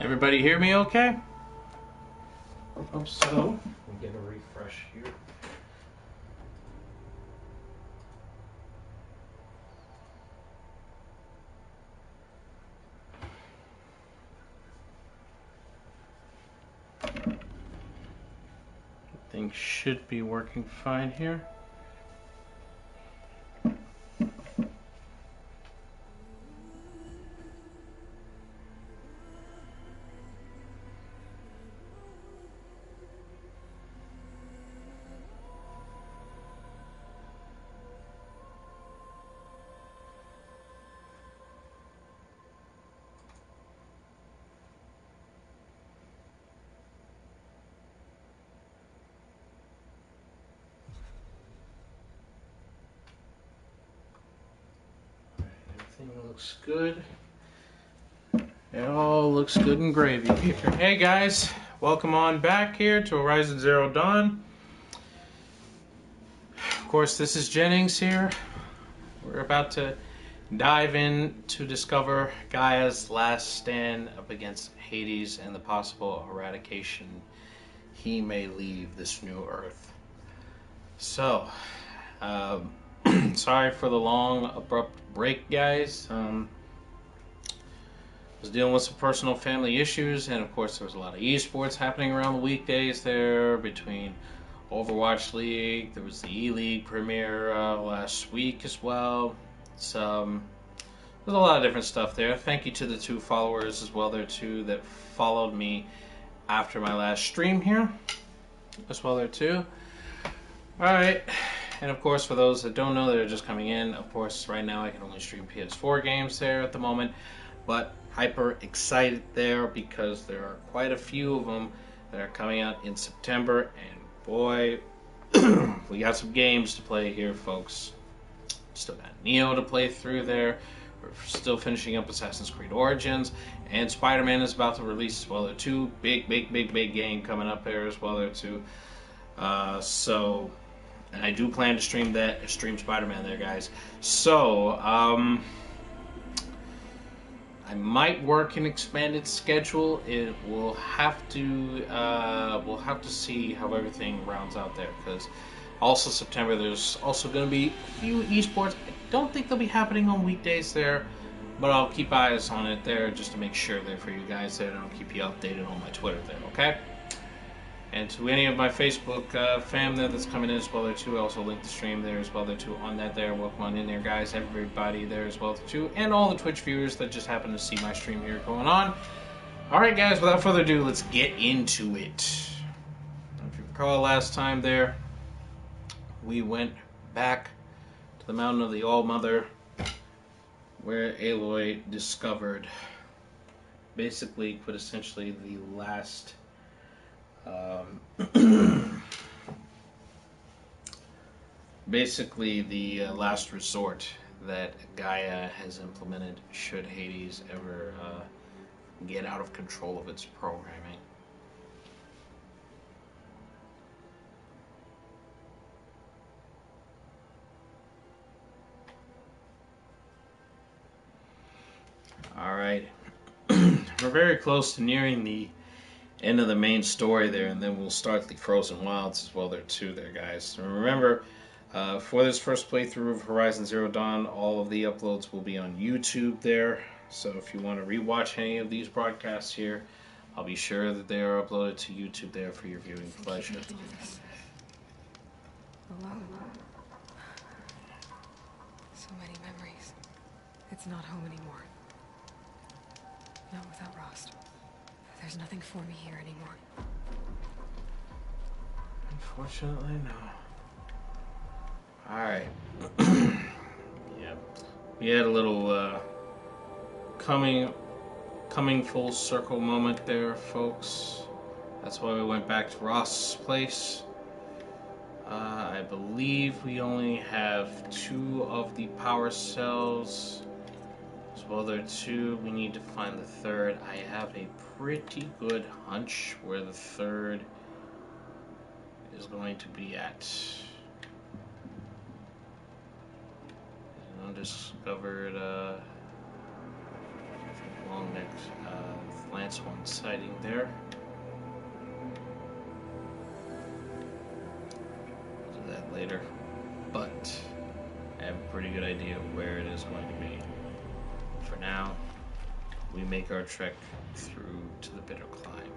Everybody hear me okay? Hope so. We'll get a refresh here. Things should be working fine here. Everything looks good. It all looks good and gravy here. Hey guys, welcome on back here to Horizon Zero Dawn. Of course, this is Jennings here. We're about to dive in to discover Gaia's last stand up against Hades and the possible eradication he may leave this new Earth. So, sorry for the long, abrupt break, guys. Was dealing with some personal family issues, and of course there was a lot of esports happening around the weekdays there between Overwatch League. There was the E-League premiere last week as well. There's a lot of different stuff there. Thank you to the 2 followers as well there too that followed me after my last stream here as well there too. Alright, and of course for those that don't know that are just coming in, of course right now I can only stream PS4 games there at the moment, but hyper excited there because there are quite a few of them that are coming out in September, and boy, we got some games to play here, folks. Still got Neo to play through there. We're still finishing up Assassin's Creed Origins, and Spider-Man is about to release as well there too. Big game coming up there as well there too. So, and I do plan to stream Spider-Man there, guys. So, I might work an expanded schedule. It will have to we'll have to see how everything rounds out there, because also September there's also going to be a few esports. I don't think they'll be happening on weekdays there, but I'll keep eyes on it there just to make sure there for you guys there, and I'll keep you updated on my Twitter there, okay? And to any of my Facebook fam there that's coming in as well there too, I also link the stream there as well there too on that there. Welcome on in there, guys. Everybody there as well too, and all the Twitch viewers that just happen to see my stream here going on. All right, guys. Without further ado, let's get into it. If you recall last time there, we went back to the Mountain of the All-Mother, where Aloy discovered, basically, quintessentially, the last. Basically the last resort that Gaia has implemented should Hades ever get out of control of its programming. Alright. We're very close to nearing the end of the main story there, and then we'll start the Frozen Wilds as well there too there, guys. And remember, for this first playthrough of Horizon Zero Dawn, all of the uploads will be on YouTube there, so if you want to rewatch any of these broadcasts here, I'll be sure that they are uploaded to YouTube there for your viewing pleasure. Alone. So many memories. It's not home anymore. Not without Rost. There's nothing for me here anymore. Unfortunately, no. Alright. Yeah. We had a little coming full circle moment there, folks. That's why we went back to Rost's place. I believe we only have 2 of the power cells. As well there too, we need to find the 3rd. I have a pretty good hunch where the 3rd is going to be at. Undiscovered long neck Lance Horn sighting there. We'll do that later. But I have a pretty good idea where it is going to be. For now, we make our trek through to the Bitter Climb.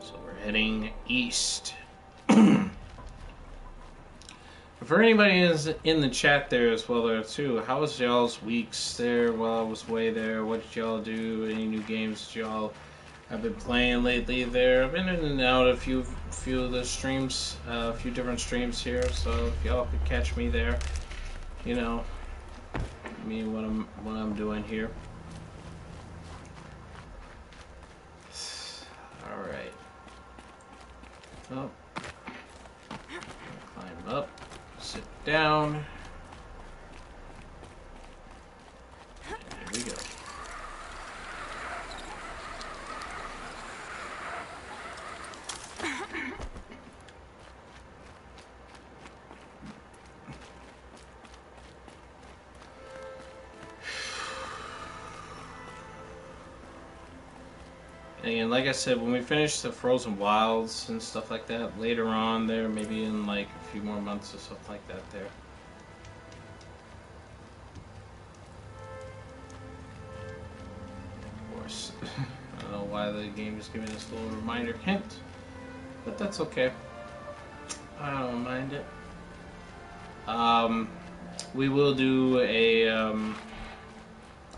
So we're heading east. For anybody who's in the chat there as well there too, how was y'all's weeks there while I was away there? What did y'all do? Any new games that y'all have been playing lately there? I've been in and out a few of the streams, a few different streams here, so if y'all could catch me there, you know, what I'm doing here. Alright. Oh. Climb up. Sit down. Here we go. And like I said, when we finish the Frozen Wilds and stuff like that later on there, maybe in like a few more months or something like that there. Of course. I don't know why the game is giving us a little reminder hint, but that's okay. I don't mind it. We will do a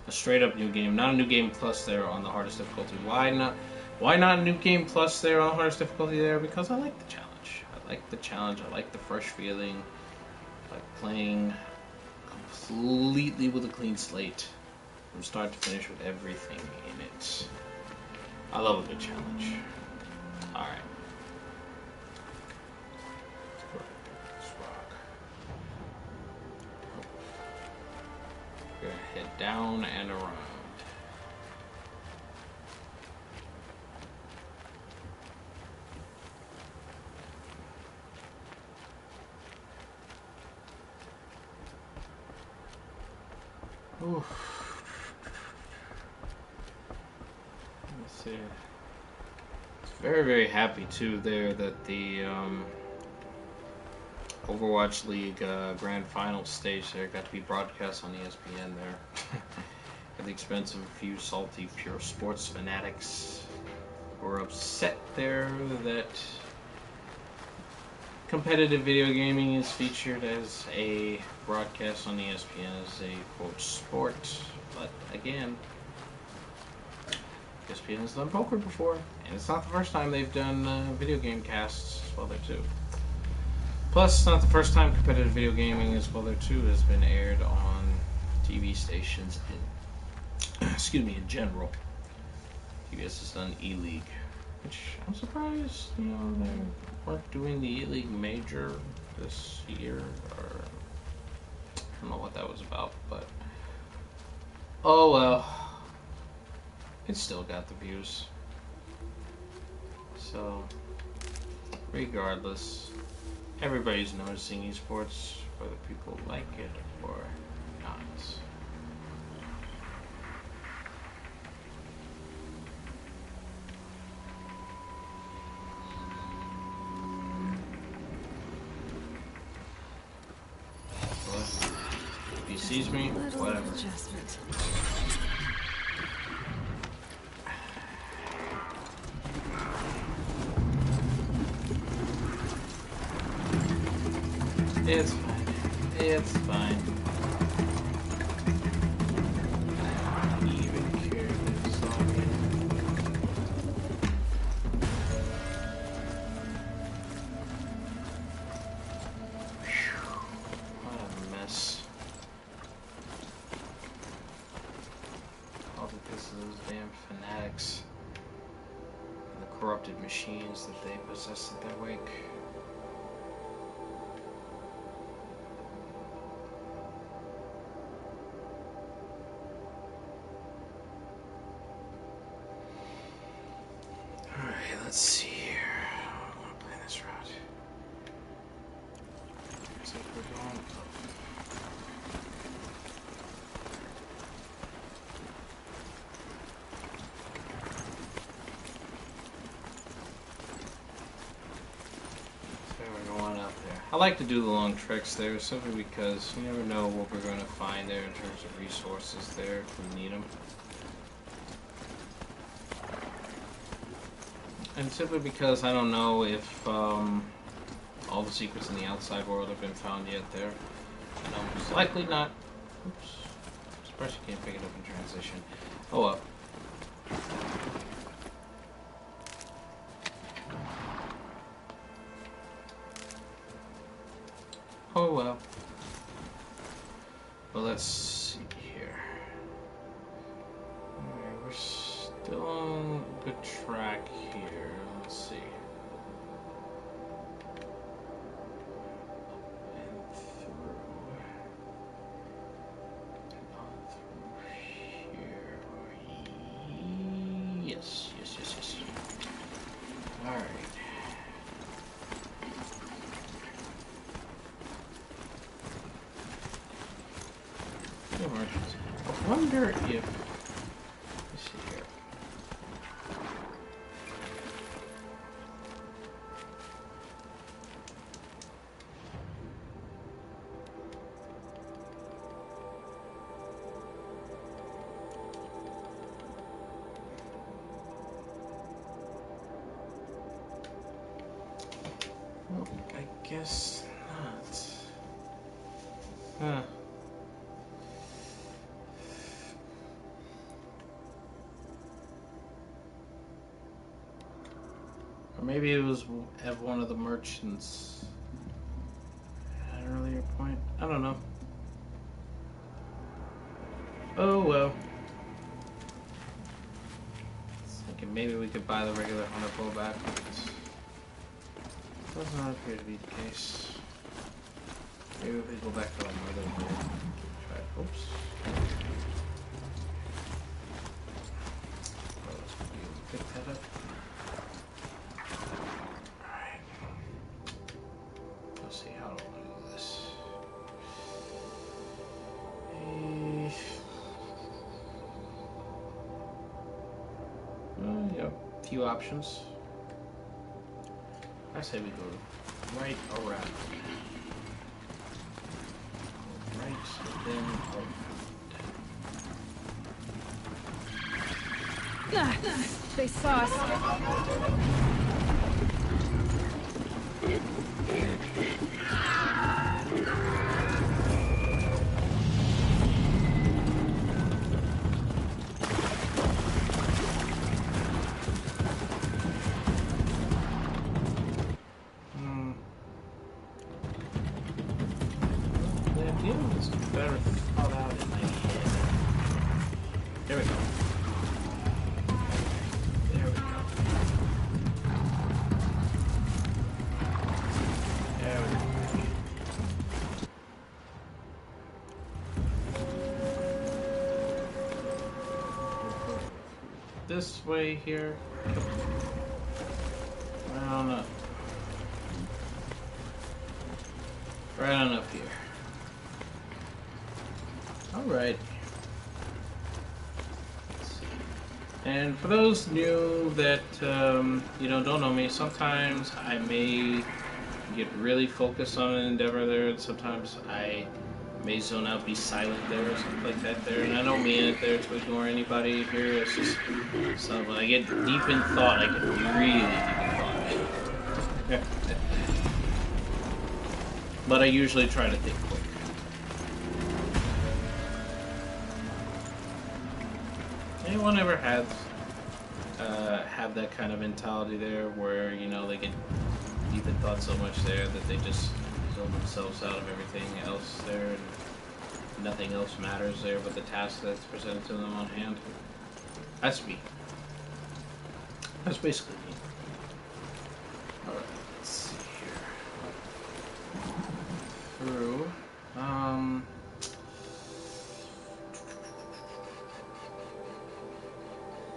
straight up new game, not a new game plus there on the hardest difficulty. Why not? Why not a new game plus there on the hardest difficulty there? Because I like the challenge. I like the challenge. I like the fresh feeling. I like playing completely with a clean slate from start to finish with everything in it. I love a good challenge. All right. We're gonna head down and around. Oof. Let's see. It's very happy too there that the Overwatch League Grand Final stage there got to be broadcast on ESPN there. At the expense of a few salty pure sports fanatics who were upset there that competitive video gaming is featured as a broadcast on ESPN as a quote sport. But again, ESPN has done poker before, and it's not the first time they've done video game casts as well there too. Plus, it's not the first time competitive video gaming as well there too has been aired on TV stations in, excuse me, in general. PBS has done E-League, which I'm surprised, you know, they weren't doing the E-League major this year, or I don't know what that was about, but oh well, it still got the views. So, regardless, everybody's noticing esports, whether people like it or not. If he sees me, whatever. It's fine. It's fine. I don't even care if it's all me. What a mess. All because of those damn fanatics and the corrupted machines that they possess at their wake. Let's see here. I want to play this route. Looks like we're going up. I like to do the long treks there simply because you never know what we're going to find there in terms of resources there if we need them. And simply because I don't know if all the secrets in the outside world have been found yet there. No, most likely not. Oops. I'm surprised you can't pick it up in transition. Oh well. Oh well. Well, let's see here. Alright, we're still on a good track here. Let's see. And through. On through here. Yes. Alright. Emergency. I wonder if. Let's see here. Well, I guess not. Huh. Or maybe it was at one of the merchants at an earlier point. I don't know. Oh well. Thinking maybe we could buy the regular hunter bow back, but it does not appear to be the case. Maybe if we go back to our mother bow. Try. Oops. Oh, let's be able to pick that up. Alright. Let's see, how do I do this? Well, yeah, a few options. I say we go right around. Right, then around. They saw us. The idea was better thought out in my head. There we go. There we go. There we go. This way here. Right on up. Right on up here. Alright. And for those new that, don't know me, sometimes I may get really focused on an endeavor there, and sometimes I may zone out, be silent there, or something like that there. And I don't mean it there to ignore anybody here. It's just, so when I get deep in thought, I get really deep in thought. But I usually try to think quick. Anyone ever have that kind of mentality there where, they get deep in thought so much there that they just zone themselves out of everything else there and nothing else matters there but the task that's presented to them on hand? That's me. That's basically me. Alright, let's see here. Through.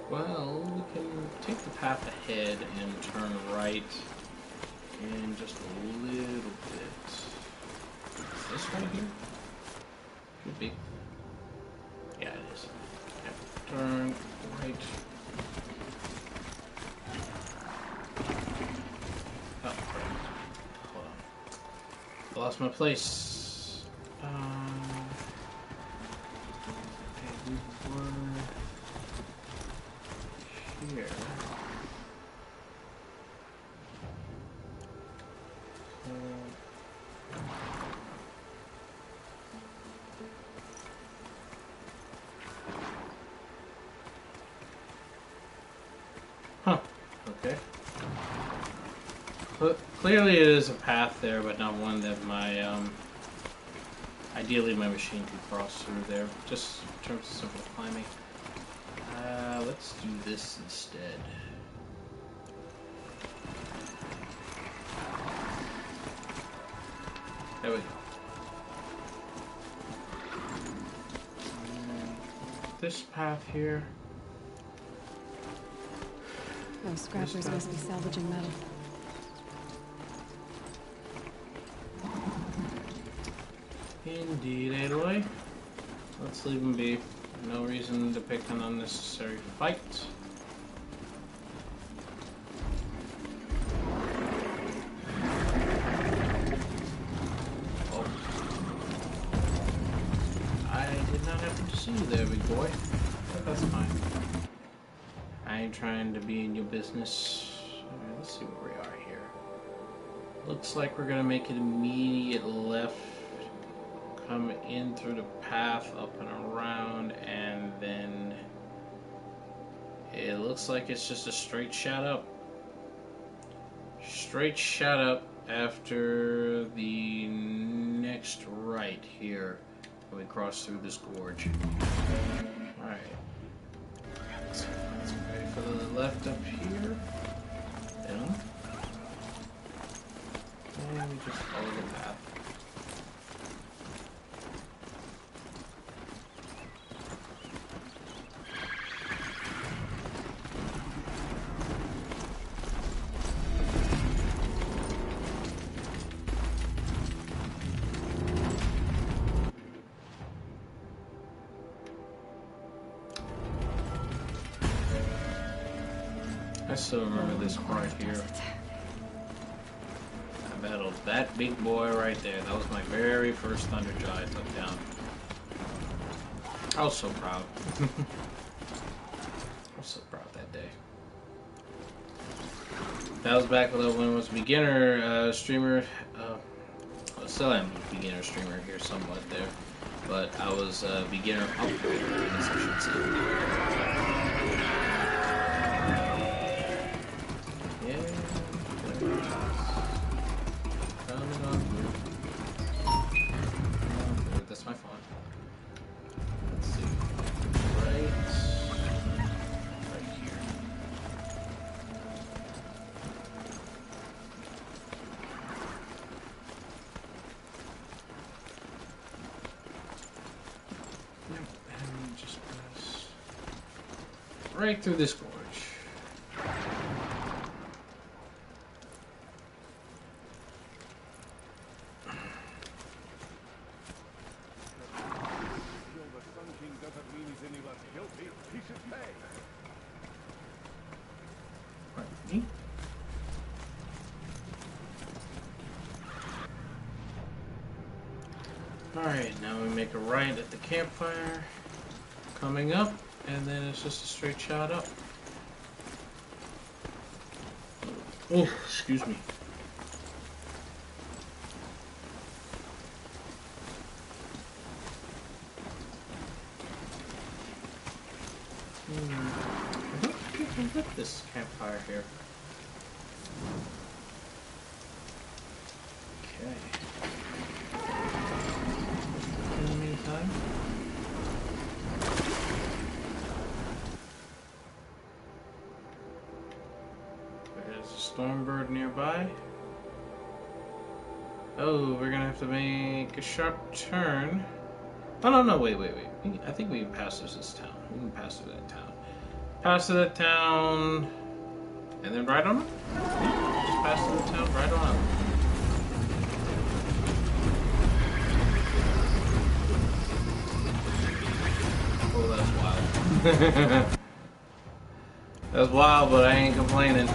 Well, we can take the path ahead and turn right in just a little bit. Is this right here? Could be. Yeah, it is. Okay. Turn right. Oh, right. Hold on. lost my place. Okay, we were here. Huh. Okay. Clearly it is a path there, but not one that my, ideally my machine could cross through there, just in terms of simple climbing. Let's do this instead. There we go. This path here. Those scrappers must be salvaging metal. Indeed, Aloy. Let's leave him be. No reason to pick an unnecessary fight. Oh. I did not happen to see you there, big boy. But that's fine. I ain't trying to be in your business. Alright, let's see where we are here. Looks like we're gonna make an immediate left. Come in through the path, up and around, and then it looks like it's just a straight shot up. Straight shot up after the next right here when we cross through this gorge. Alright. Let's wait for the left up here. Down. And we just follow the path. I still remember this part here. I battled that big boy right there. That was my very first Thunderjaw I took down. I was so proud. I was so proud that day. That was back when I was a beginner streamer. I still am a beginner streamer here somewhat there. But I was a beginner upgrader, I guess I should say. That's my phone. Let's see. Right here. Yep, and just press right through this gorge. Alright, now we make a right at the campfire, coming up, and then it's just a straight shot up. Oh, excuse me. I don't think I can hit this campfire here. Okay. In the meantime, there's a Stormbird nearby. Oh, we're gonna have to make a sharp turn. Oh, no, wait. I think we can pass this town. We can pass through that town. Pass through that town, and then right on it? Just pass through the town, right on it. Oh, that's wild. That's wild, but I ain't complaining.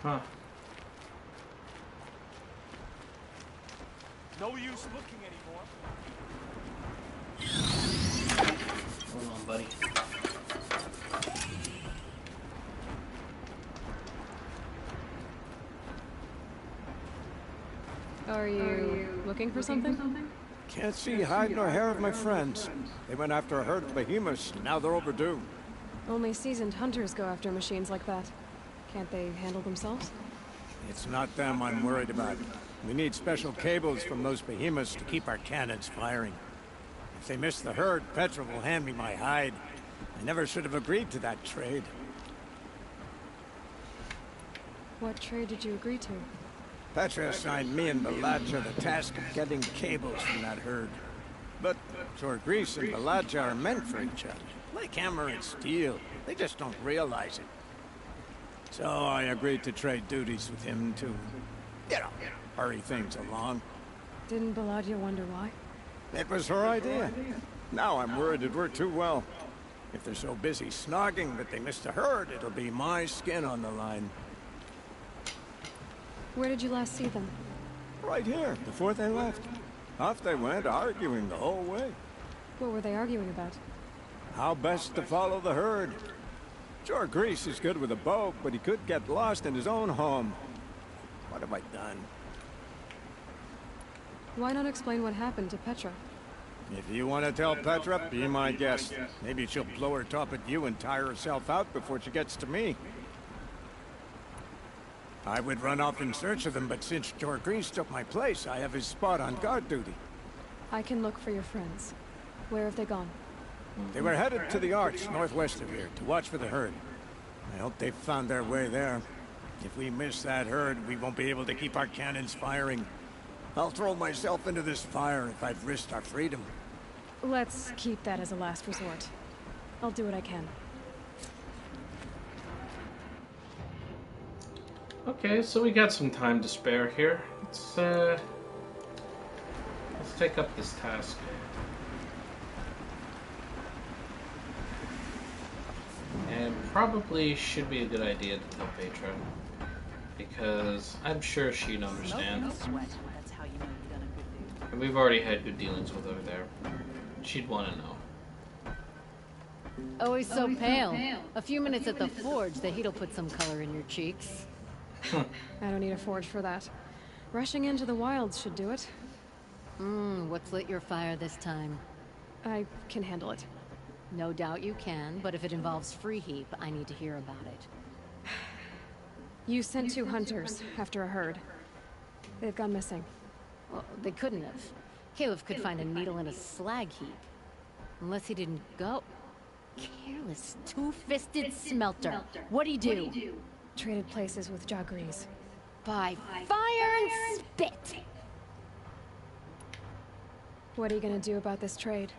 Huh. No use looking anymore. Hold on, buddy. Are you looking for something? Can't see hide nor hair of my friends. They went after a herd of behemoths, and now they're overdue. Only seasoned hunters go after machines like that. Can't they handle themselves? It's not them I'm worried about. We need special cables from those behemoths to keep our cannons firing. If they miss the herd, Petra will hand me my hide. I never should have agreed to that trade. What trade did you agree to? Petra assigned me and Balaja the task of getting cables from that herd. But Torgrease and Balaja are meant for each other. Like hammer and steel. They just don't realize it. So I agreed to trade duties with him to, hurry things along. Didn't Baladia wonder why? It was her idea. Now I'm worried it worked too well. If they're so busy snogging that they missed the herd, it'll be my skin on the line. Where did you last see them? Right here, before they left. Off they went, arguing the whole way. What were they arguing about? How best to follow the herd. Torgrease is good with a bow, but he could get lost in his own home. What have I done? Why not explain what happened to Petra? If you want to tell Petra, be my guest. Maybe she'll blow her top at you and tire herself out before she gets to me. I would run off in search of them, but since Torgrease took my place, I have his spot on guard duty. I can look for your friends. Where have they gone? They were headed to the Arch, northwest of here, to watch for the herd. I hope they found their way there. If we miss that herd, we won't be able to keep our cannons firing. I'll throw myself into this fire if I've risked our freedom. Let's keep that as a last resort. I'll do what I can. Okay, so we got some time to spare here. Let's take up this task. And probably should be a good idea to tell Petra, because I'm sure she'd understand. No sweat. That's how you know you've done a good deed. And we've already had good dealings with her there. She'd want to know. Always so pale. A few minutes at the forge, the heat'll put some color in your cheeks. I don't need a forge for that. Rushing into the wilds should do it. What's lit your fire this time? I can handle it. No doubt you can, but if it involves free heap, I need to hear about it. You sent 2 hunters after a herd. They've gone missing. Well, they couldn't have. Caleb could find a needle in a slag heap. Unless he didn't go. Careless, two-fisted smelter. What'd he do? Traded places with G.A.I.A. By fire and spit! What are you gonna do about this trade?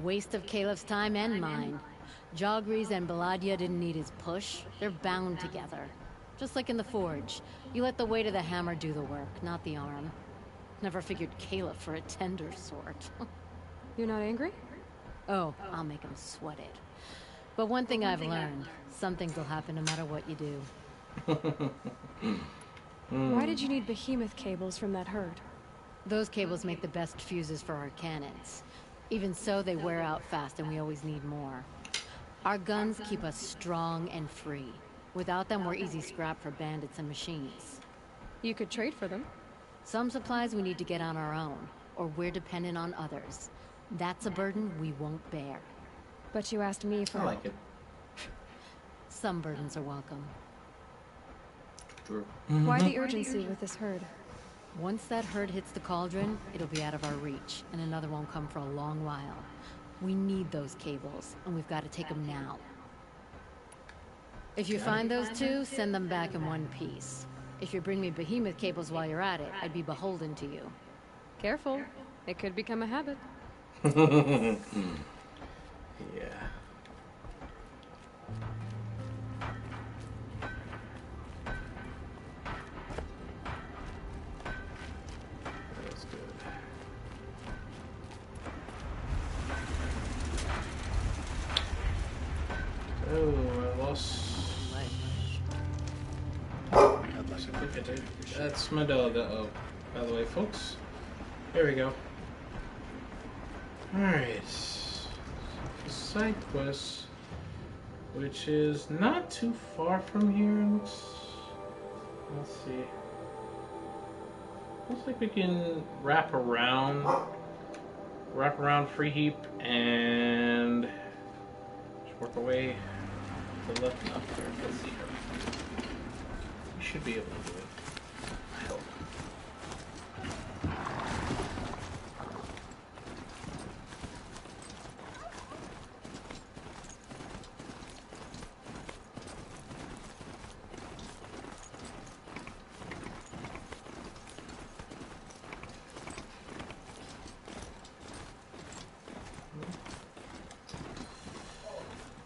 Waste of Caleb's time and mine. Jogrees and Baladia didn't need his push. They're bound together. Just like in the forge. You let the weight of the hammer do the work, not the arm. Never figured Caleb for a tender sort. You're not angry? Oh, I'll make him sweat it. But one thing I've learned, some things will happen no matter what you do. Why did you need behemoth cables from that herd? Those cables make the best fuses for our cannons. Even so, they wear out fast and we always need more. Our guns keep us strong and free. Without them, we're easy scrap for bandits and machines. You could trade for them. Some supplies we need to get on our own, or we're dependent on others. That's a burden we won't bear. But you asked me for I like it. Some burdens are welcome. True. Why the urgency with this herd? Once that herd hits the cauldron, it'll be out of our reach, and another won't come for a long while. We need those cables, and we've got to take them now. If you find those 2, send them back in one piece. If you bring me behemoth cables while you're at it, I'd be beholden to you. Careful. It could become a habit. Yeah. That's good. Oh, I lost. I did. That's my dog. Oh, by the way, folks. Here we go. Alright. Side quest, which is not too far from here. Let's see. Looks like we can wrap around Free Heap and just work our way to the left. Up here. Let's see here. We should be able to do it. I hope.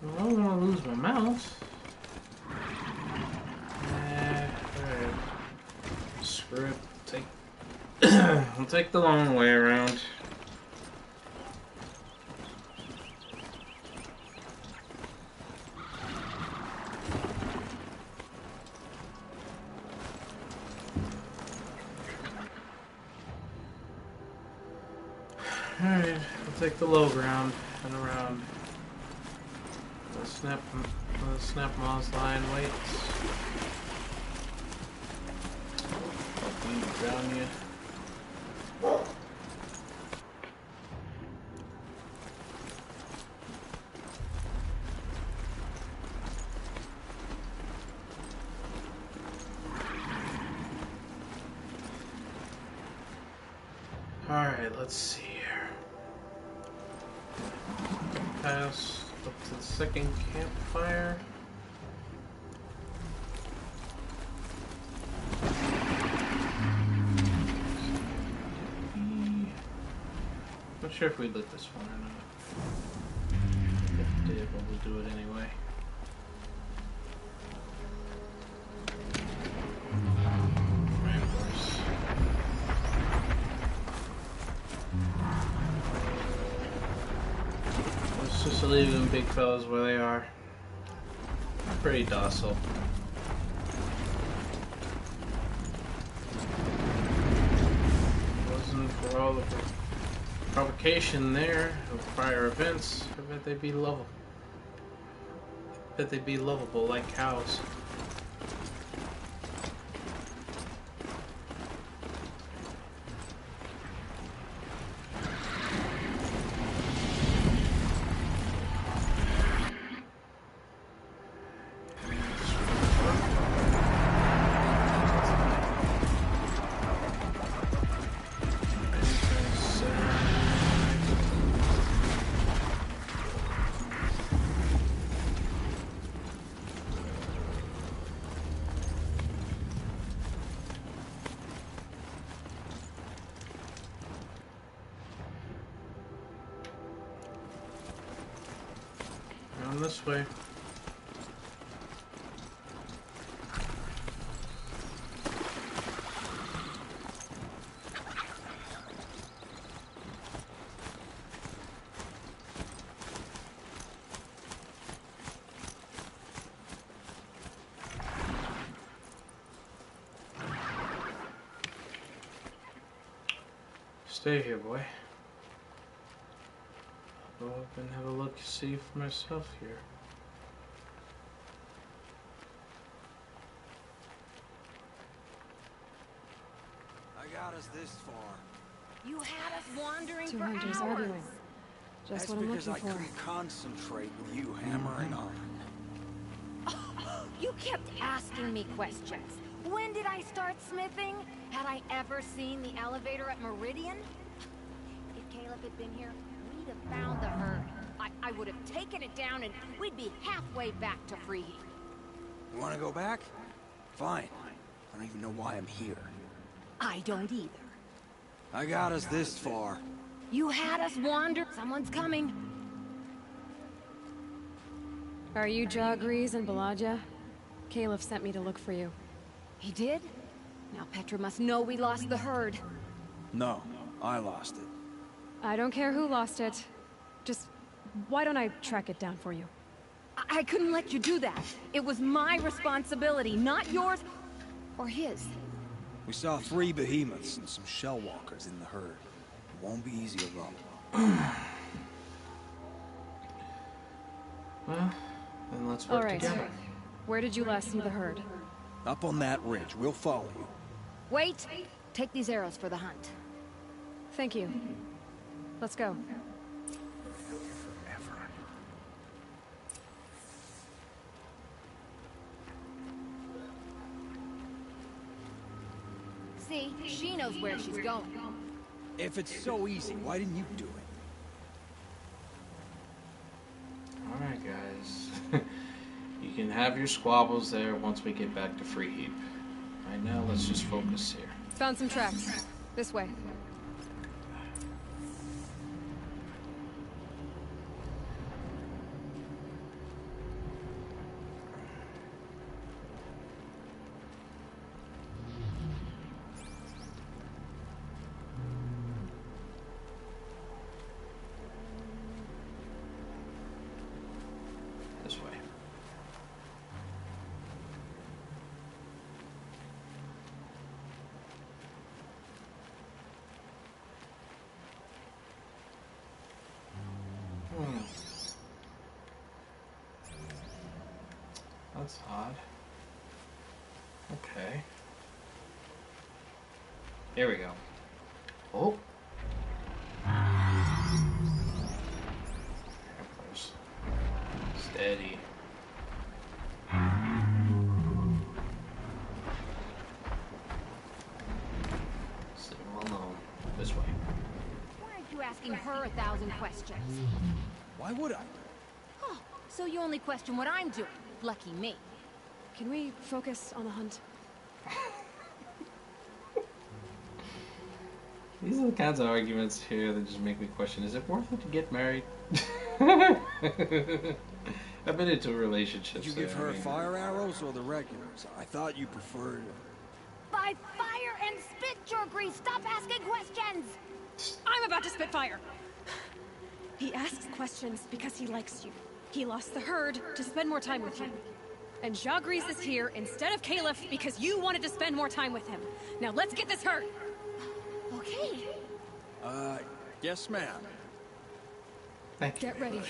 Well, I don't want to lose my mount. Alright. Screw it. I'll take the long way around. Alright, I'll take the low ground and around. Snap Maw's line, wait. Down you. Alright, let's see here. Pass up to the second campfire. Not sure if we lit this one or not. If we did, but we'll do it anyway. Ramblers. Let's just leave them big fellas where they are. Pretty docile. Wasn't for all the provocation there of prior events, I bet they'd be lovable. I bet they'd be lovable like cows. This way. Stay here, boy. Go up and have a look, see for myself here. I got us this far. You had us wandering Two for hunters hours. arguing. Just That's what I'm because looking I for. couldn't concentrate with you hammering on. You kept asking me questions. When did I start smithing? Had I ever seen the elevator at Meridian? If Caleb had been here, we'd have found the herd. I would have taken it down and we'd be halfway back to Free Heap. You want to go back? Fine. I don't even know why I'm here. I don't either. I got us this far. You had us wander. Someone's coming. Are you G.A.I.A and Balaja? Caleb sent me to look for you. He did? Now Petra must know we lost the herd. No, I lost it. I don't care who lost it. Just, why don't I track it down for you? I couldn't let you do that. It was my responsibility, not yours or his. We saw 3 behemoths and some shell walkers in the herd. It won't be easy alone. Well, then let's All work right. together. Where did you last see the herd? Up on that ridge. We'll follow you. Wait! Take these arrows for the hunt. Thank you. Let's go. See, she knows where she's going. If it's so easy, why didn't you do it? Alright, guys. You can have your squabbles there once we get back to Free Heap. Right now, let's just focus here. Found some tracks. This way. This way. That's odd. Okay. Here we go. Oh. Close. Steady. Sit well alone. This way. Why aren't you asking her 1,000 questions? Why would I? Oh, so you only question what I'm doing. Lucky me. Can we focus on the hunt? These are the kinds of arguments here that just make me question, is it worth it to get married? I've been into relationships. Did you give her fire arrows or the regulars? I thought you preferred... By fire and spit, Jorgri! Stop asking questions! I'm about to spit fire! He asks questions because he likes you. He lost the herd to spend more time with you. And G.A.I.A is here instead of Caliph because you wanted to spend more time with him. Now let's get this herd! Okay. Yes, ma'am. Thank you. Get ready.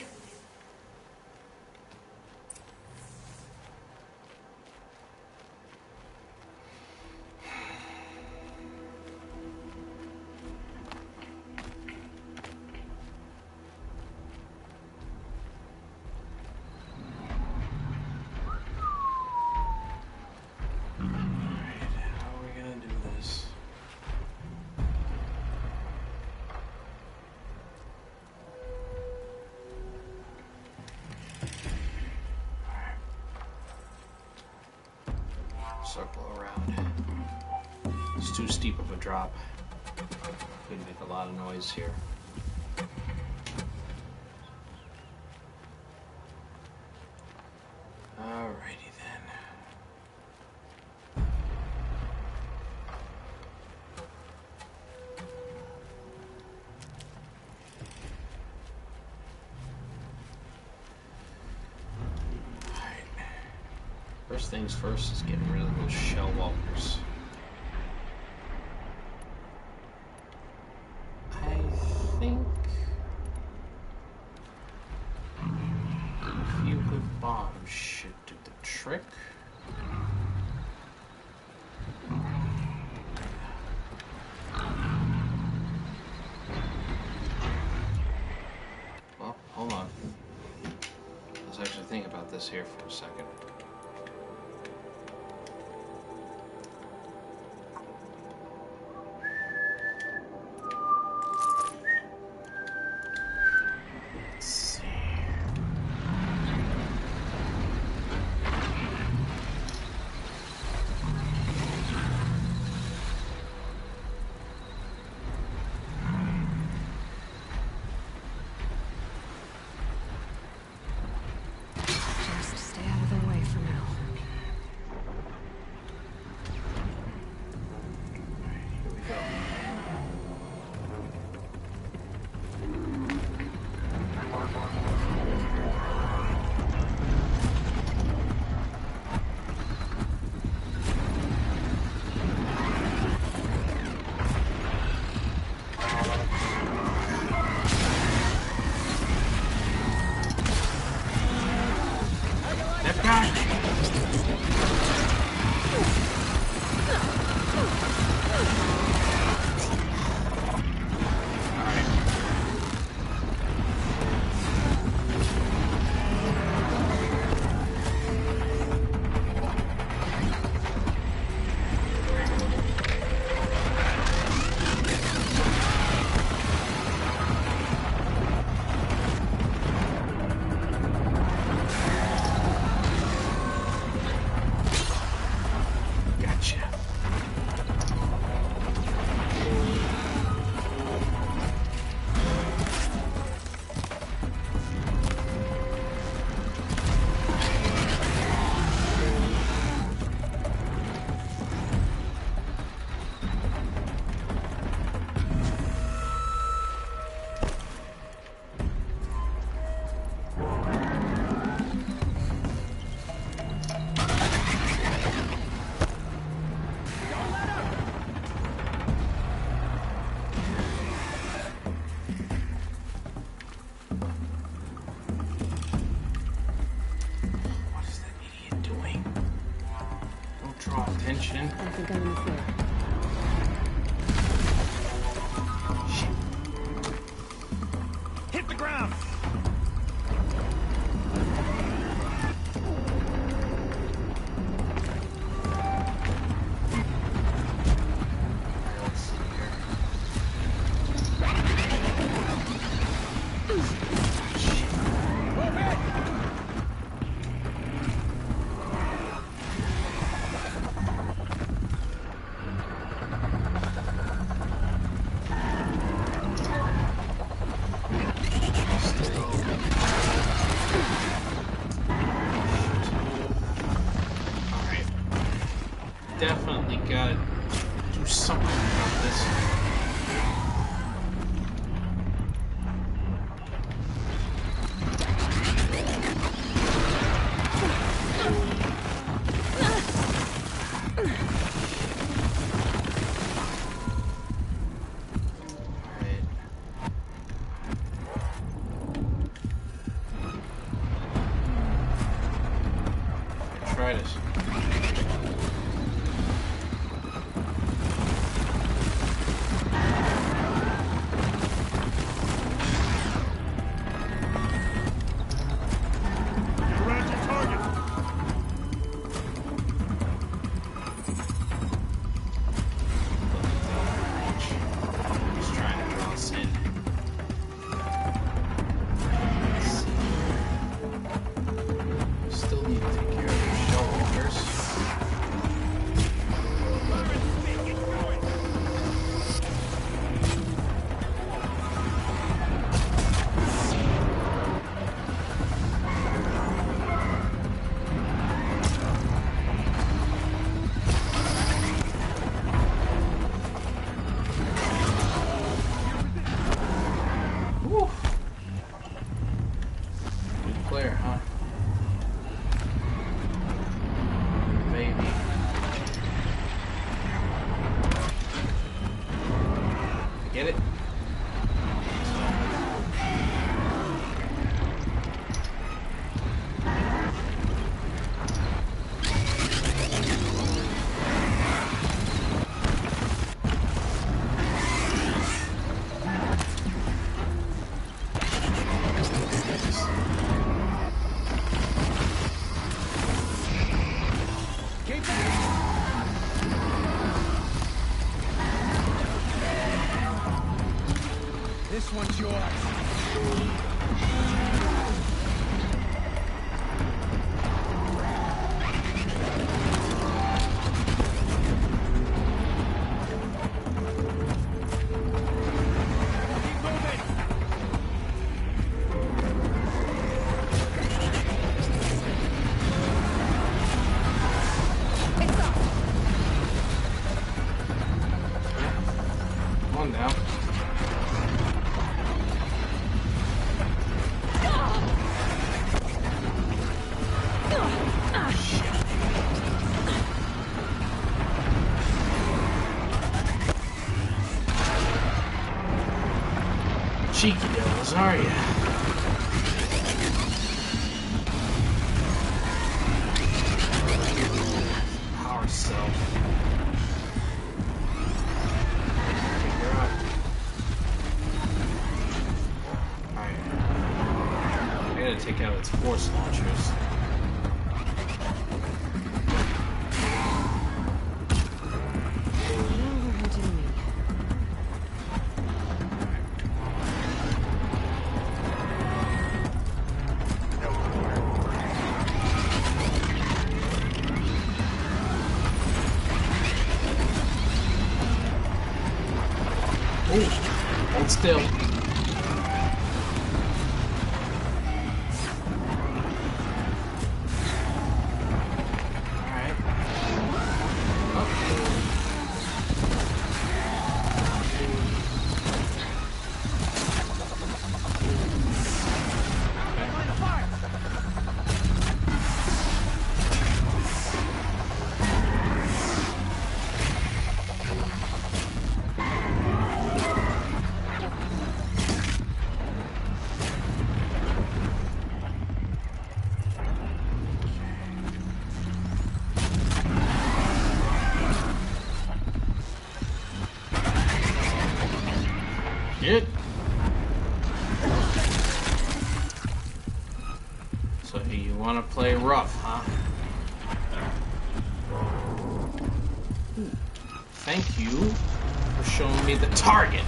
How are we gonna do this? Circle around. It's too steep of a drop. Could make a lot of noise here. Alrighty then. First things first is getting rid of those shell walkers. I think a few good bombs should do the trick. Well, hold on. Let's actually think about this here for a second. Let's see. Just stay out of their way attention. I think I'm in the clear. Hit the ground! Let's see here. Alright. Definitely gotta do something about this. Alright. Try this. Around your target! Just trying to draw us in. Let's see. Still need to take care of those shell walkers. Woo. Good player, huh? Maybe. Get it? Keep back! This one's yours. Keep moving! Come on now. Cheeky devils, are ya? Power cell. Figure out. Alright. I gotta take out its force launchers. What do you mean? Ooh, hold still. Alright. Oh. Shit. So you want to play rough, huh? Thank you for showing me the target.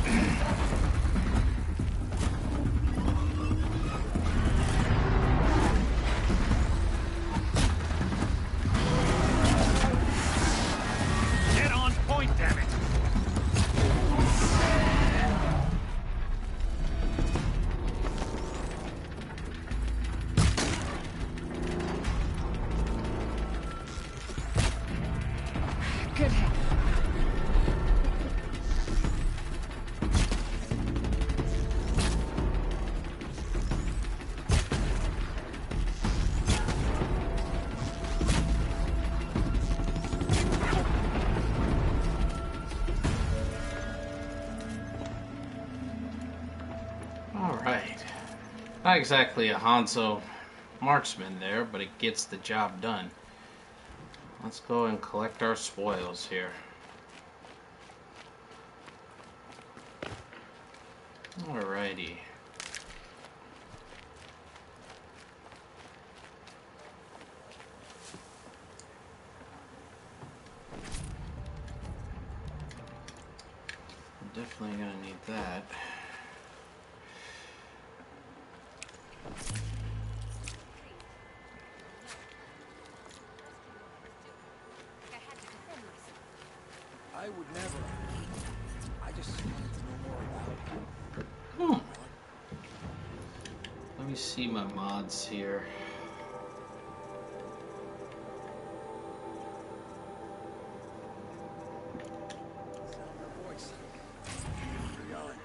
Get on point, damn it! Good hit. Alright. Not exactly a Hanzo marksman there, but it gets the job done. Let's go and collect our spoils here. Alrighty. I'm definitely gonna need that. I would never. I just wanted to know more about it. Let me see my mods here. Sound her voice. You're yelling.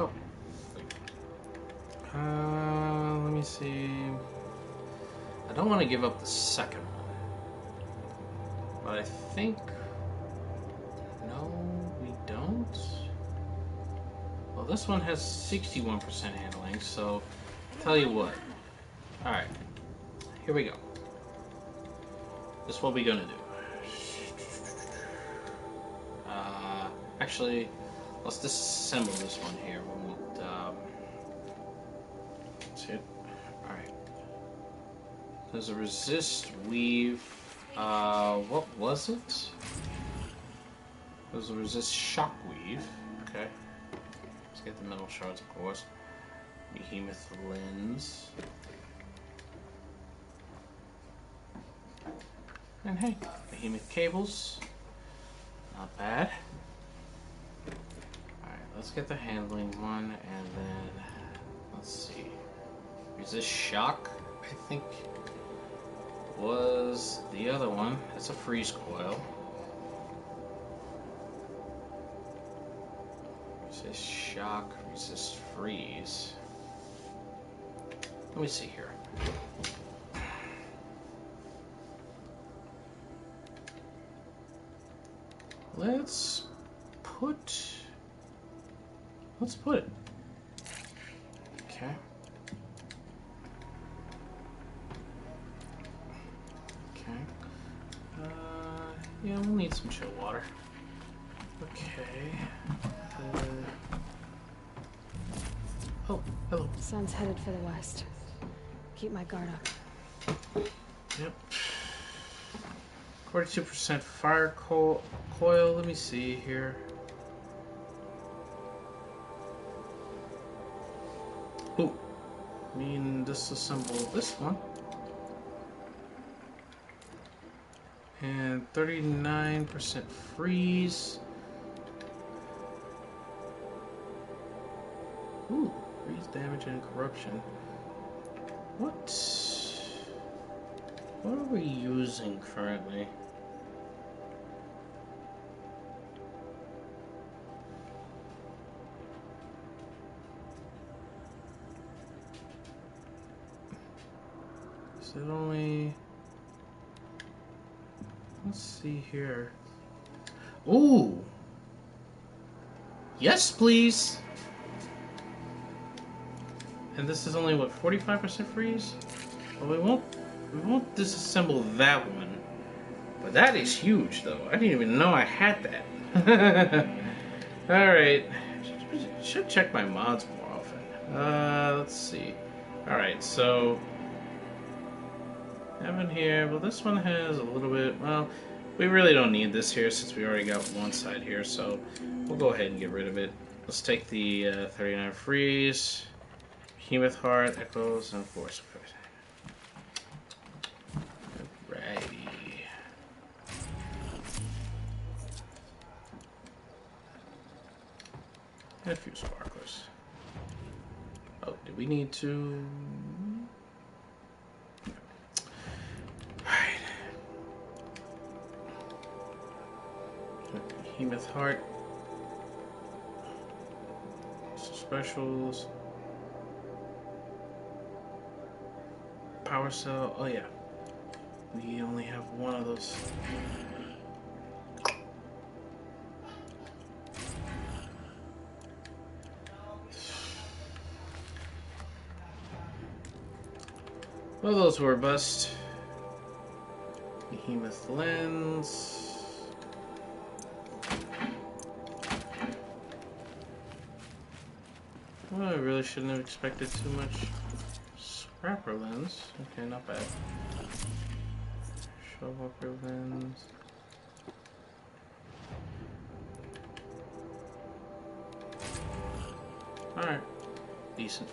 Oh. Let me see. I don't want to give up the second one. But I think... No, we don't. Well, this one has 61% handling, so... Tell you what. Alright. Here we go. This is what we're gonna do. Actually, let's disassemble this one here. We won't, that's it. Alright. There's a resist weave. What was it? There's a resist shock weave. Okay. Let's get the metal shards, of course. Behemoth lens. And hey, behemoth cables. Not bad. Alright, let's get the handling one, and then let's see. Resist shock, I think, was the other one. It's a freeze coil. Resist shock, resist freeze. Let me see here. Let's put it. Okay. Okay. Yeah, we'll need some chill water. Okay. Oh, hello. Sun's headed for the west. Keep my guard up. Yep. 42% fire coil. Let me see here. Ooh. I mean, disassemble this one. And 39% freeze. Ooh, freeze damage and corruption. What are we using currently? Is it only... Let's see here. Ooh! Yes, please! And this is only, what, 45% freeze? Well, we won't disassemble that one. But that is huge, though. I didn't even know I had that. Alright. Should check my mods more often. Let's see. Alright, so have in here, well this one has a little bit, well, we really don't need this here since we already got one side here, so we'll go ahead and get rid of it. Let's take the 39 freeze, Behemoth Heart, Echoes, and of course. Alrighty. And a few sparklers. Oh, do we need to? Alright. Behemoth Heart. Some specials. Power Cell. Oh, yeah. We only have one of those. Well, those were a bust. Behemoth Lens. Well, I really shouldn't have expected too much. Scrapper Lens. Okay, not bad. Showwalker Lens. Alright. Decent.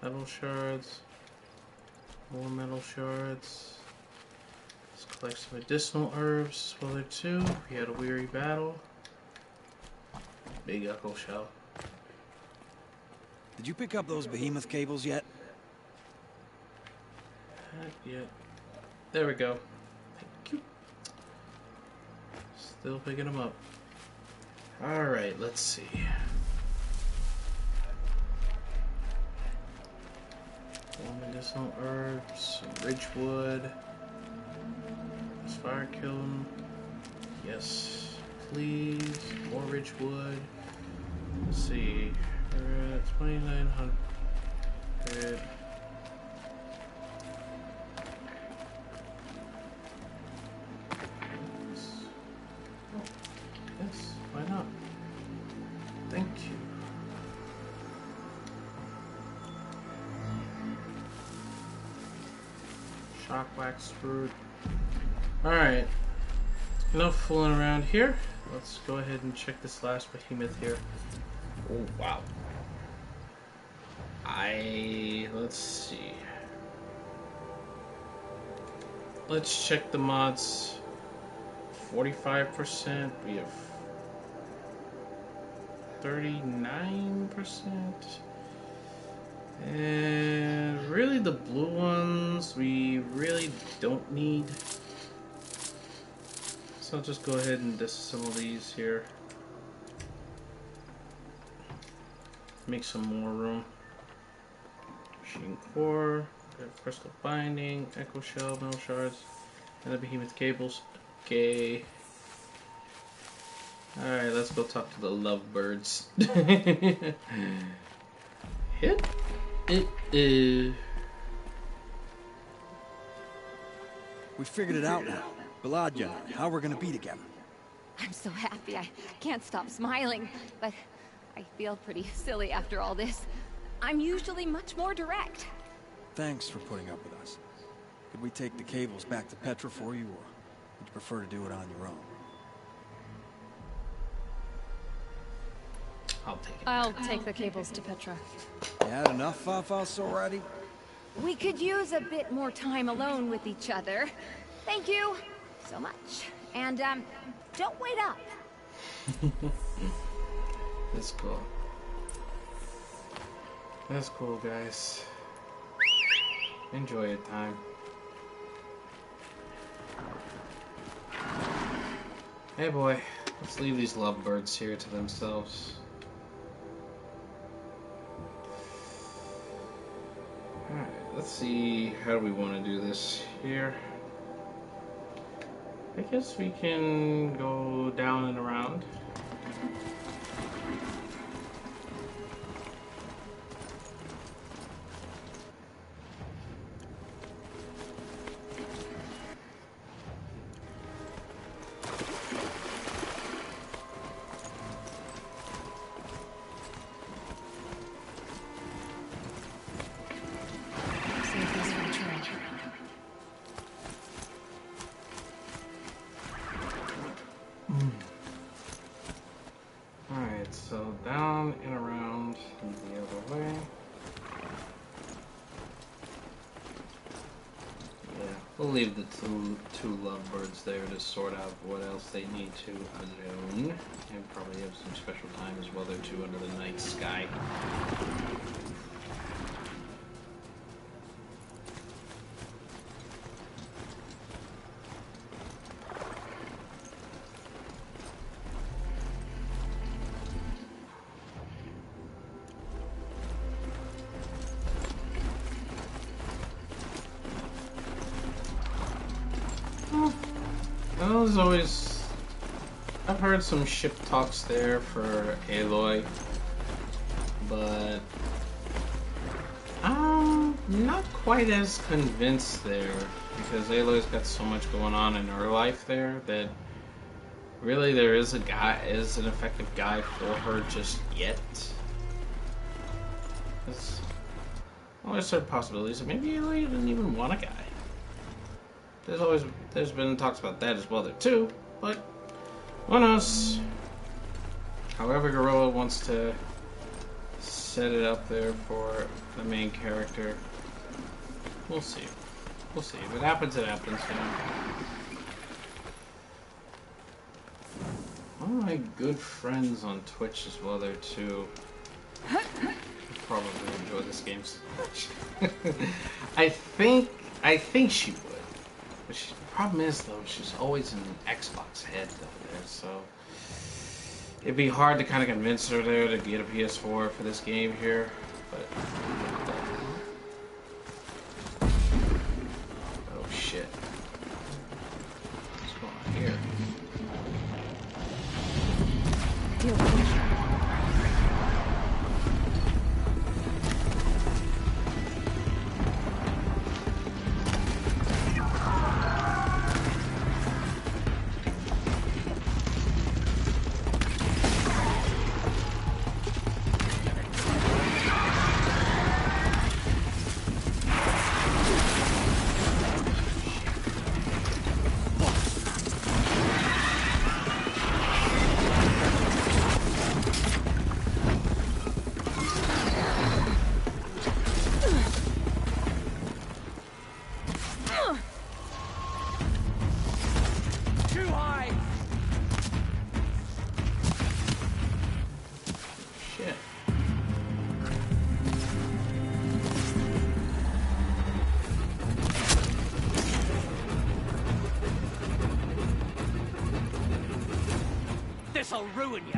Metal shards. More metal shards. Let's collect some medicinal herbs while there too. We had a weary battle. Big echo shell. Did you pick up those behemoth cables yet? Not yet. There we go. Thank you. Still picking them up. Alright, let's see. More medicinal herbs, some ridgewood. Does fire kill them? Yes, please. More ridgewood. Let's see. We're at 2,900. Yes, why not? Thank you. Shock wax fruit. Alright. Enough fooling around here. Let's go ahead and check this last behemoth here. Oh, wow. Let's see. Let's check the mods. 45%. We have 39%. And really the blue ones we really don't need. So I'll just go ahead and disassemble these here. Make some more room. Machine core, crystal binding, echo shell, metal shards, and the behemoth cables. Okay. Alright, let's go talk to the lovebirds. Hit it is. We figured it out now. Beladja and I, how we're gonna be together. I'm so happy. I can't stop smiling, but I feel pretty silly after all this. I'm usually much more direct. Thanks for putting up with us. Could we take the cables back to Petra for you, or would you prefer to do it on your own? I'll take it. I'll take the cables to Petra. You had enough fuss already? We could use a bit more time alone with each other. Thank you so much. And, don't wait up. That's cool. That's cool, guys. Enjoy your time. Hey, boy. Let's leave these lovebirds here to themselves. Alright, let's see. How do we want to do this here? I guess we can go down and around. so down and around the other way. Yeah, we'll leave the two lovebirds there to sort out what else they need to alone. And probably have some special time as well. They're two under the night sky. Well, there's always... I've heard some ship talks there for Aloy, but I'm not quite as convinced there, because Aloy's got so much going on in her life there that really there is an effective guy for her just yet. There's always certain possibilities that maybe Aloy didn't even want a guy. There's been talks about that as well there too, but who knows? However Gorilla wants to set it up there for the main character, we'll see. We'll see. If it happens, it happens, you know. One of my good friends on Twitch as well there too. Probably enjoy this game so much. I think she would. But the problem is, though, she's always in Xbox head, though, there, so... It'd be hard to kind of convince her there to get a PS4 for this game here, but... Oh, shit. What's going on here? This'll ruin you.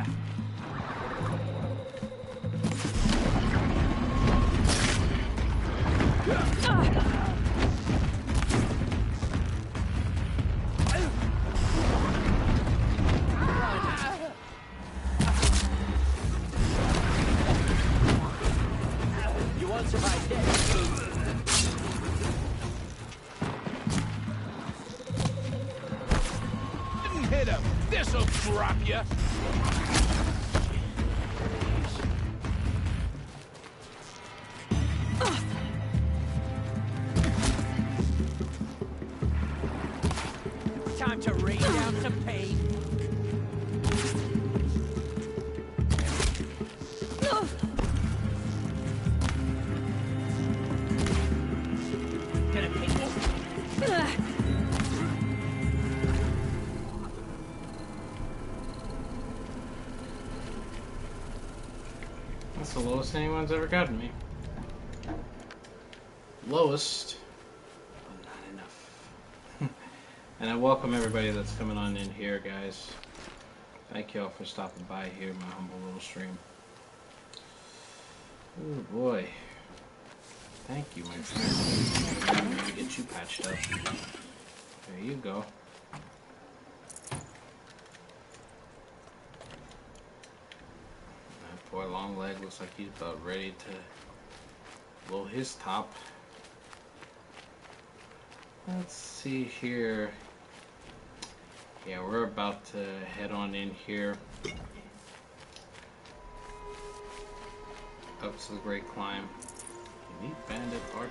You won't survive this. Didn't hit him. This'll drop you. Time to rain down some pain. Gonna pick you. That's the lowest anyone's ever gotten me. Lowest, but not enough. And I welcome everybody that's coming on in here, guys. Thank y'all for stopping by here, my humble little stream. Oh boy. Thank you, my friend. I'm gonna get you patched up. There you go. That poor long leg looks like he's about ready to blow his top. Let's see here. Yeah, we're about to head on in here. Up to the Great Climb. Elite Bandit Archer.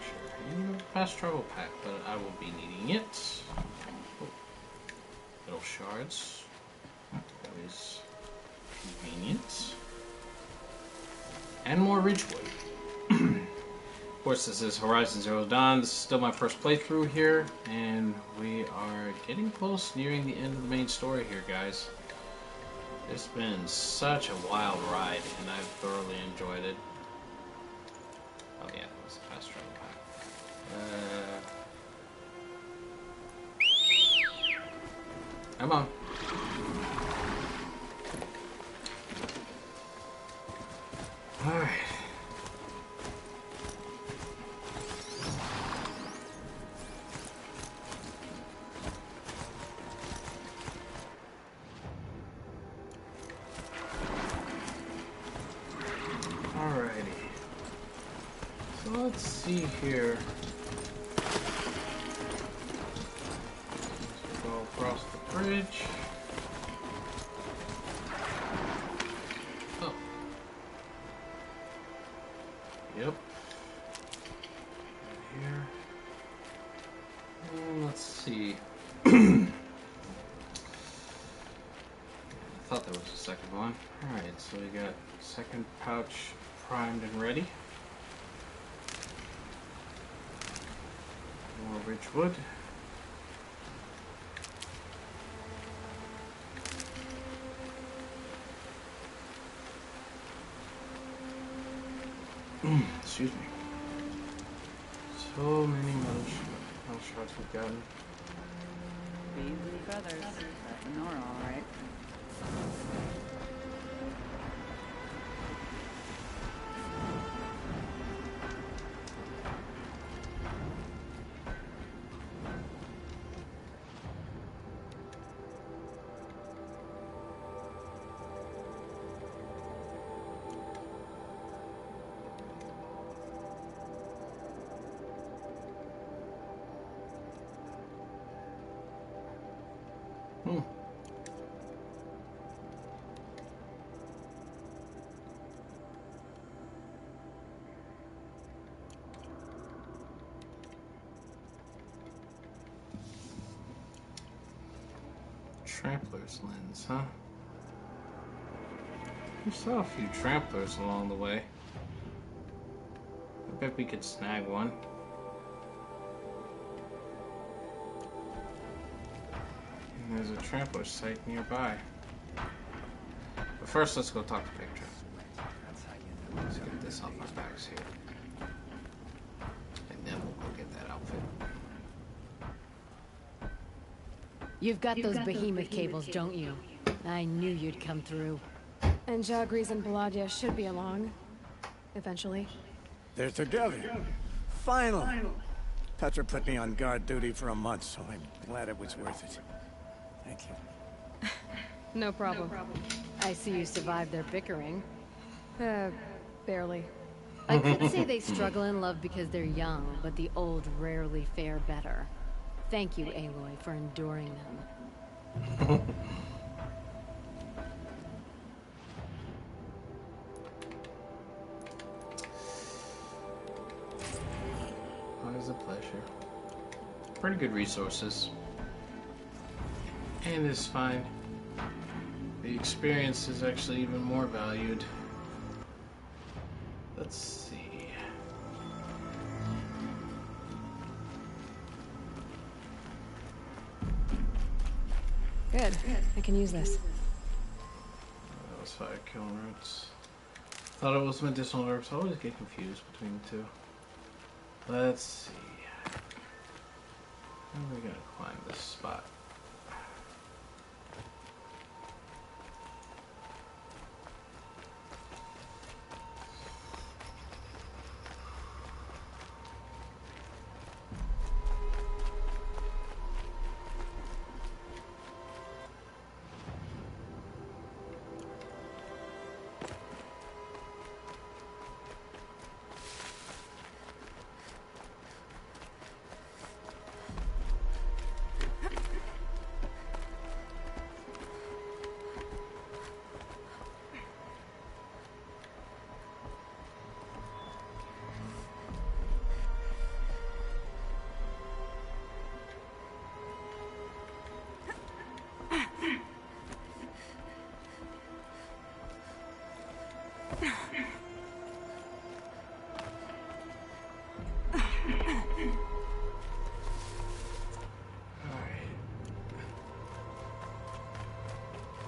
And a fast travel pack, but I will be needing it. Oh, little shards. Always convenient. and more Ridgewood. Of course, this is Horizon Zero Dawn. This is still my first playthrough here, and we are getting close, nearing the end of the main story here, guys. It's been such a wild ride, and I've thoroughly enjoyed it. Oh yeah, that was a fast travel path. Come on. Alright. Alrighty. So let's see here. Let's go across the bridge. Oh. Yep. Right here. And let's see. I thought there was a second one. Alright, so we got second pouch primed and ready. More Ridgewood. Excuse me. So many metal shards we've gotten. Beasley Brothers. But Nora, all right. Trampler's lens, huh? We saw a few tramplers along the way. I bet we could snag one. And there's a trampler site nearby. But first, let's go talk to Victor. Let's get this off our backs here. And then we'll go get that outfit. You've got those behemoth cables, don't you? I knew you'd come through. And G.A.I.A and Baladia should be along. Eventually. They're together. Finally. Petra put me on guard duty for a month, so I'm glad it was worth it. Thank you. No problem. I see you survived their bickering. Barely. I could say they struggle in love because they're young, but the old rarely fare better. Thank you, Aloy, for enduring them. Always a pleasure. Pretty good resources. And it's fine. The experience is actually even more valued. Let's see. Good. I can use this. That was 5 killing roots. Thought it was medicinal herbs. I always get confused between the two. Let's see. How are we gonna climb this spot?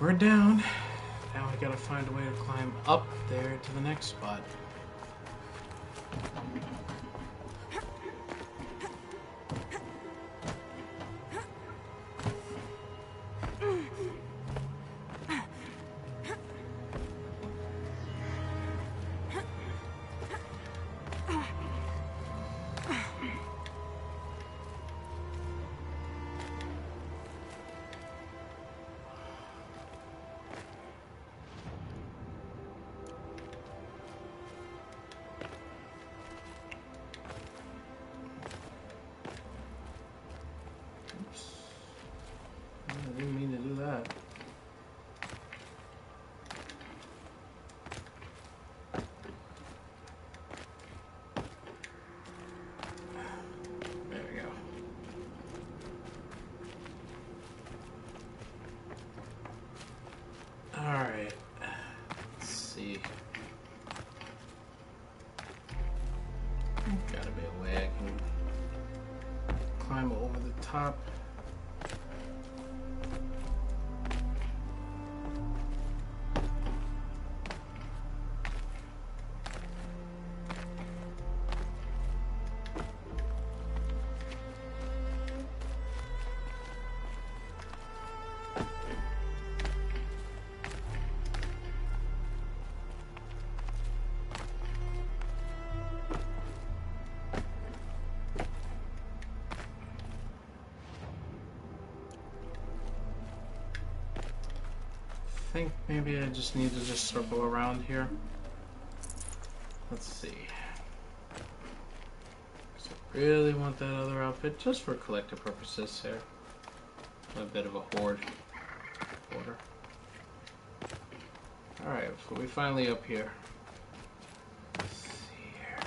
We're down. Now we gotta find a way to climb up there to the next spot. I didn't mean to do that. There we go. Alright. Let's see. Gotta be a way I can climb over the top. I think maybe I just need to just circle around here. Let's see. 'Cause I really want that other outfit just for collective purposes here. A bit of a hoarder. Alright, so we finally up here. Let's see here.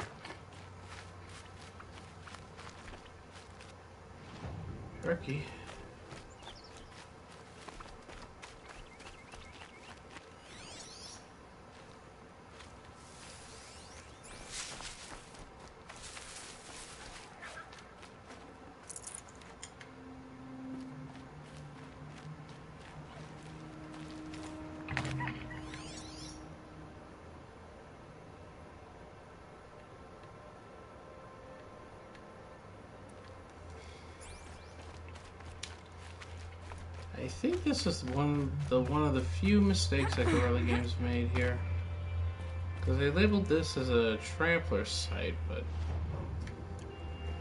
Turkey. I think this is one of the few mistakes that Guerrilla Games made here, because they labeled this as a trampler site, but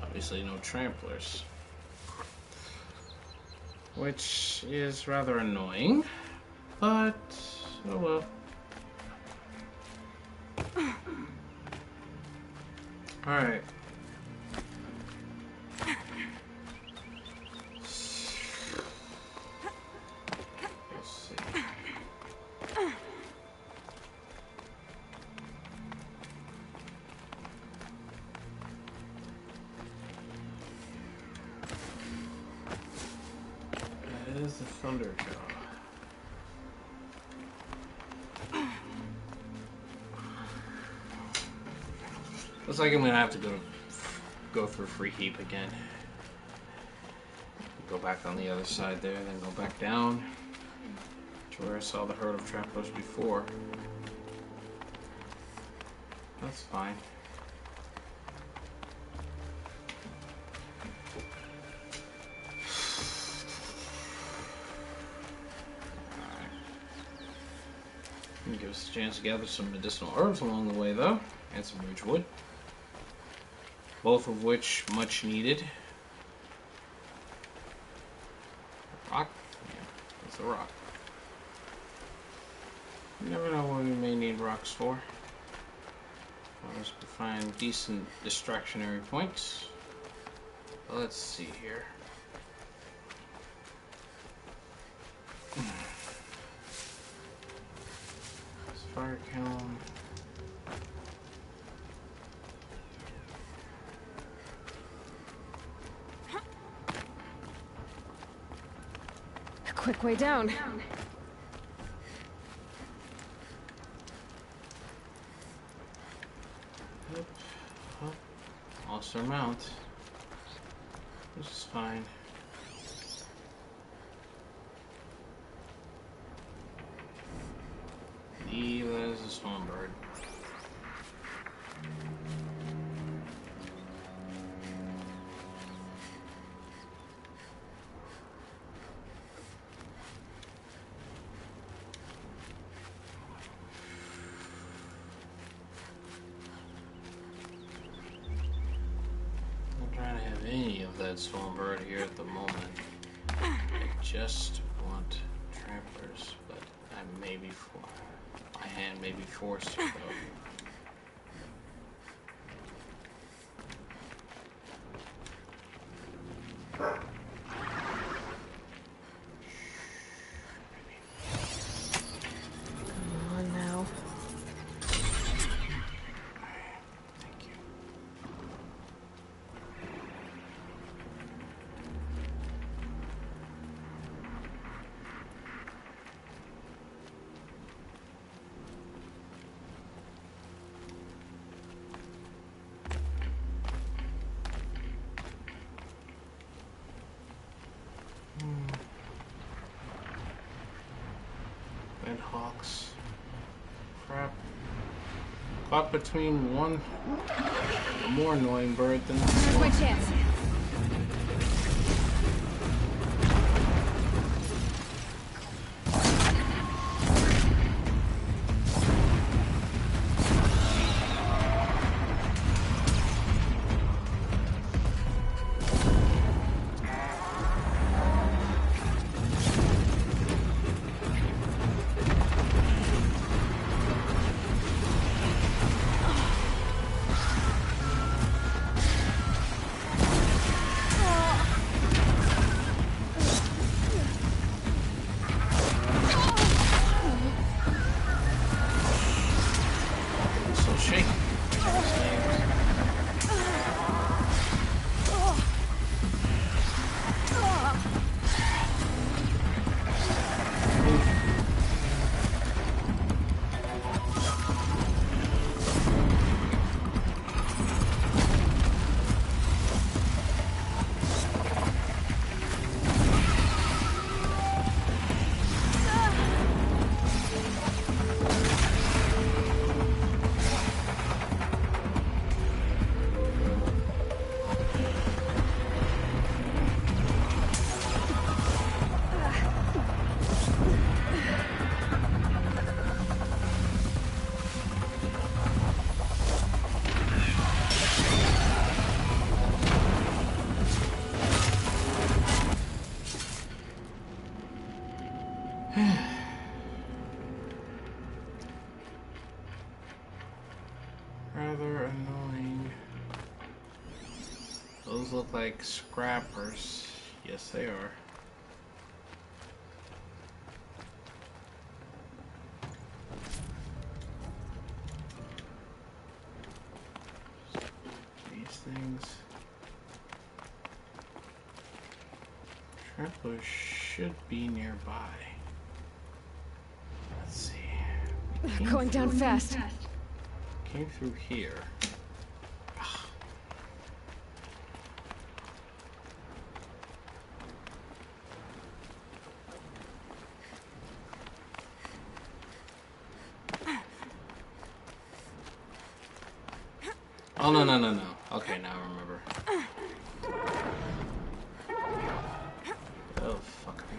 obviously no tramplers, which is rather annoying. But oh well. All right. That is the Thunder Jaw. Looks like I'm gonna have to go through Free Heap again. Go back on the other side there, then go back down to where I saw the herd of tramplers before. That's fine. Give us a chance to gather some medicinal herbs along the way, though, and some ridgewood, both of which much needed. Rock? Yeah, that's a rock. You never know what we may need rocks for. Unless we find decent distractionary points. Let's see here. Fire kiln. A quick way down. Yep. Oh, lost our mount. Which is fine. that Stormbird here at the moment. I just want tramplers, but I may be my hand may be forced to go. Come on now. Thank you. Red Hawks. Crap. Caught between one a more annoying bird than Here's my chance. so shaky. Rather annoying. Those look like scrappers. Yes, they are. These things. Tramplers should be nearby. Let's see. They're going down fast. Came through here. Oh, no, no, no, no. Okay, now I remember. Oh, fuck me.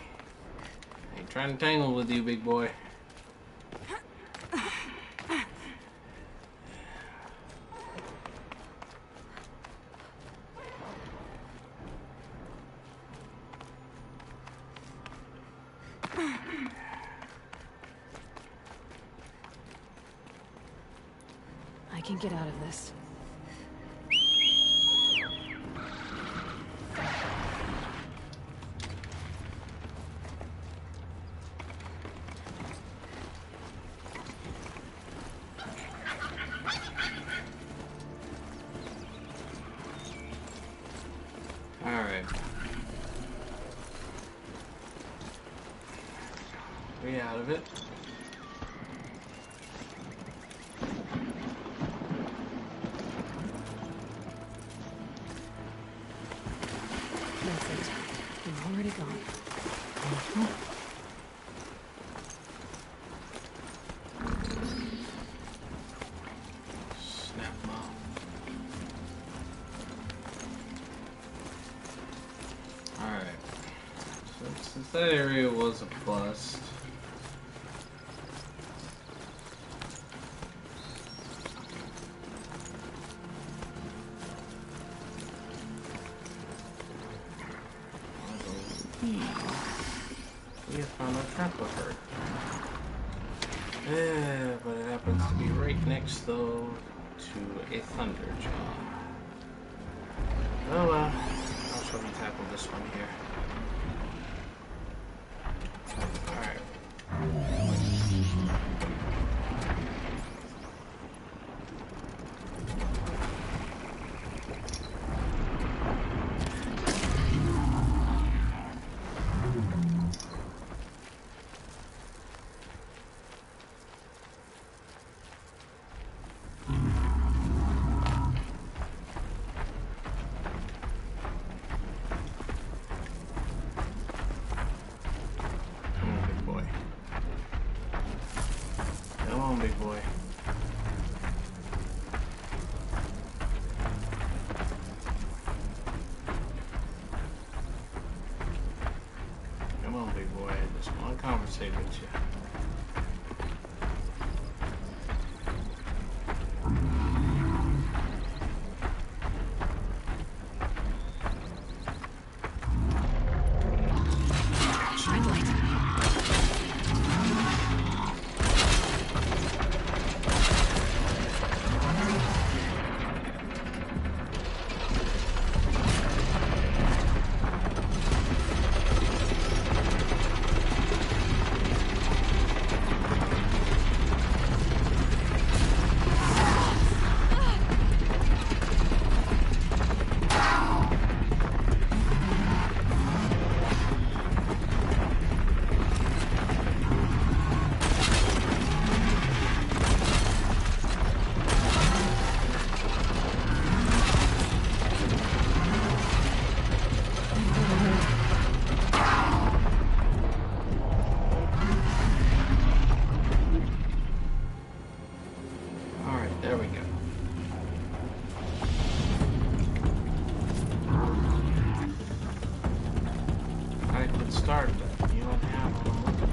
I ain't trying to tangle with you, big boy. I can get out of this. Alright. We out of it. That's it. I'm already gone. Snap 'em off. Alright. So since that area was a bust. we have found our tackle herd. But it happens to be right next, though, to a thunderjaw. Oh well, I'll try to tackle this one here. Alright. Big boy. Come on, big boy. I just want to conversate with you. Start, but you don't have what I'm looking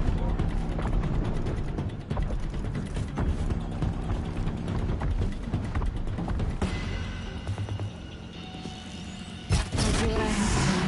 I'll do what I have to.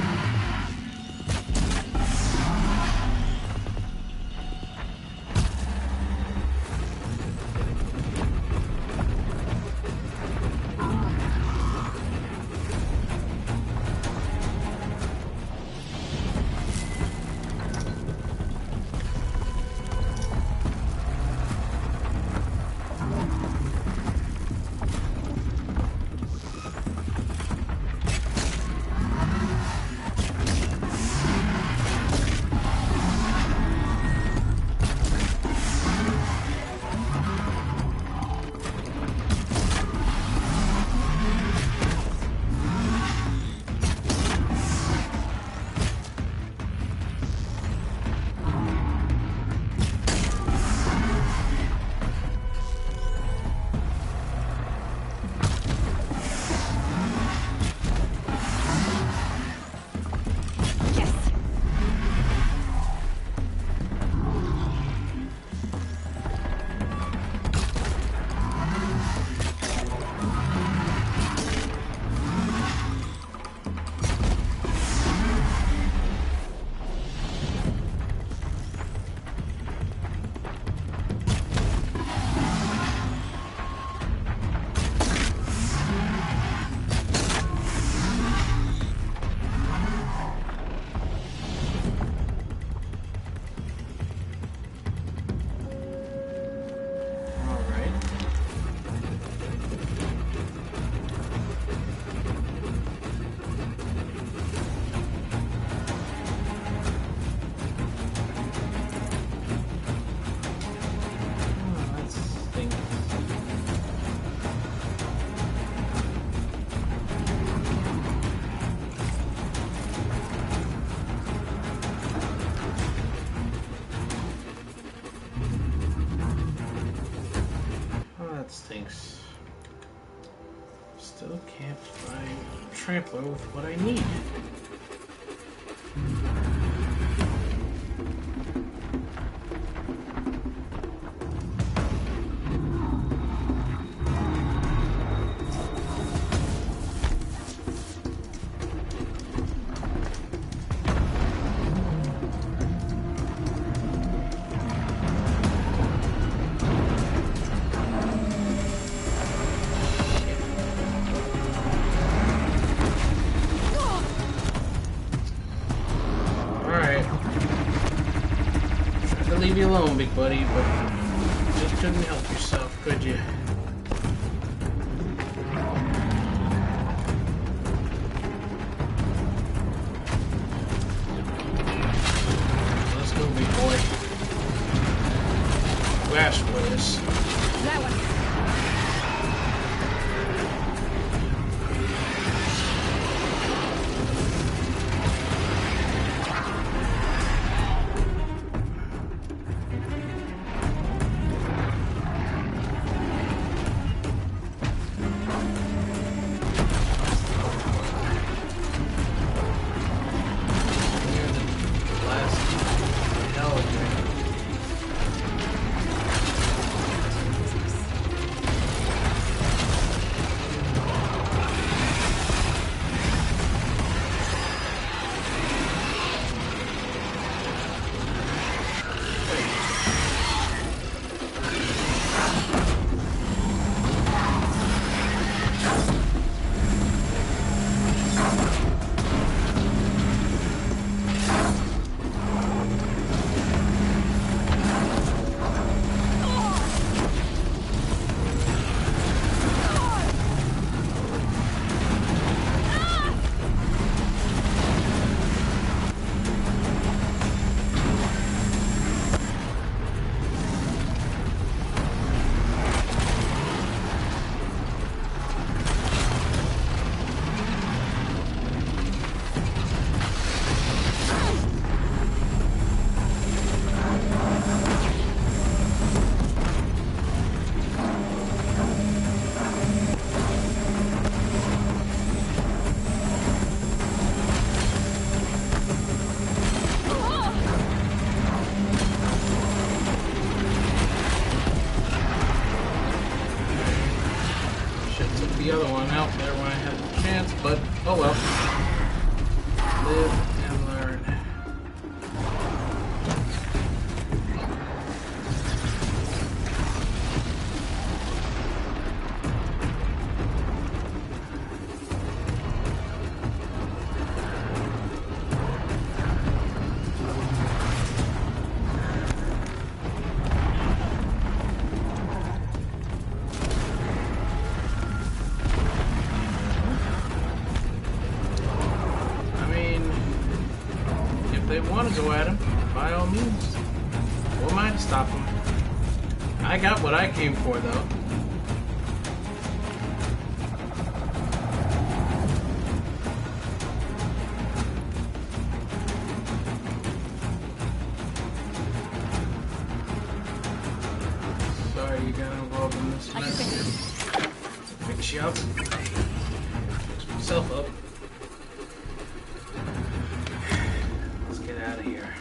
stinks. Still can't find a trampler with what I need. to leave you alone, big buddy, but you just couldn't help yourself, could you? Let's go, big boy. You asked for this. That one. The other one out there when I had the chance, but oh well. Live and learn. They want to go at him, by all means. Who am I to stop him? I got what I came for, though. Sorry you got involved in this mess. Fix you up. Fix myself up. Out of here.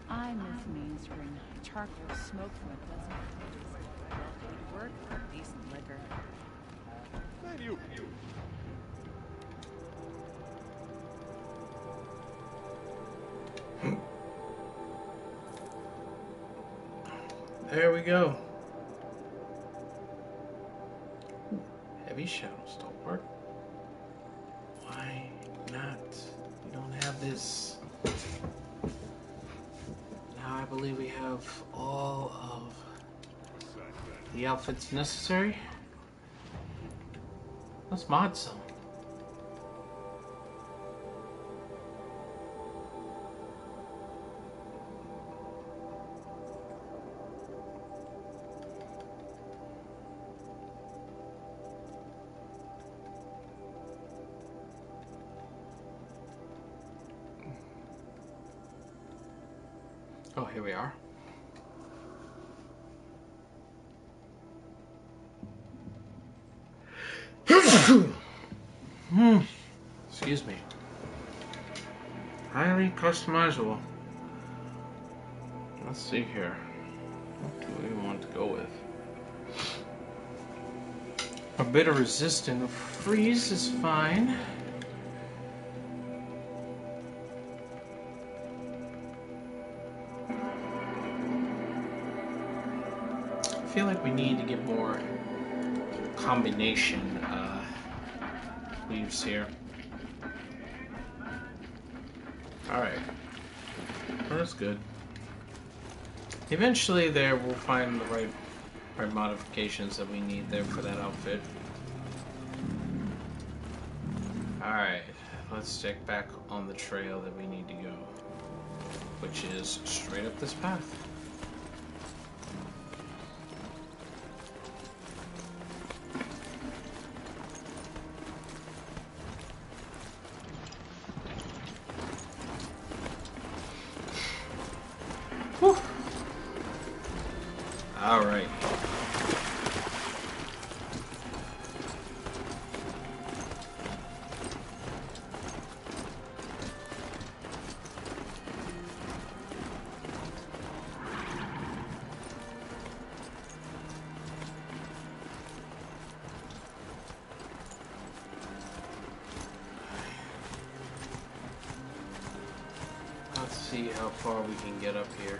I miss Main Spring. Charcoal smoke from a dozen places. Well-paid work for decent liquor. There we go. Heavy shadow stalwart. Why not? We don't have this. Now I believe we have all of the outfits necessary. Let's mod some. Oh, here we are. Excuse me. Highly customizable. Let's see here. What do we want to go with? A bit of resistant freeze is fine. I feel like we need to get more combination leaves here. Alright. Well, that's good. Eventually there we'll find the right modifications that we need there for that outfit. Alright, let's check back on the trail that we need to go, which is straight up this path. Whew. Alright. Let's see how far we can get up here.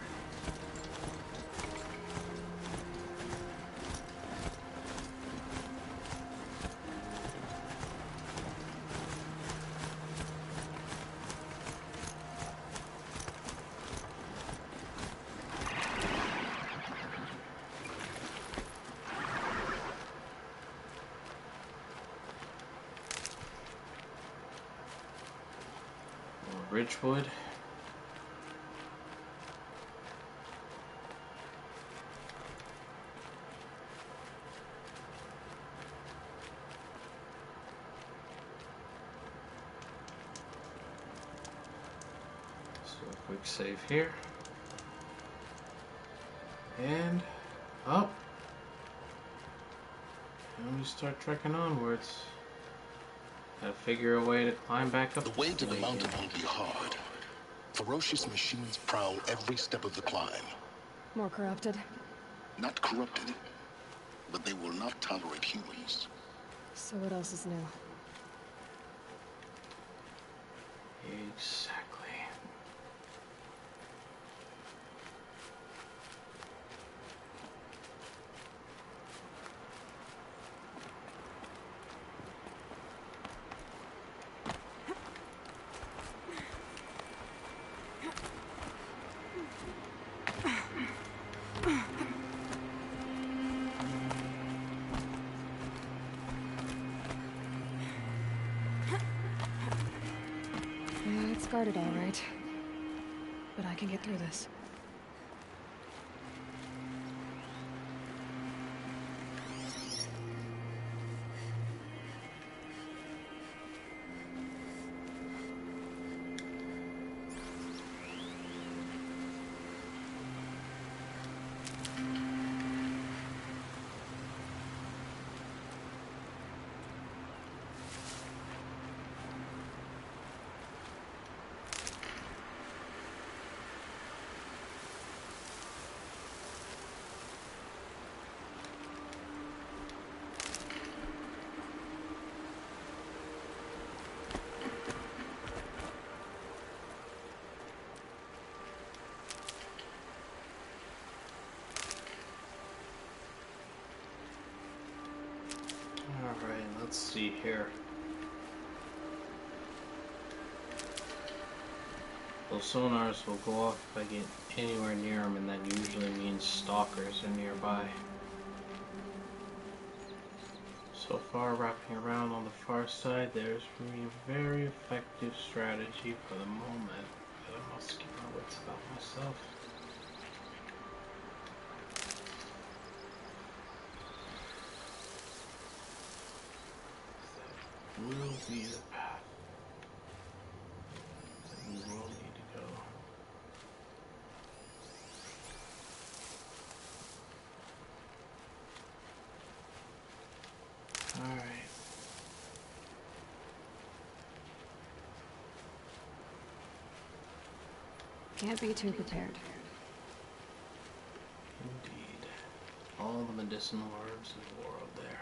More Ridgewood. Quick save here. And up. And we start trekking onwards. Gotta figure a way to climb back up. The way to the mountain will be hard. Ferocious machines prowl every step of the climb. More corrupted. Not corrupted, but they will not tolerate humans. So what else is new? Exactly. Yeah, it's guarded all right. But I can get through this. Alright, let's see here. Those sonars will go off if I get anywhere near them, and that usually means stalkers are nearby. So far, wrapping around on the far side, there's for me a very effective strategy for the moment, but I must keep my wits about myself. That will be the path that we will need to go. Alright. Can't be too prepared. Indeed. All the medicinal herbs in the world there.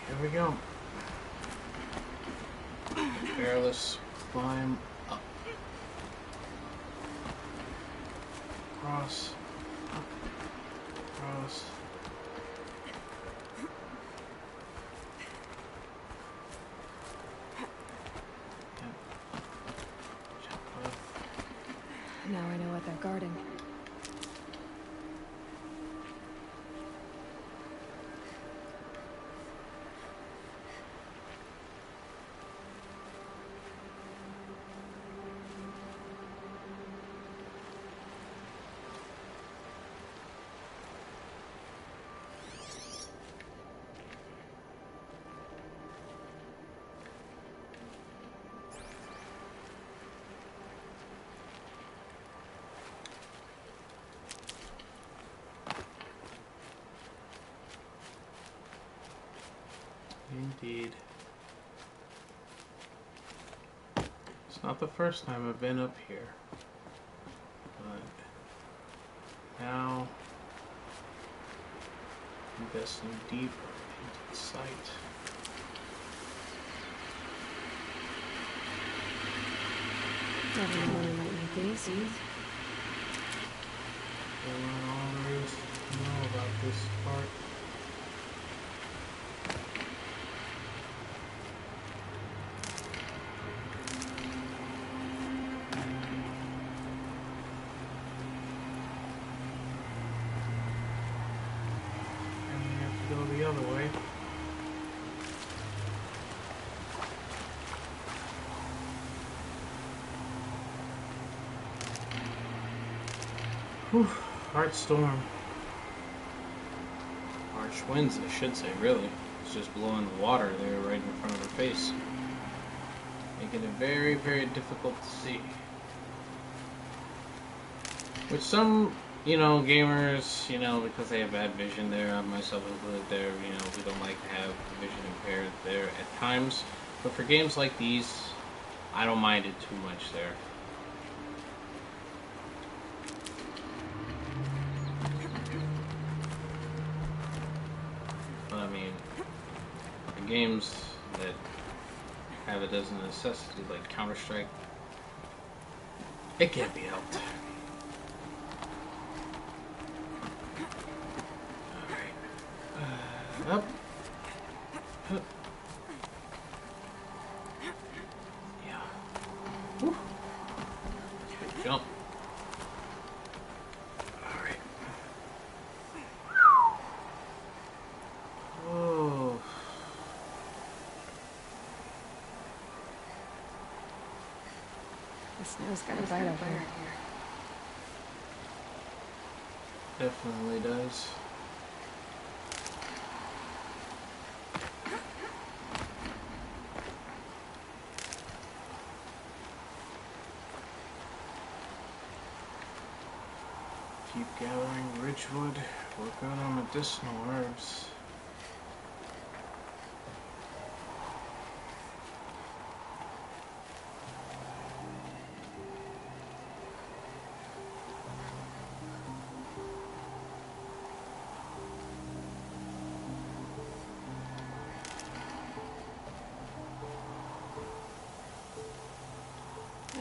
Here we go. Careless climb up. Cross. Up. Cross. Yep. Jump up. Now I know what they're guarding. Indeed. It's not the first time I've been up here, but now investing deeper into the site. Everyone might need these. All there is to know about this part. The other way. Whew, hard storm. Harsh winds, I should say, really. It's just blowing the water there right in front of her face. Making it very, very difficult to see. Which some, gamers, because they have bad vision there, I myself included there, we don't like to have vision impaired there at times. But for games like these, I don't mind it too much there. But I mean, the games that have it as a necessity, like Counter-Strike, it can't be helped. Up. Up. Yeah. Woo. Big jump. Alright. Oh. The snow's got a bite over here. Definitely does. Keep gathering ridgewood, work on medicinal herbs.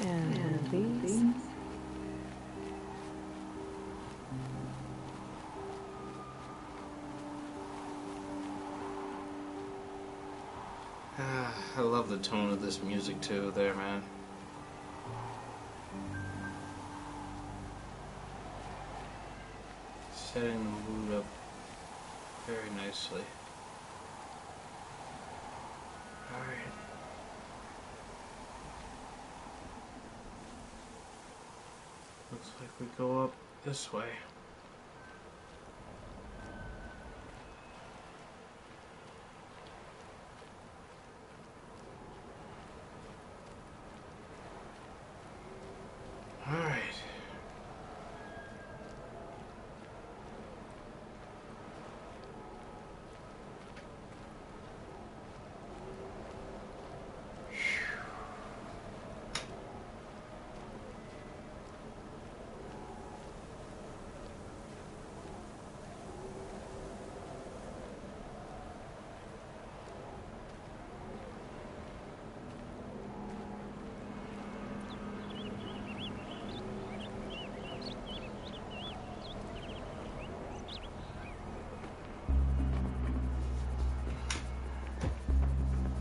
And these. I love the tone of this music too, there, man. Setting the mood up very nicely. Alright. Looks like we go up this way. Alright.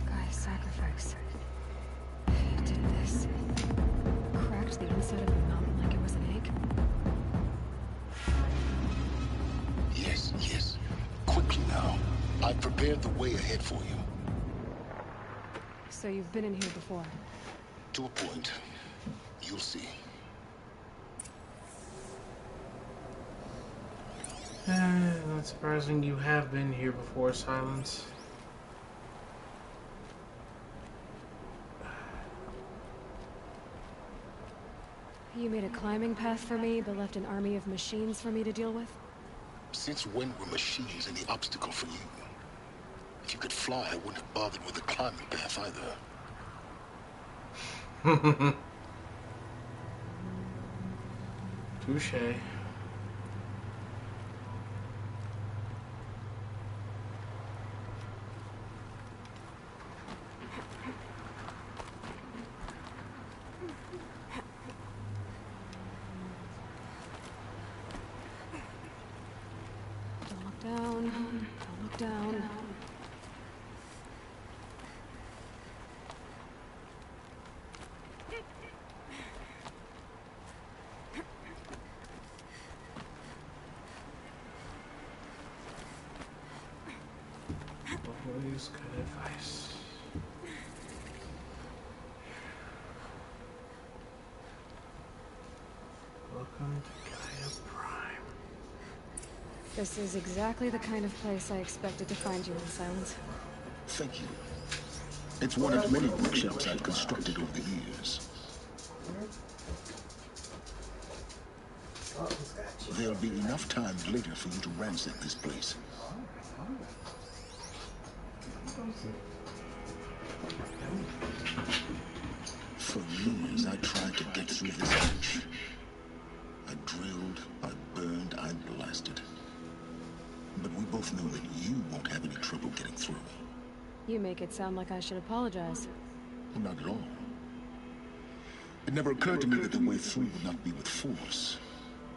Guy's sacrifice. Did this. Cracked the inside of the mountain like it was an egg. Yes, yes. Quickly now. I've prepared the way ahead for you. So you've been in here before. To a point. You'll see. Not surprising you have been here before, Silence. You made a climbing path for me, but left an army of machines for me to deal with? Since when were machines any obstacle for you? If you could fly, I wouldn't have bothered with the climbing path either. Touche. Don't look down. Don't look down. Always good advice. Welcome to G.A.I.A Prime. This is exactly the kind of place I expected to find you in, Silence. Thank you. It's one of many bookshelves I've constructed over the years. There'll be enough time later for you to ransack this place. For years, I tried to get through this hatch. I drilled, I burned, I blasted. But we both know that you won't have any trouble getting through. You make it sound like I should apologize. Well, not at all. It never occurred to me that the way through would not be with force,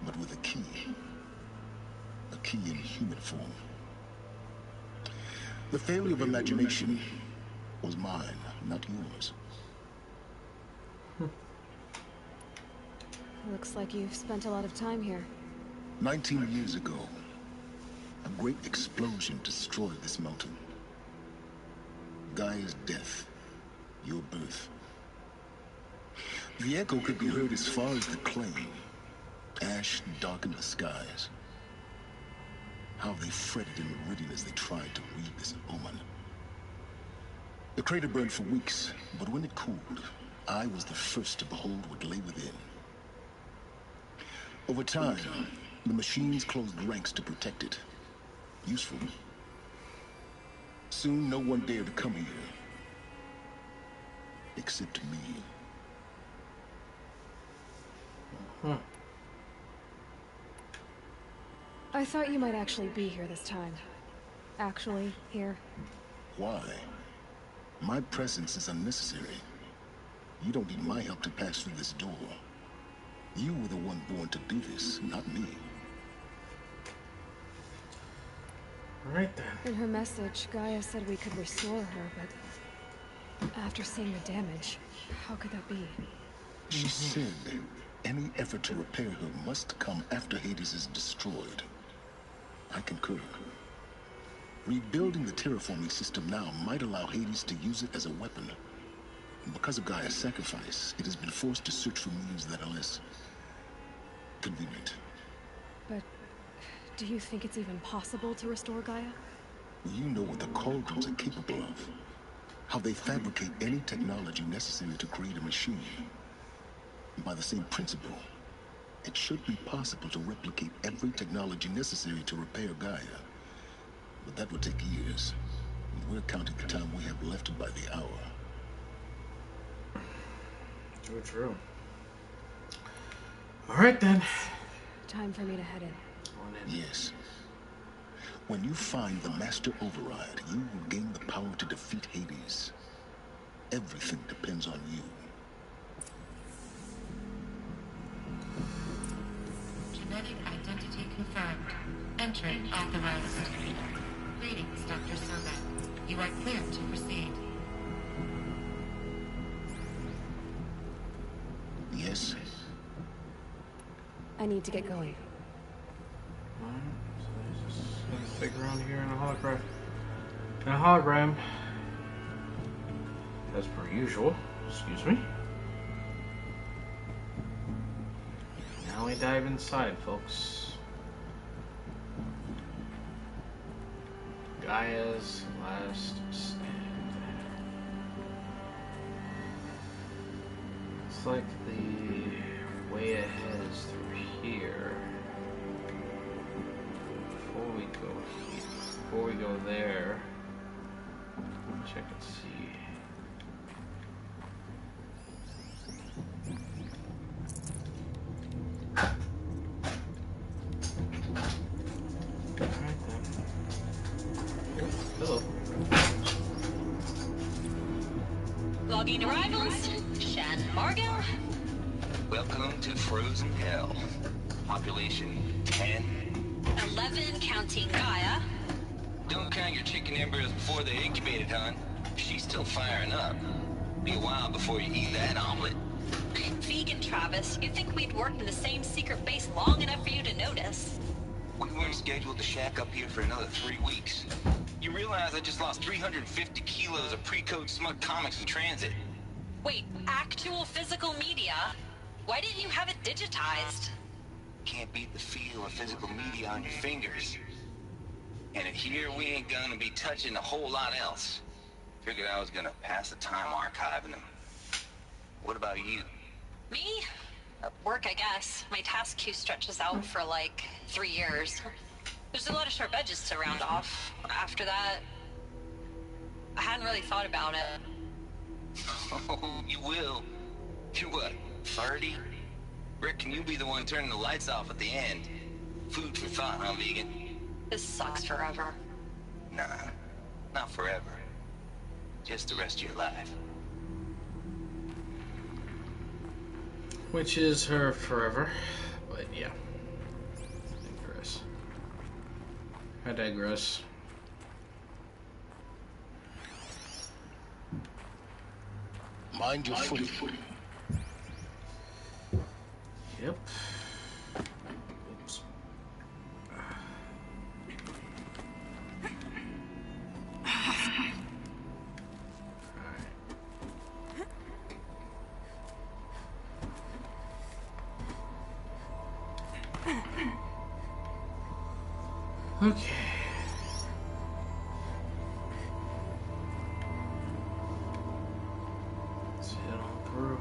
but with a key. A key in human form. The failure of imagination was mine, not yours. Looks like you've spent a lot of time here. 19 years ago, a great explosion destroyed this mountain. G.A.I.A.'s death, your birth. The echo could be heard as far as the claim. Ash darkened the skies. How they fretted in Meridian as they tried to read this omen. The crater burned for weeks, but when it cooled, I was the first to behold what lay within. Over time, the machines closed ranks to protect it. Useful. Soon, no one dared to come here. Except me. I thought you might actually be here this time. Actually, here. Why? My presence is unnecessary. You don't need my help to pass through this door. You were the one born to do this, not me. Alright then. In her message, G.A.I.A said we could restore her, but After seeing the damage, how could that be? She said any effort to repair her must come after Hades is destroyed. I concur. Rebuilding the terraforming system now might allow Hades to use it as a weapon. And because of Gaia's sacrifice, it has been forced to search for means that are less convenient. But do you think it's even possible to restore Gaia? You know what the cauldrons are capable of. How they fabricate any technology necessary to create a machine. And by the same principle, it should be possible to replicate every technology necessary to repair Gaia. But that would take years. And we're counting the time we have left by the hour. True. Alright then. Time for me to head in. Yes. When you find the Master Override, you will gain the power to defeat Hades. Everything depends on you. Genetic identity confirmed. Entering authorized. Greetings, Dr. Sobeck. You are cleared to proceed. Yes? I need to get going. Alright, so just gonna stick around here in a hologram. In a hologram. As per usual. Excuse me. Now we dive inside, folks. Gaia's last stand. Looks like the way ahead is through here. Before we go there, check and see. Alright then. Hello. Logging arrivals. Shan Margil. Welcome to Frozen Hell. Population 10. 11 counting Gaia. Don't count your chicken embryos before they're incubated, hon. She's still firing up. Be a while before you eat that omelet. Vegan Travis, you'd think we'd worked in the same secret base long enough for you to notice. We weren't scheduled to shack up here for another 3 weeks. You realize I just lost 350 kilos of pre-code smug comics in transit. Wait, actual physical media? Why didn't you have it digitized? Can't beat the feel of physical media on your fingers. And in here, we ain't gonna be touching a whole lot else. Figured I was gonna pass the time archiving them. What about you? Me? Work, I guess. My task queue stretches out for like 3 years. There's a lot of sharp edges to round off. After that, I hadn't really thought about it. Oh, you will. You're what, 30? Rick, can you be the one turning the lights off at the end? Food for thought, huh, vegan? This sucks forever. Nah, not forever. Just the rest of your life. Which is her forever. But yeah. I digress. Mind your footing. Yep. Oops. Okay. Let's head on through.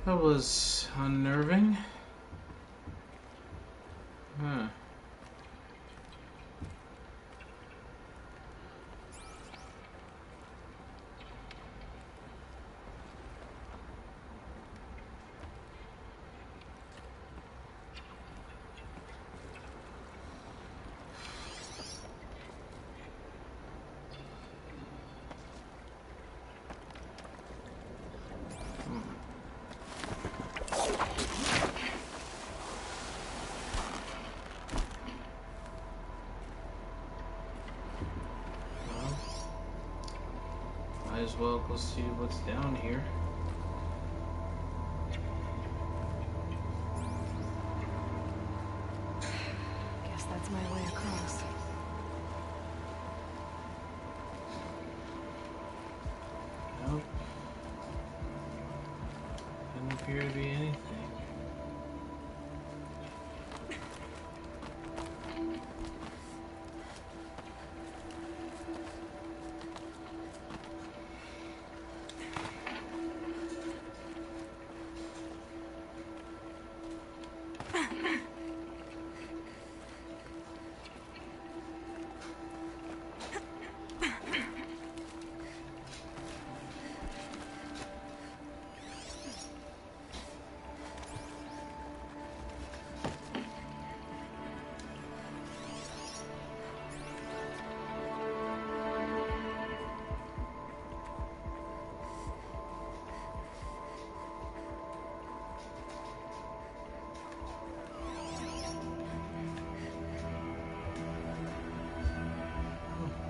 That was unnerving. Huh. Might as well go see what's down here. Guess that's my way across. Nope. Doesn't appear to be anything.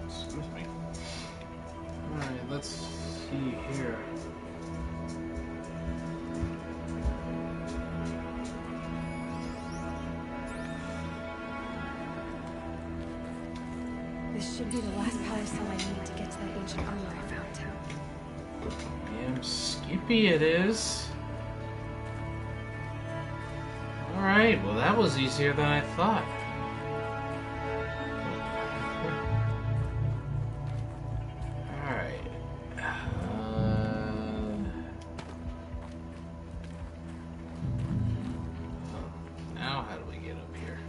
Excuse me. Alright, let's see here. This should be the last power cell I need to get to that ancient armor I found. Damn skippy it is. Alright, well that was easier than I thought. Alright. Now how do we get up here?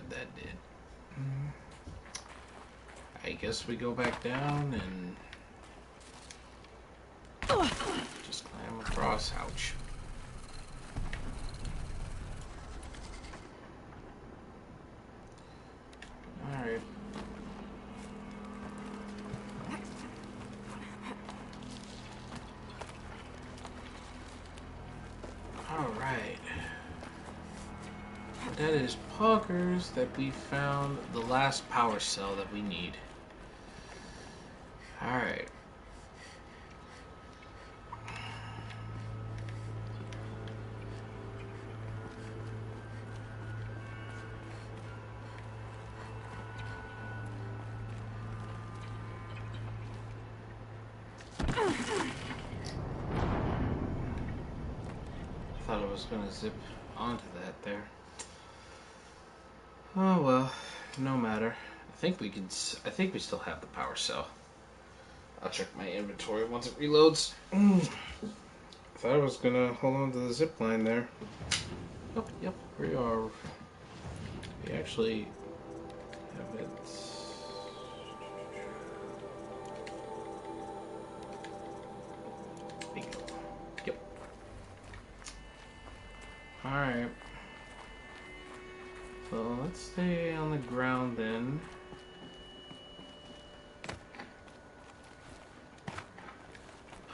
That did. I guess we go back down and just climb across. Ouch. Alright. Alright. That is Poggers that we found the last power cell that we need. Alright. Thought I was gonna zip onto that there. Oh well, no matter. I think we still have the power cell. I'll check my inventory once it reloads. Thought I was gonna hold on to the zip line there. Oh, yep, we are. We actually have it. Bingo. Yep. Alright. So let's stay on the ground then.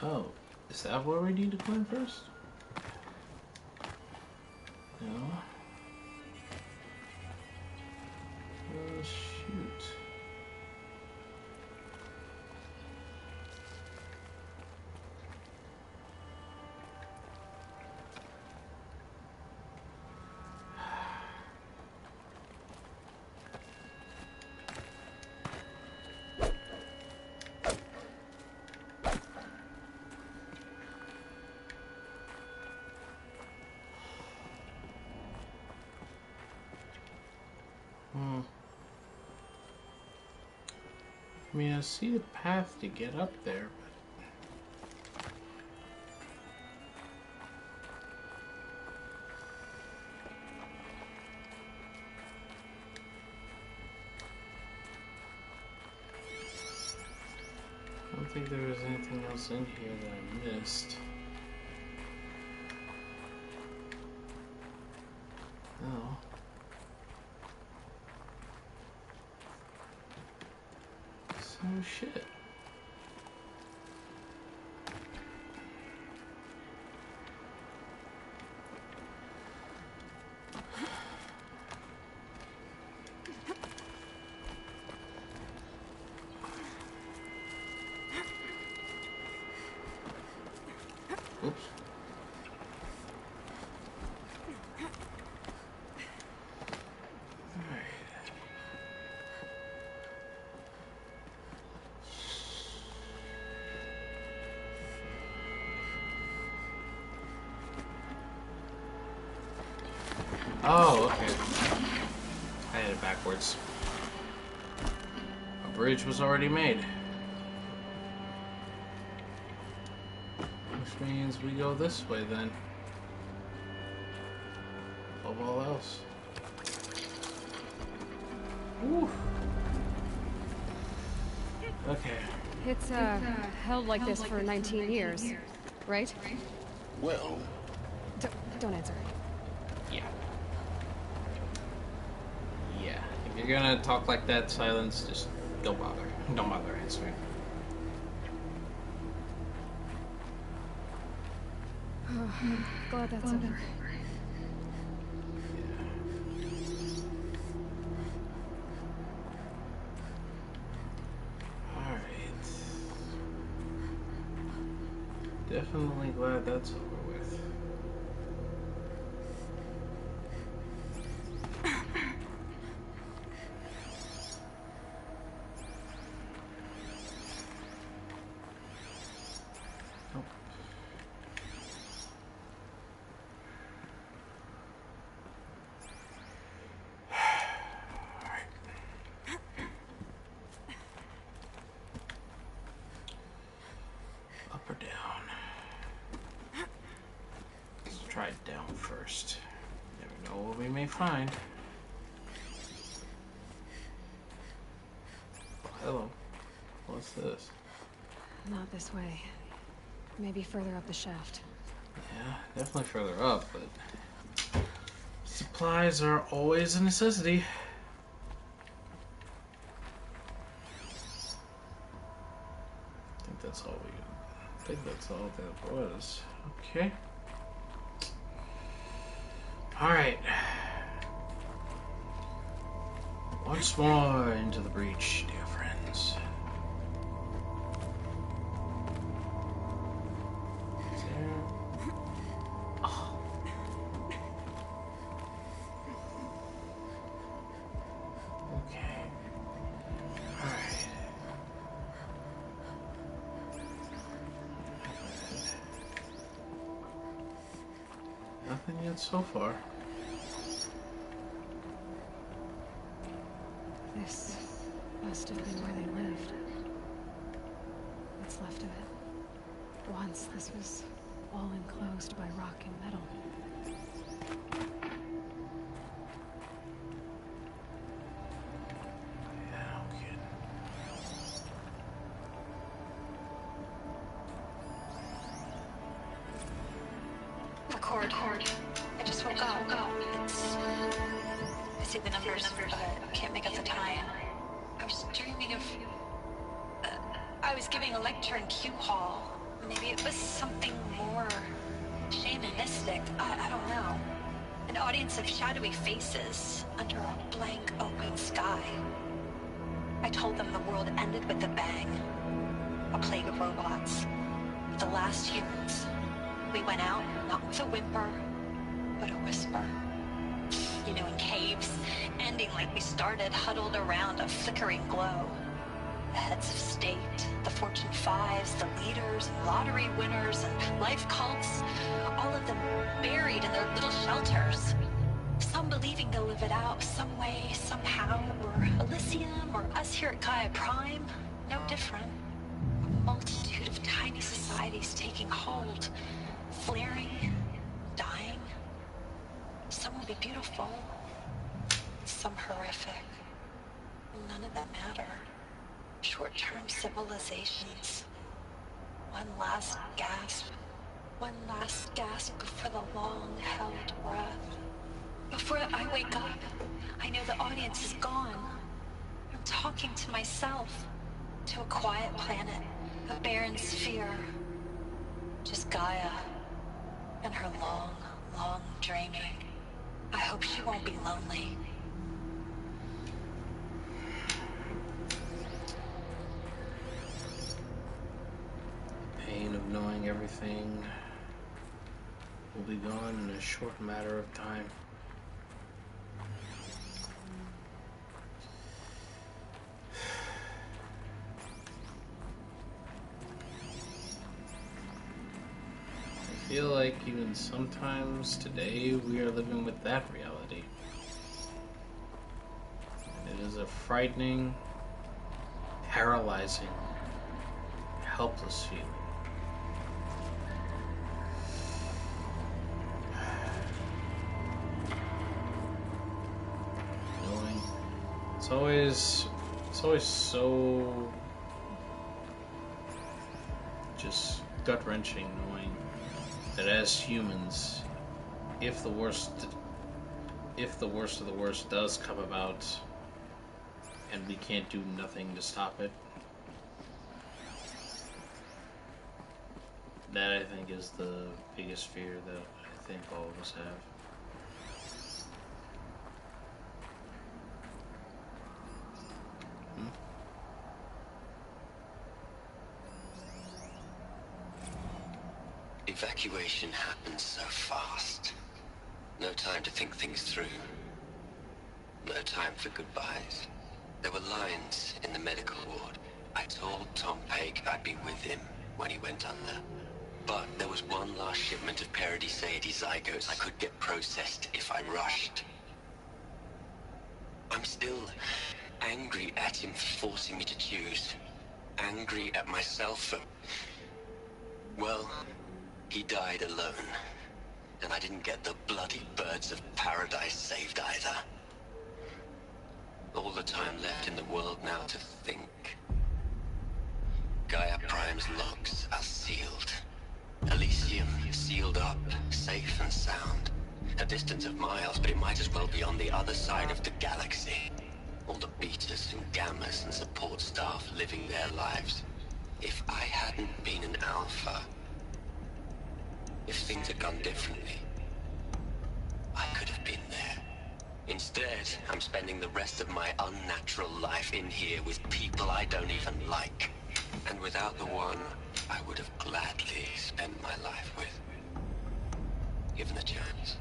Oh, is that where we need to climb first? No. Oh, shoot. I mean, I see the path to get up there, but I don't think there was anything else in here that I missed. No. So shit. Oh, okay. I had it backwards. A bridge was already made. Which means we go this way then. Above all else. Woo. Okay. It's, held like this for 19 years, right? Well, Don't answer. Yeah. Yeah. If you're gonna talk like that, silence, just don't bother. Don't bother answering. Glad that's over. Alright. Definitely glad that's over with. Nope. Alright. Up or down? Let's try down first. Never know what we may find. Oh, hello. What's this? Not this way. Maybe further up the shaft. Yeah, definitely further up, but supplies are always a necessity. I think that's all that was. Okay. Alright. Once more into the breach, dear friends. Is there... Oh. Okay. Alright. Nothing yet so far. This must have been where they lived. What's left of it. Once this was all enclosed by rock and metal. Yeah, no kidding. Record. I just woke up. I see the numbers, but I can't make up the time. I was dreaming of... I was giving a lecture in Q-Hall. Maybe it was something more shamanistic. I don't know. An audience of shadowy faces under a blank open sky. I told them the world ended with a bang. A plague of robots. The last humans. We went out, not with a whimper, but a whisper. You know, in caves, ending like we started, huddled around a flickering glow. The heads of state, the Fortune 5s, the leaders, and lottery winners, and life cults, all of them buried in their little shelters. Some believing they'll live it out some way, somehow, or Elysium, or us here at G.A.I.A Prime, no different. A multitude of tiny societies taking hold, flaring, dying. Some will be beautiful, some horrific. None of them matter. Short-term civilizations. One last gasp. One last gasp before the long-held breath. Before I wake up, I know the audience is gone. I'm talking to myself. To a quiet planet, a barren sphere. Just Gaia and her long, long dreaming. I hope she won't be lonely. Pain of knowing everything will be gone in a short matter of time. I feel like even sometimes today we are living with that reality. a frightening, paralyzing, helpless feeling. Knowing it's always so just gut-wrenching knowing that as humans, if the worst of the worst does come about and we can't do nothing to stop it, that I think is the biggest fear that I think all of us have. Evacuation happened so fast. No time to think things through. No time for goodbyes. There were lines in the medical ward. I told Tom Paik I'd be with him when he went under. But there was one last shipment of Paradis-Saidi zygotes I could get processed if I rushed. I'm still angry at him for forcing me to choose. Angry at myself for... Well, he died alone. And I didn't get the bloody birds of paradise saved either. All the time left in the world now to think. G.A.I.A Prime's logs are sealed. Elysium sealed up, safe and sound. A distance of miles, but it might as well be on the other side of the galaxy. All the betas and gammas and support staff living their lives. If I hadn't been an alpha, if things had gone differently, I could have been there. Instead, I'm spending the rest of my unnatural life in here with people I don't even like. And without the one I would have gladly spent my life with. Given the chance.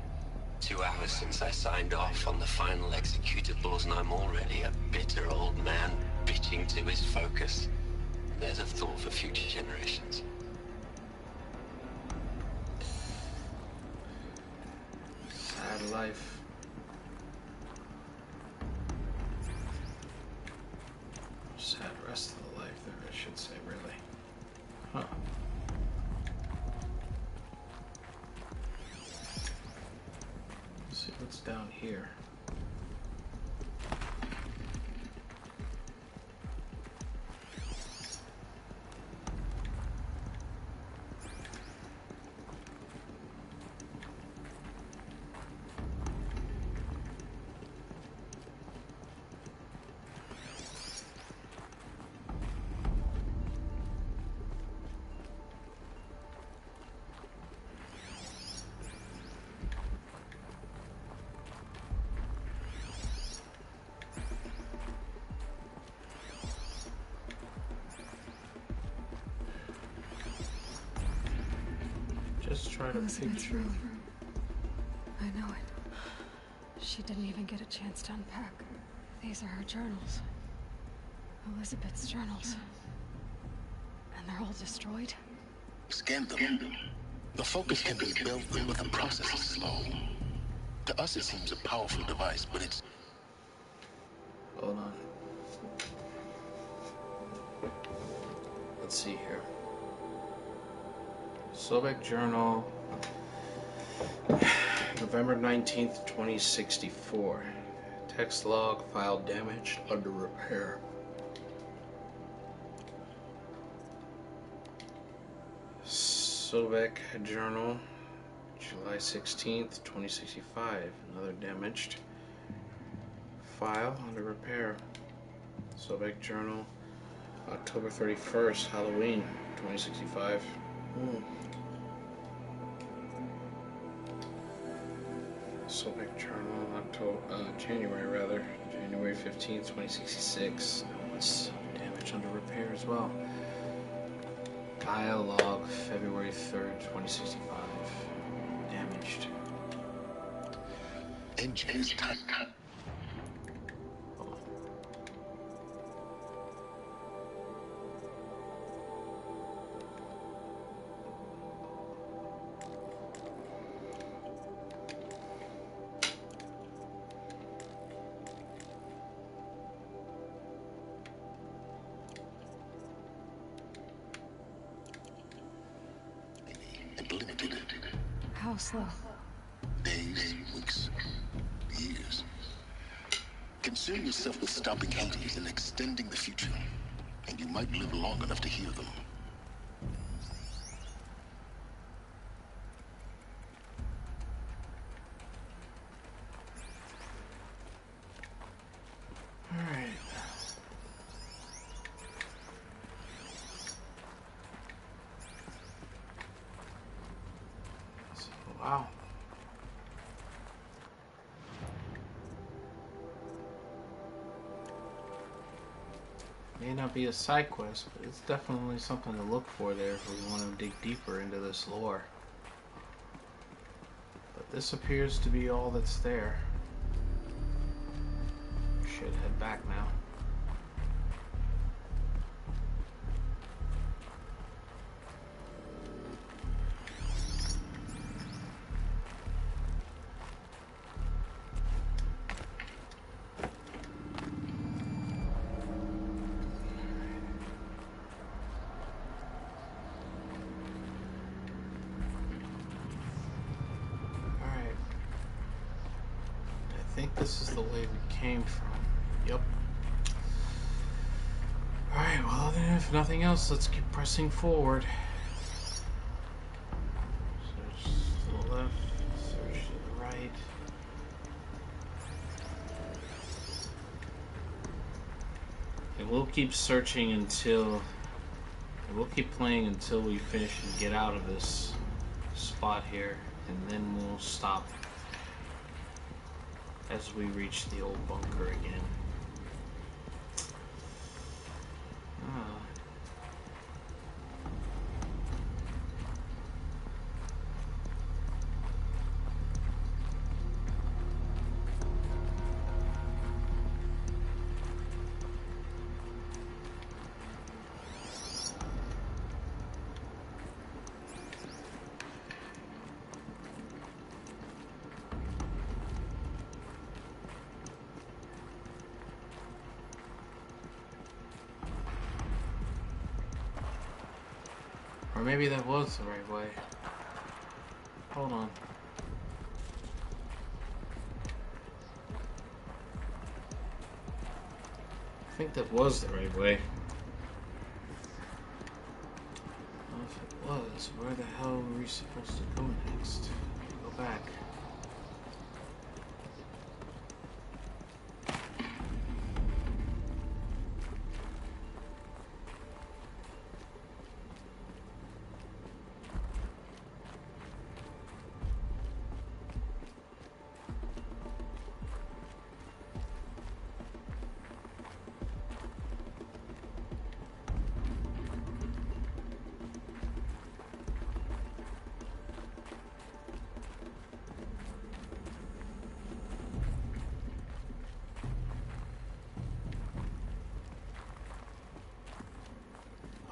2 hours since I signed off on the final executables and I'm already a bitter old man bitching to his focus. There's a thought for future generations. Sad life. Sad rest of the life there, I should say, really. Huh. Let's see what's down here. Just try to Elizabeth's picture. room. I know it. She didn't even get a chance to unpack. These are her journals. Elizabeth's journals. And they're all destroyed? Scan them. The focus can be built in, but the process is slow. To us, it seems a powerful device, but it's... Hold on. Let's see here. Sobek Journal, November 19th, 2064. Text log, file damaged, under repair. Sobek Journal, July 16th, 2065. Another damaged file, under repair. Sobek Journal, October 31st, Halloween, 2065. Sobek Journal, January 15th, 2066. What's damage under repair as well? G.A.I.A log, February 3rd, 2065. Damaged. Engine is tight. How slow? Days, weeks, years. Concern yourself with stopping Hades and extending the future, and you might live long enough to hear them. Alright. So, wow. May not be a side quest, but it's definitely something to look for there if we want to dig deeper into this lore. But this appears to be all that's there. Should head back now. I think this is the way we came from. Yep. Alright, well then, if nothing else, let's keep pressing forward. Search to the left, search to the right. And we'll keep searching until... we'll keep playing until we finish and get out of this spot here. And then we'll stop as we reach the old bunker again. Or maybe that was the right way. Hold on. I think that was the right way. Well, if it was, where the hell were we supposed to go next? Go back.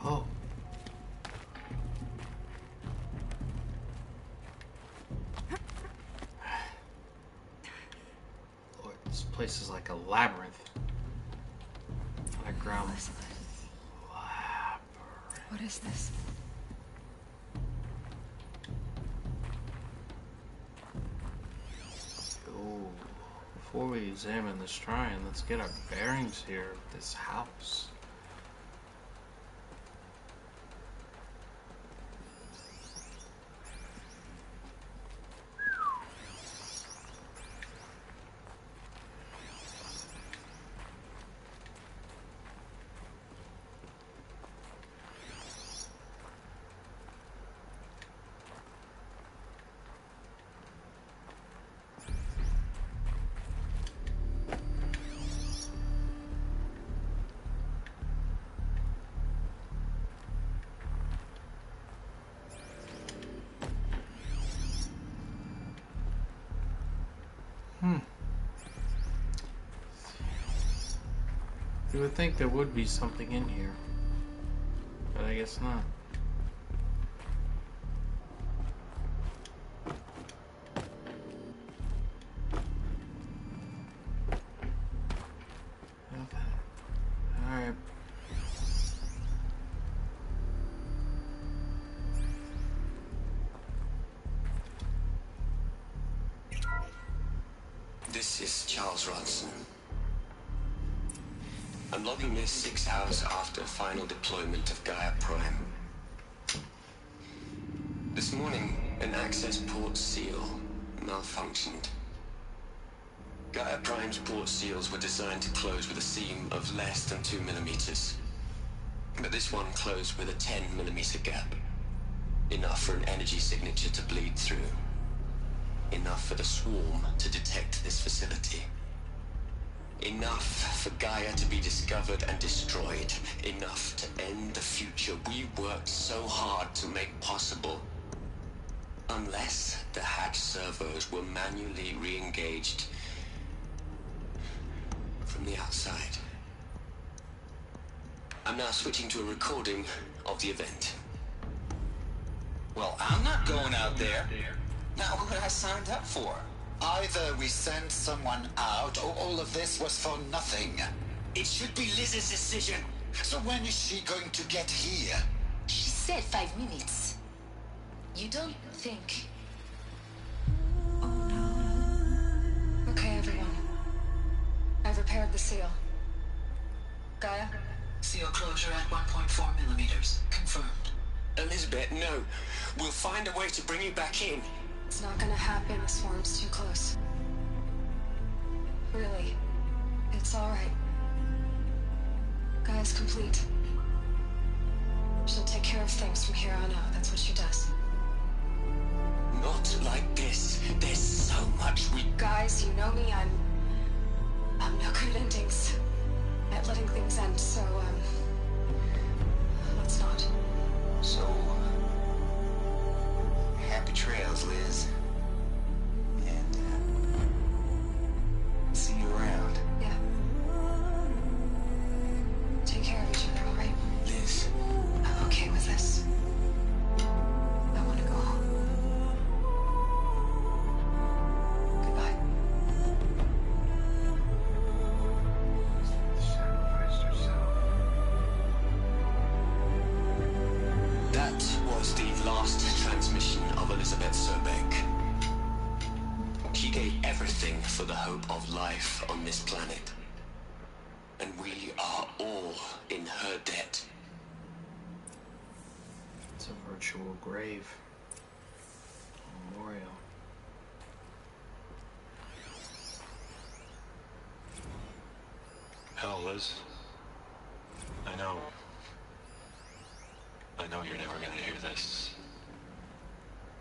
Oh. Lord, this place is like a labyrinth. Underground labyrinth. What is this? Oh, before we examine this shrine, let's get our bearings here of this house. You would think there would be something in here, but I guess not. Alright. This is Charles Ronson. I'm logging this 6 hours after final deployment of Gaia Prime. This morning, an access port seal malfunctioned. Gaia Prime's port seals were designed to close with a seam of less than 2 millimeters. But this one closed with a 10 millimeter gap. Enough for an energy signature to bleed through. Enough for the swarm to detect this facility. Enough for Gaia to be discovered and destroyed. Enough to end the future we worked so hard to make possible. Unless the hatch servos were manually re-engaged from the outside. I'm now switching to a recording of the event. Well, I'm not going out there. Not what I signed up for. Either we send someone out, or all of this was for nothing. It should be Liz's decision. So when is she going to get here? She said 5 minutes. You don't think... Okay, everyone. I've repaired the seal. Gaia? Seal closure at 1.4 millimeters. Confirmed. Elizabeth, no. We'll find a way to bring you back in. It's not gonna happen. The swarm's too close. Really. It's alright. Gaia's complete. She'll take care of things from here on out. That's what she does. Not like this. There's so much we... Guys, you know me. I'm no good at endings. At letting things end, so, let's not. So, happy trails, Liz. And, see you around. Yeah. Take care of each other, all right? Liz. I'm okay with this. I want to go home. Goodbye. Sacrificed herself. That was the last transmission of Elizabeth Sobeck. She gave everything for the hope of life on this planet. And we are all in her debt. It's a virtual grave. Memorial. Hell, Liz. I know you're never gonna hear this.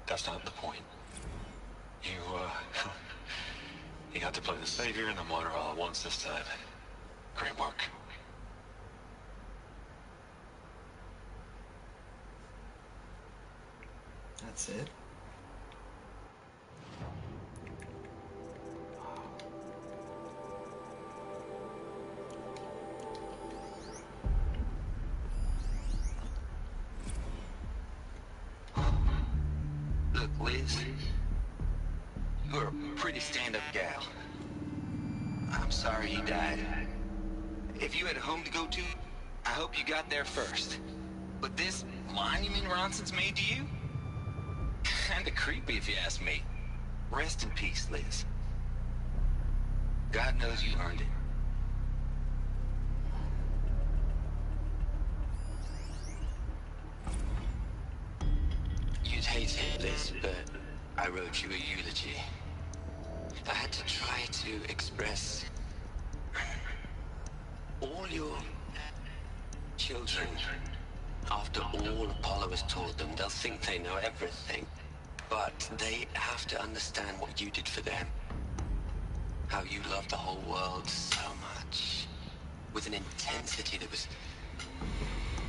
That's not the point. You, you got to play the savior and the martyr all at once this time. Great work. That's it? Look, Liz. You're a pretty stand-up gal. I'm sorry he died. If you had a home to go to, I hope you got there first. But this monument Ronson's made to you? Kinda creepy if you ask me. Rest in peace, Liz. God knows you earned it. You'd hate it, Liz, but I wrote you a eulogy. I had to try to express all your children. After all Apollo has told them, they'll think they know everything. But they have to understand what you did for them. How you loved the whole world so much. With an intensity that was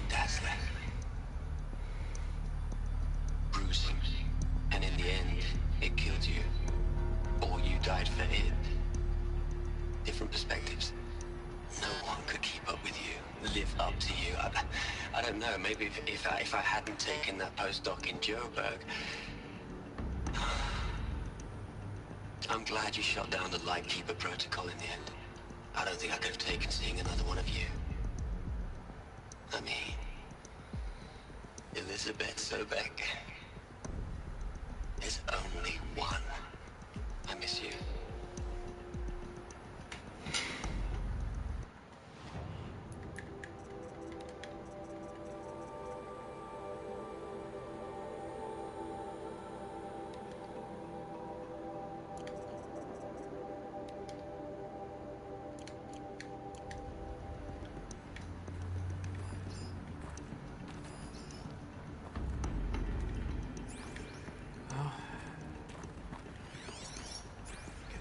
dazzling. Bruising. And in the end, it killed you. Or you died for it. Different perspectives. No one could keep up with you, live up to you. I don't know, maybe if I hadn't taken that postdoc in Joburg. I'm glad you shot down the Lightkeeper protocol in the end. I don't think I could have taken seeing another one of you. I mean, Elizabeth Sobeck. There's only one. I miss you.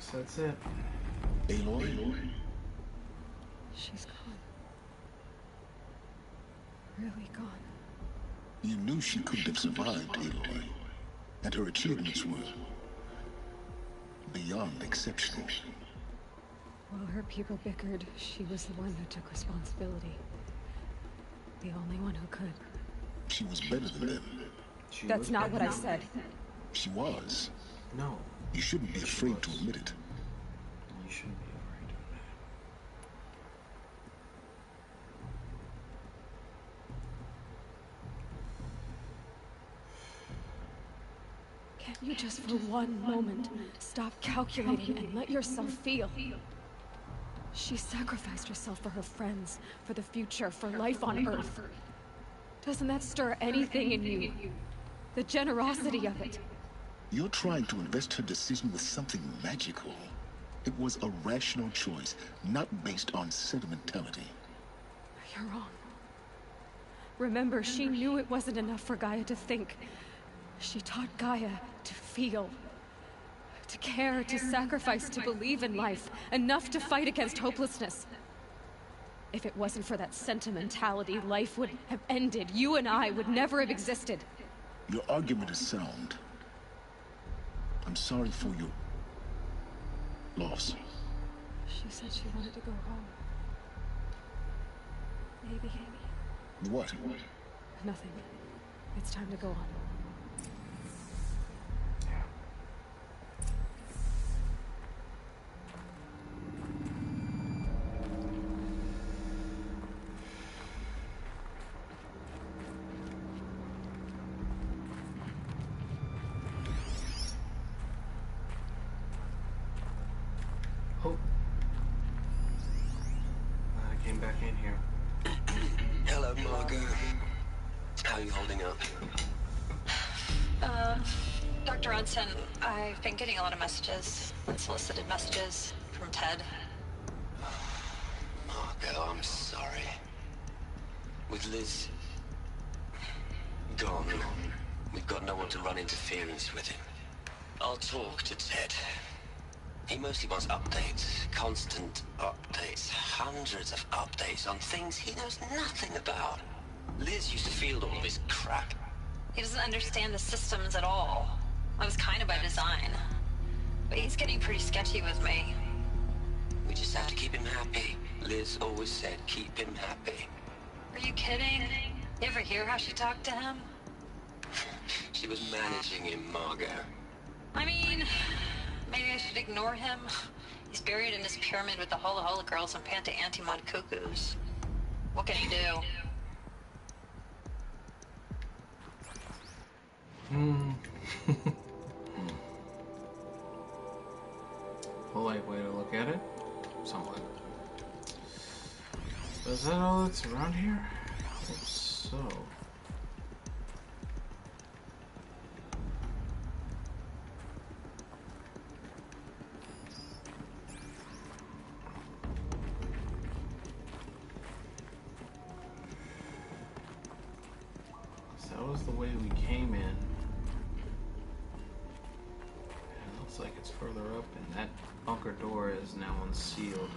guess that's it. Aloy? She's gone. Really gone. You knew she couldn't have survived, Aloy. And her achievements were beyond exceptional. While her people bickered, she was the one who took responsibility. The only one who could. She was better than them. That's not what I said. She was. No. You shouldn't be afraid to admit it. You shouldn't be afraid to admit it. Can't you just for one moment stop calculating and let yourself feel? She sacrificed herself for her friends, for the future, for life on Earth. Doesn't that stir anything in you? The generosity of it. You're trying to invest her decision with something magical. It was a rational choice, not based on sentimentality. You're wrong. Remember, she knew it wasn't enough for Gaia to think. She taught Gaia to feel. To care, to sacrifice, to believe in life. Enough to fight against hopelessness. If it wasn't for that sentimentality, life would have ended. You and I would never have existed. Your argument is sound. I'm sorry for your loss. She said she wanted to go home. Maybe. What? Nothing. It's time to go on. Oh. Glad I came back in here. Hello, Margot. How are you holding up? Dr. Hudson, I've been getting a lot of messages, unsolicited messages from Ted. Margot, I'm sorry. With Liz gone, we've got no one to run interference with him. I'll talk to Ted. He mostly wants updates, constant updates, hundreds of updates on things he knows nothing about. Liz used to field all of his crap. He doesn't understand the systems at all. That was kind of by design. But he's getting pretty sketchy with me. We just have to keep him happy. Liz always said keep him happy. Are you kidding? You ever hear how she talked to him? She was managing him, Margot. I mean, maybe I should ignore him. He's buried in his pyramid with the Hola Hola girls and Panta Antimod cuckoos. What can he do? Polite way to look at it. Somewhat. Is that all that's around here? I hope so. So that was the way we came in. It looks like it's further up, and that bunker door is now unsealed.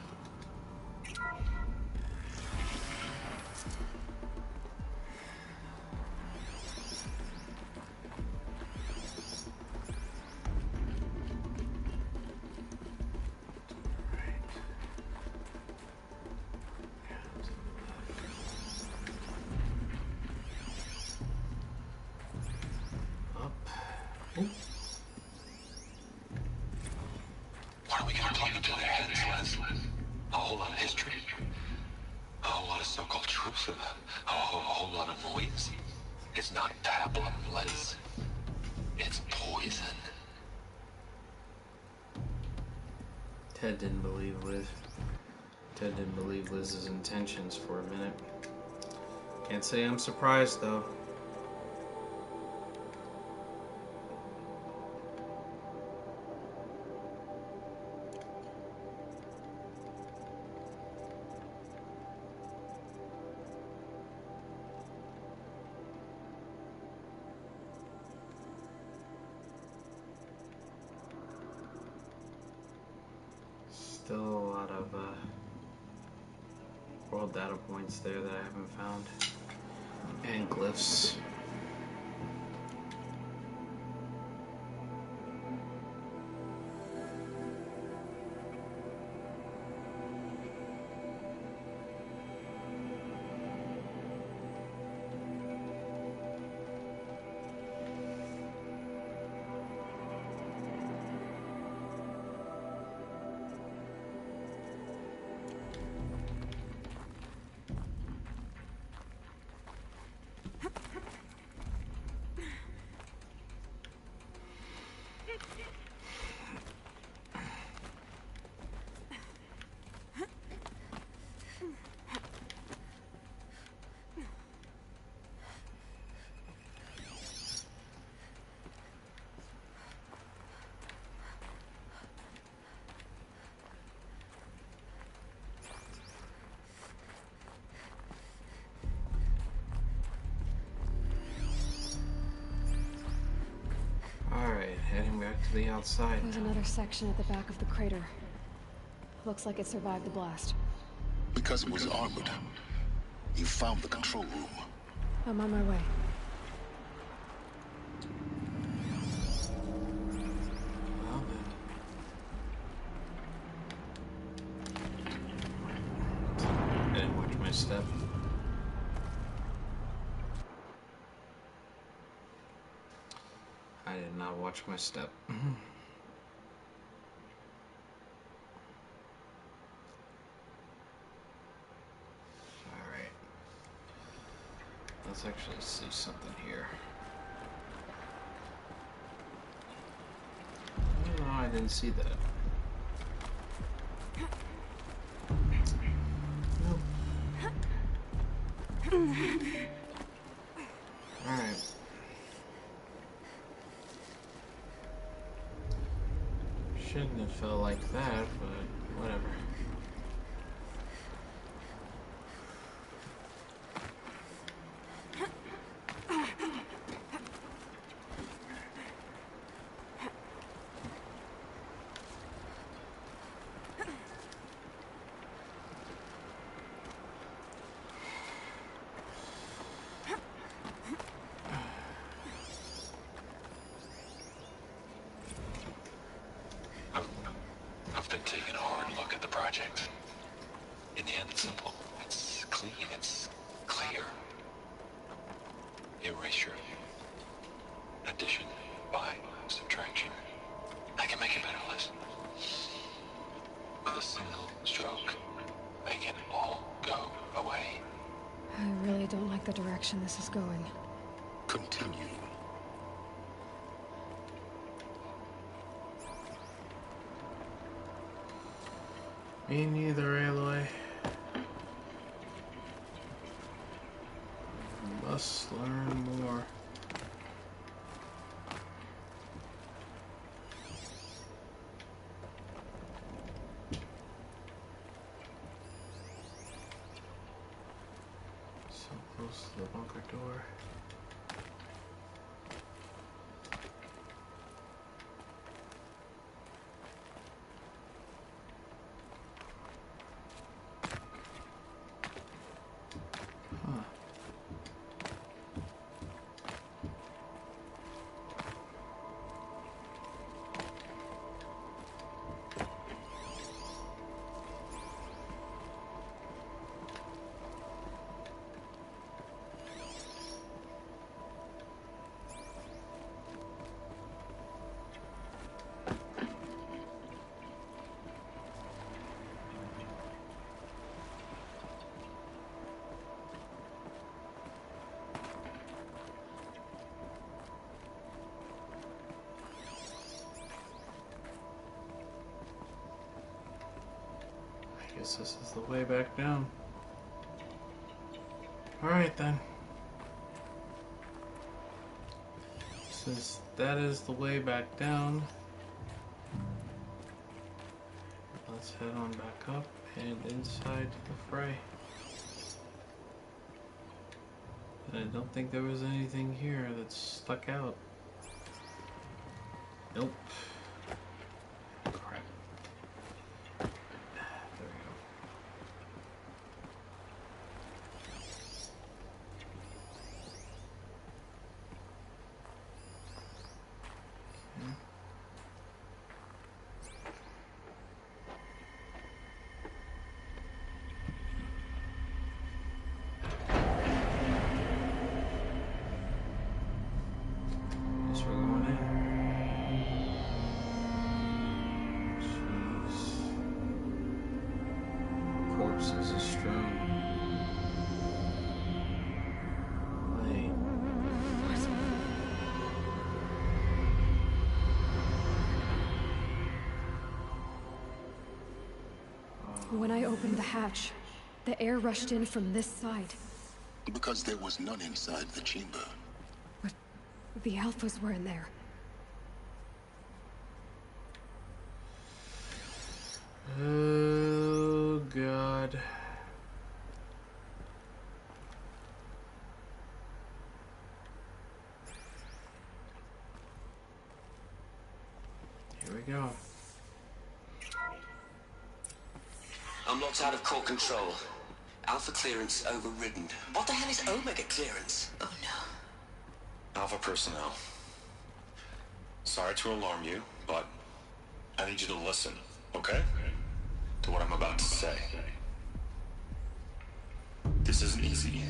What are we gonna plug into their heads, Les? A whole lot of history? A whole lot of so-called truth? A whole lot of noise? It's not pablum, Les. It's poison. Ted didn't believe Liz. Ted didn't believe Liz's intentions for a minute. Can't say I'm surprised, though. still a lot of world data points there that I haven't found. And glyphs. Alright, heading back to the outside. There's another section at the back of the crater. Looks like it survived the blast. Because it was armored. You found the control room. I'm on my way. Well then. I didn't watch my step. I did not watch my step. Alright. Let's actually see something here. Oh, no, I didn't see that. Nope. Alright. Shouldn't have felt like that, but whatever. I've been taking a hard look at the project. In the end, it's simple. It's clean. It's clear. Erasure. Addition. By. Subtraction. I can make a better list. With a single stroke, make it all go away. I really don't like the direction this is going. Continue. Me neither, Aloy. Must learn more. So close to the bunker door. I guess this is the way back down. Alright then. Since that is the way back down, let's head on back up and inside the fray. And I don't think there was anything here that stuck out. Nope. Crap. When I opened the hatch, the air rushed in from this side. Because there was none inside the chamber. But the Alphas were in there. Oh, God. Here we go. I'm locked out of core control. Alpha clearance overridden. What the hell is Omega clearance? Oh no. Alpha personnel. Sorry to alarm you, but I need you to listen, okay? To what I'm about to say. This isn't easy.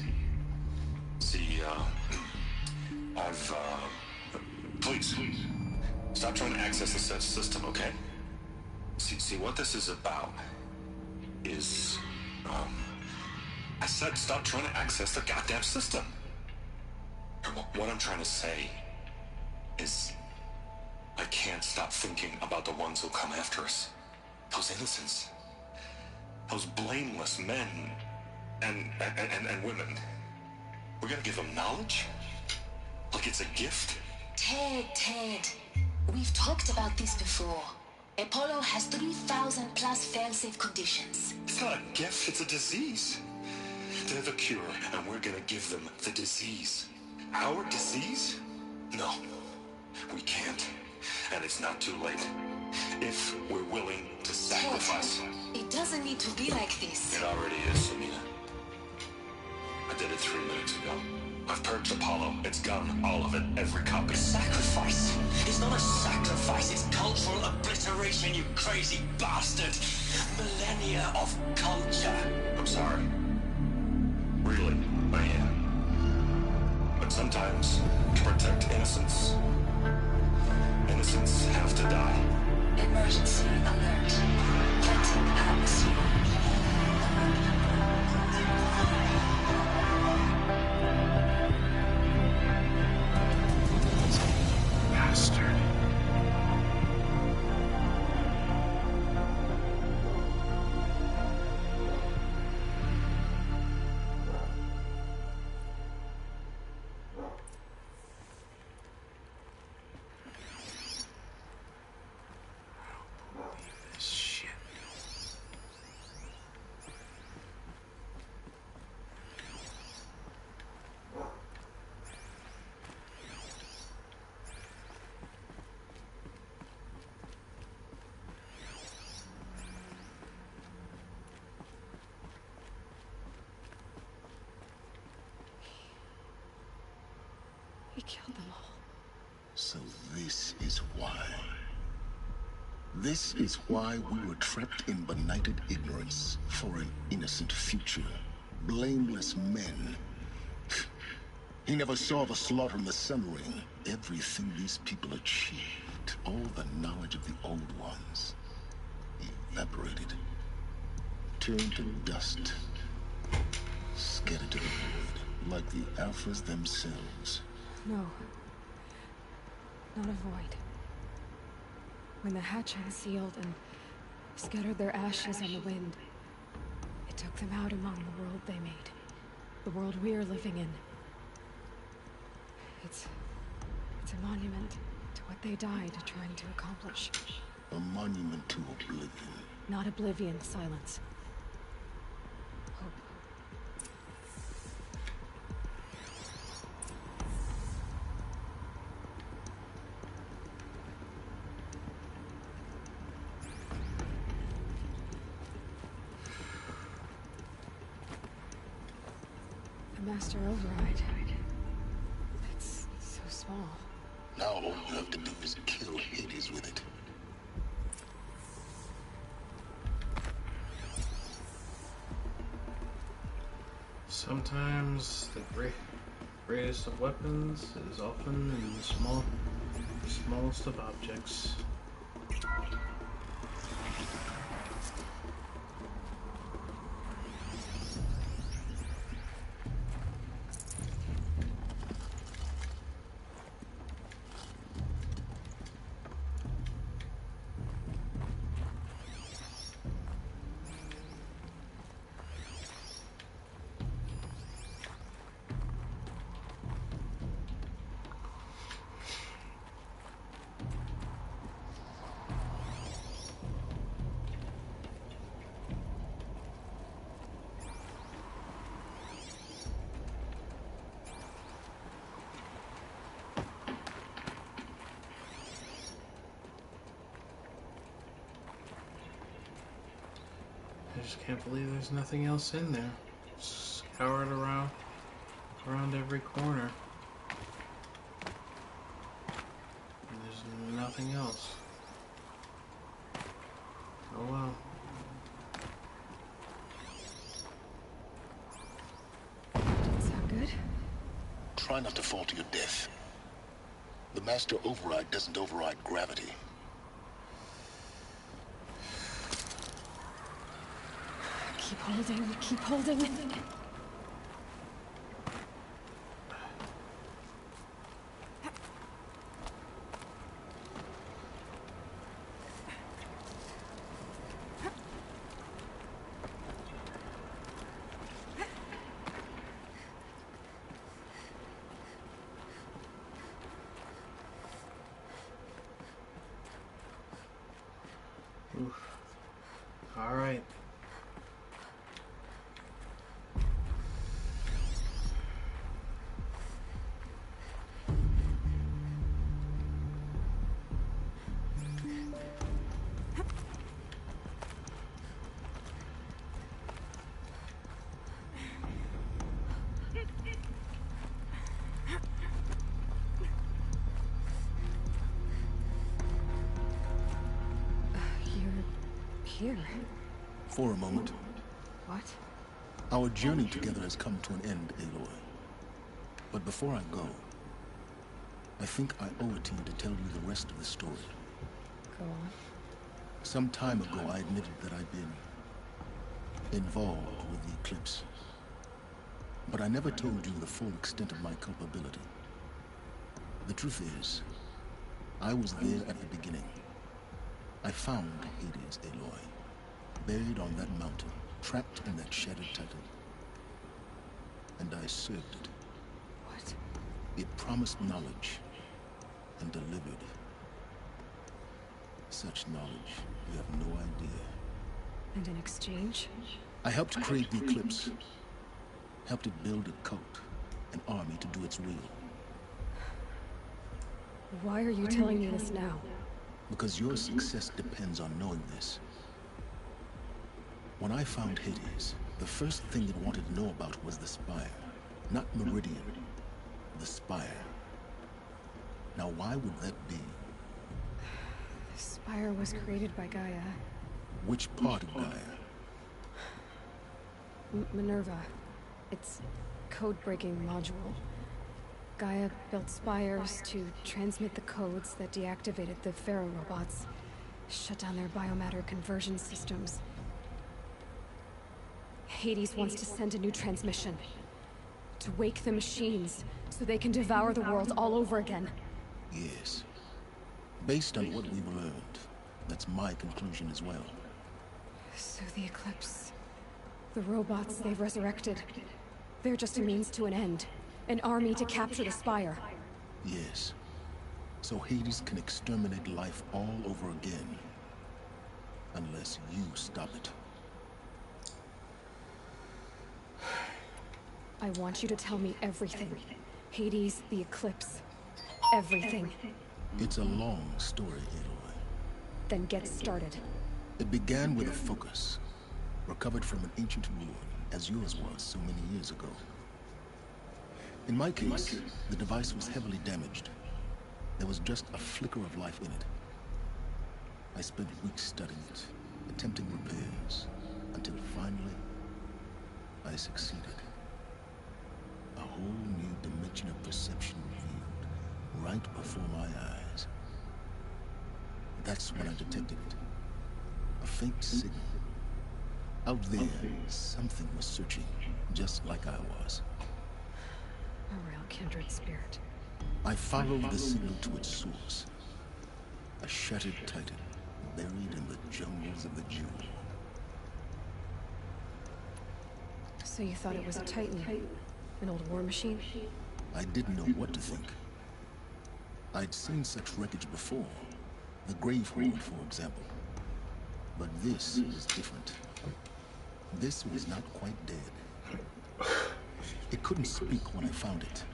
See, please, stop trying to access the system, okay? See, what this is about is, I said stop trying to access the goddamn system. What I'm trying to say is, I can't stop thinking about the ones who'll come after us. Those innocents. Those blameless men and women. We're gonna give them knowledge? Like it's a gift? Ted. We've talked about this before. Apollo has 3,000 plus fail-safe conditions. It's not a gift, it's a disease. They're the cure, and we're gonna give them the disease. Our disease? No, we can't. And it's not too late. If we're willing to sacrifice. It doesn't need to be like this. It already is, Samina. I did it 3 minutes ago. I've purged Apollo. It's gone. All of it. Every copy. Sacrifice? It's not a sacrifice. It's cultural obliteration, you crazy bastard. Millennia of culture. I'm sorry. Really, I am. But sometimes, to protect innocence, innocents have to die. Emergency alert. Planting atmosphere. Bastard. Shit. He killed them all. So this is why. This is why we were trapped in benighted ignorance for an innocent future. Blameless men. He never saw the slaughter and the summering. Everything these people achieved, all the knowledge of the old ones, evaporated. Turned to dust. Scattered to the void, like the Alphas themselves. No. Not a void. When the hatch unsealed and scattered their ashes on the wind, it took them out among the world they made. The world we're living in. It's a monument to what they died trying to accomplish. A monument to oblivion. Not oblivion, silence. Hope. The master override. It's so small. Now all you have to do is kill Hades with it. Sometimes the greatest of weapons is often in the smallest of objects. just can't believe there's nothing else in there. Scoured around every corner. And there's nothing else. Oh well. Didn't sound good. Try not to fall to your death. The master override doesn't override gravity. Keep holding, keep holding. Oof. All right. Here. For a moment. What? Our journey together has come to an end, Aloy. But before I go, I think I owe it to you to tell you the rest of the story. Go on. Some time ago, I admitted that I'd been involved with the eclipse. But I never told you the full extent of my culpability. The truth is, I was there at the beginning. I found Hades, Aloy, buried on that mountain, trapped in that shattered titan. And I served it. What? It promised knowledge and delivered. Such knowledge, you have no idea. And in exchange? I helped create the eclipse. Helped it build a cult, an army to do its will. Why are you telling me this now? Because your success depends on knowing this. When I found Hades, the first thing it wanted to know about was the Spire. Not Meridian, the Spire. Now why would that be? The Spire was created by Gaia. Which part of Gaia? Minerva. It's code-breaking module. Gaia built spires to transmit the codes that deactivated the Pharaoh robots, shut down their biomatter conversion systems. Hades wants to send a new transmission to wake the machines so they can devour the world all over again. Yes. Based on what we've learned, that's my conclusion as well. So the Eclipse, the robots they've resurrected, they're just a means to an end. An army to capture the Spire. Yes. So Hades can exterminate life all over again. Unless you stop it. I want you to tell me everything. Hades, the Eclipse. Everything. It's a long story, Aloy. Then get started. It began with a focus. Recovered from an ancient ruin, as yours was so many years ago. In my case, the device was heavily damaged. There was just a flicker of life in it. I spent weeks studying it, attempting repairs, until finally, I succeeded. A whole new dimension of perception revealed, right before my eyes. That's when I detected it. A faint signal. Out there, something was searching, just like I was. A real kindred spirit. I followed the signal to its source. A shattered titan, buried in the jungles of the G.A.I.A. So you thought it was a titan? An old war machine? I didn't know what to think. I'd seen such wreckage before. The Grave Horde, for example. But this was different. This was not quite dead. It couldn't speak when I found it,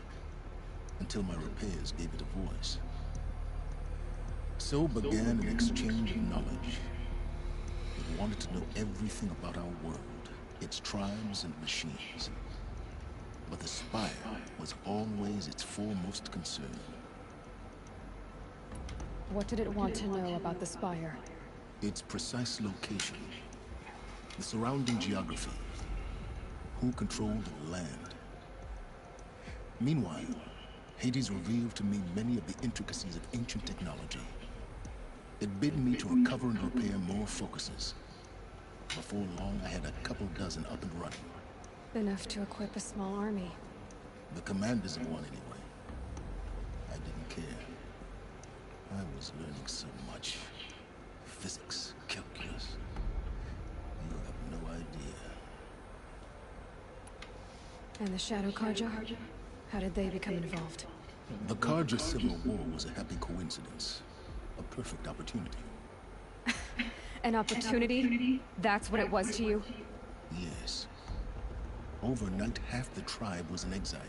until my repairs gave it a voice. So began an exchange of knowledge. It wanted to know everything about our world, its tribes and machines. But the Spire was always its foremost concern. What did it want to know about the Spire? Its precise location, the surrounding geography, who controlled the land. Meanwhile, Hades revealed to me many of the intricacies of ancient technology. It bid me to recover and repair more focuses. Before long, I had a couple dozen up and running. Enough to equip a small army. The commanders of one, anyway. I didn't care. I was learning so much. Physics, calculus. You have no idea. And the Shadow Karja? How did they become involved? The Karja Civil War was a happy coincidence. A perfect opportunity. An opportunity? That's what it was to you? Yes. Overnight, half the tribe was in exile,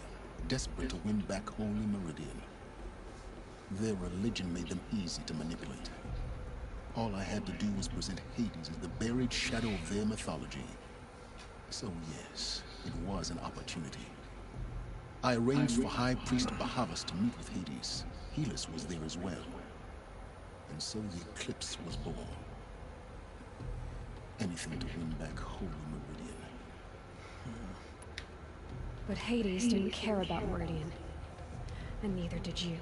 desperate to win back Holy Meridian. Their religion made them easy to manipulate. All I had to do was present Hades as the buried shadow of their mythology. So yes, it was an opportunity. I arranged for High Priest Bahavas to meet with Hades. Helis was there as well. And so the eclipse was born. Anything to win back Holy Meridian. But Hades didn't care about Meridian. And neither did you.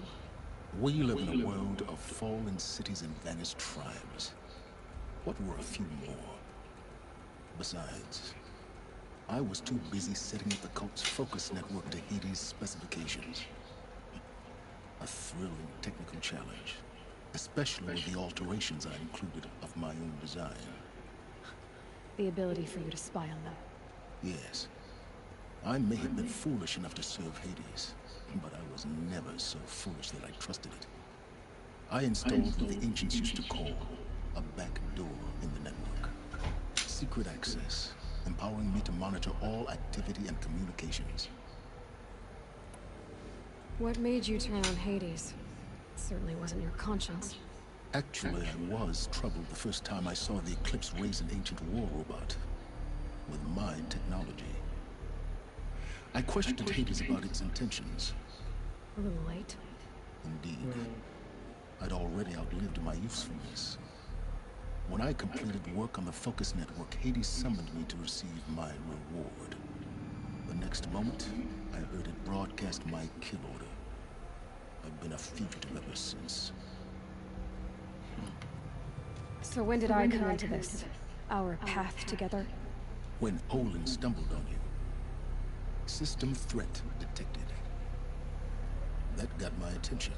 We live in a world of fallen cities and vanished tribes. What were a few more? Besides, I was too busy setting up the cult's focus network to Hades' specifications. A thrilling technical challenge, especially with the alterations I included of my own design. The ability for you to spy on them. Yes. I may have been foolish enough to serve Hades, but I was never so foolish that I trusted it. I installed what the ancients used to call a back door in the network. Secret access, empowering me to monitor all activity and communications. What made you turn on Hades? It certainly wasn't your conscience. Actually, I was troubled the first time I saw the Eclipse raise an ancient war robot with my technology. I questioned Hades about its intentions. A little late. Indeed. I'd already outlived my usefulness. When I completed work on the Focus Network, Hades summoned me to receive my reward. The next moment, I heard it broadcast my kill order. I've been a fugitive ever since. So when did I come into this? Our path together? When Olin stumbled on you. System threat detected. That got my attention.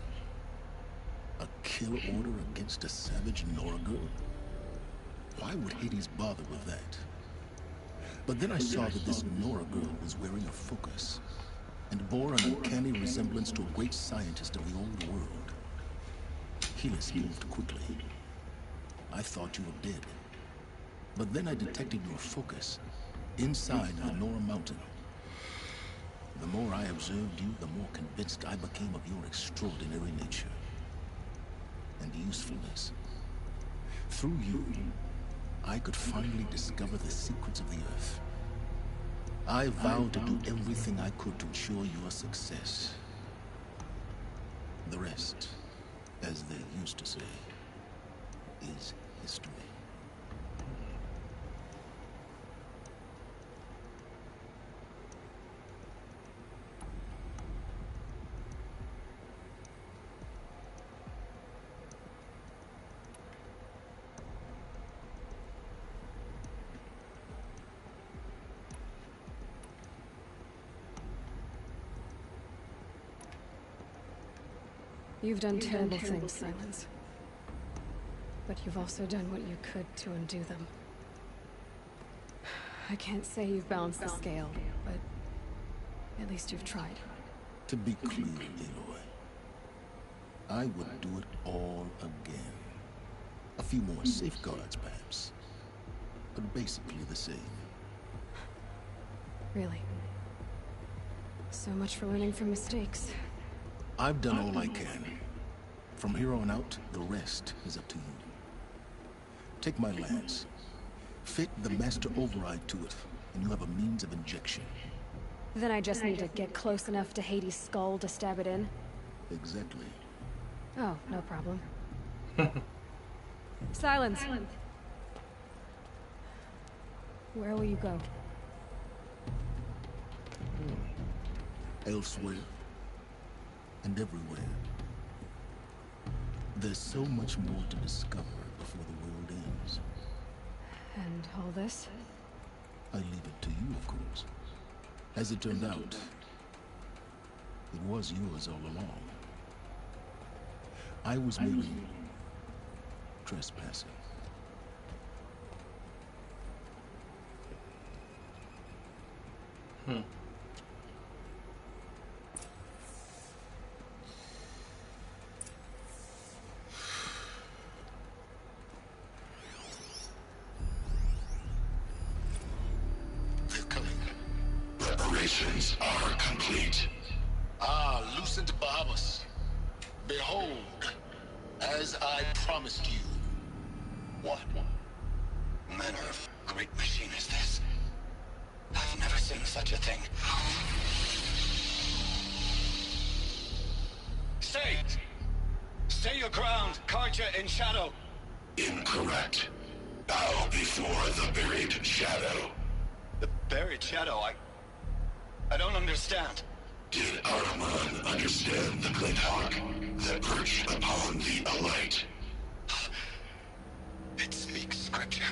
A kill order against a savage Nora girl? Why would Hades bother with that? But then I saw that this Nora girl was wearing a focus and bore an uncanny resemblance to a great scientist of the old world. Helis moved quickly. I thought you were dead. But then I detected your focus inside the Nora mountain. The more I observed you, the more convinced I became of your extraordinary nature and usefulness. Through you, I could finally discover the secrets of the Earth. I vowed to do everything I could to ensure your success. The rest, as they used to say, is history. You've done terrible things, Silence. But you've also done what you could to undo them. I can't say you've balanced the scale, but at least you've tried. To be clear, Aloy, I would do it all again. A few more safeguards, perhaps. But basically the same. Really? So much for learning from mistakes. I've done all I can. From here on out, the rest is up to you. Take my lance. Fit the master override to it, and you have a means of injection. Then I just need to get close enough to Hades' skull to stab it in? Exactly. Oh, no problem. Silence. Where will you go? Elsewhere. And everywhere. There's so much more to discover before the world ends. And all this? I leave it to you, of course. As it turned out, it was yours all along. I was merely trespassing. They're coming. Preparations are complete. Ah, Lucent Bahamas. Behold, as I promised you. What manner of great machine is this? I've never seen such a thing. Stay! Stay your ground, Karja in shadow! Incorrect. Bow before the buried shadow. The buried shadow, I don't understand. Did Araman understand the glint hawk that perched upon the alight? It speaks scripture.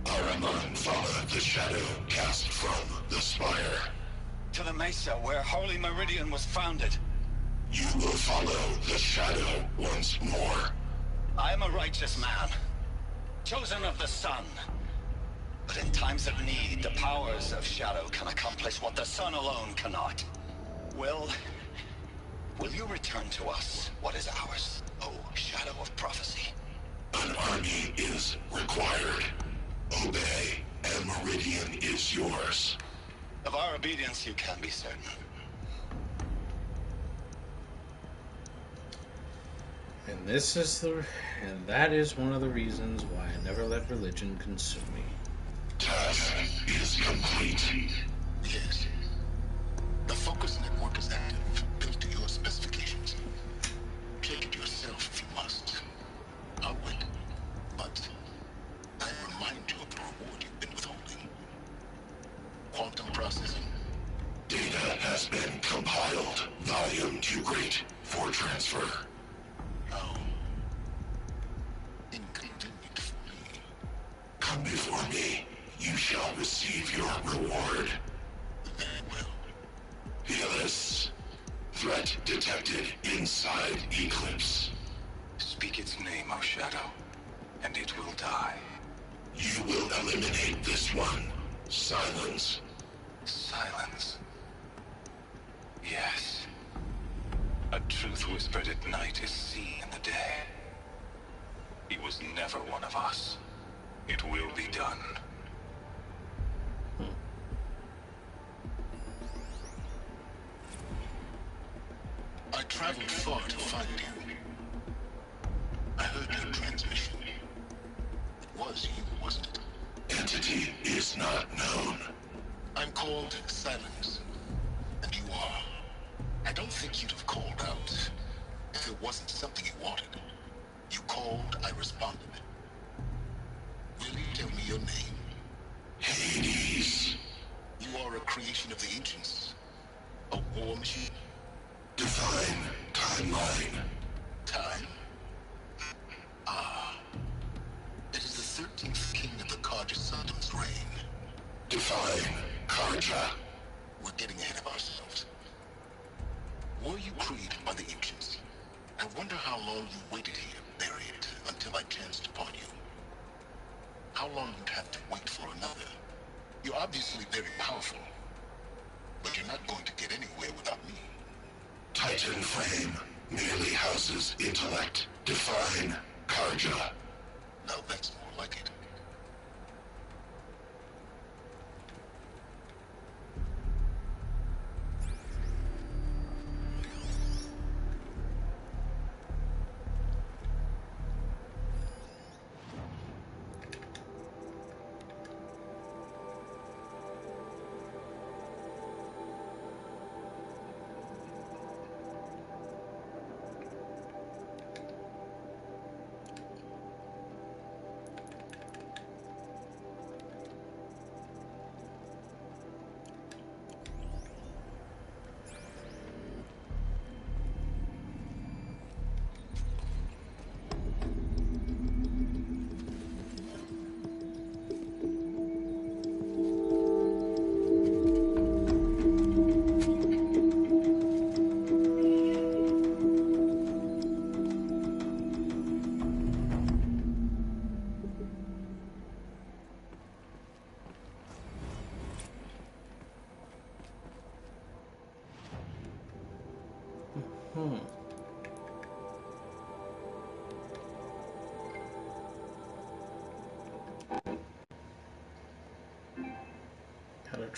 Araman followed the shadow cast from the spire. To the mesa where Holy Meridian was founded. You will follow the shadow once more. I am a righteous man, chosen of the sun. But in times of need, the powers of shadow can accomplish what the sun alone cannot. Will you return to us what is ours, O shadow of prophecy? An army is required. Obey, and Meridian is yours. Of our obedience you can be certain. And that is one of the reasons why I never let religion consume me. Task is complete. Yes. The focus network is active, built to your specifications. Take it yourself if you must. I'll wait. But I remind you of the reward you've been withholding. Quantum processing. Data has been compiled. Volume too great for transfer. Oh. Inconvenient for me. Come before me. You shall receive your reward. Very well. Helis. Threat detected inside Eclipse. Speak its name, O shadow, and it will die. You will eliminate this one. Silence. Silence. Yes. A truth whispered at night is seen in the day. He was never one of us. It will be done. I traveled far to find you. I heard your transmission. It was you, wasn't it? Entity is not known. I'm called Silence. And you are. I don't think you'd have called out if it wasn't something you wanted. You called, I responded. Will you tell me your name? Hades. You are a creation of the ancients. A war machine. Define timeline. Time? Ah. It is the 13th king of the Karja Soddom's reign. Define Karja. We're getting ahead of ourselves. Were you created by the ancients? I wonder how long you waited here, buried, until I chanced upon you. How long you'd have to wait for another. You're obviously very powerful, but you're not going to get anywhere without me. Titan frame merely houses intellect. Define Karja. Now that's more like it.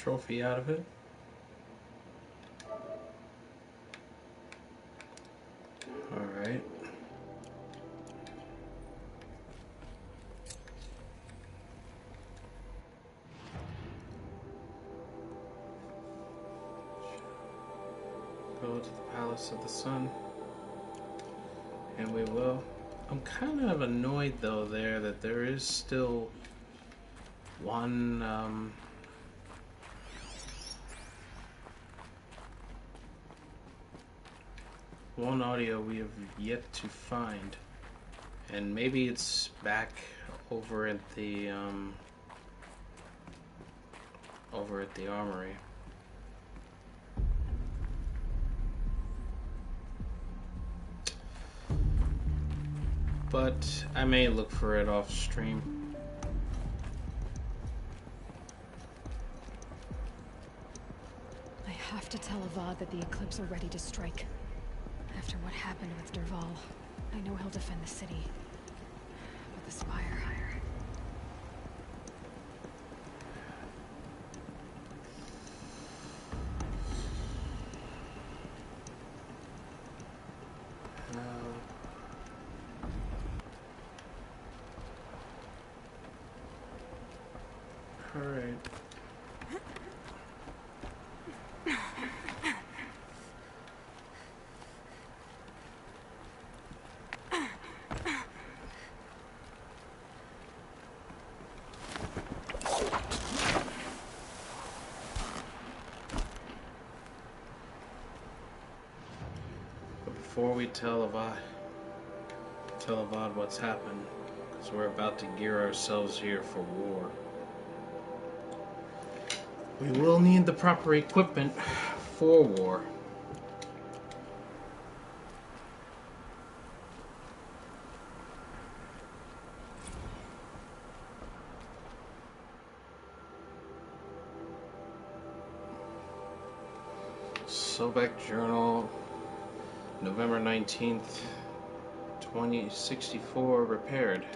trophy out of it. Alright. Go to the Palace of the Sun. And we will. I'm kind of annoyed though that there is still one one audio we have yet to find, and maybe it's back over at the armory. But I may look for it off stream. I have to tell Avad that the Eclipse are ready to strike. After what happened with Derval, I know he'll defend the city. But the Spire... Alright. But before we tell Avad what's happened, because we're about to gear ourselves here for war. We will need the proper equipment for war. Sobek Journal, November 19th, 2064, repaired.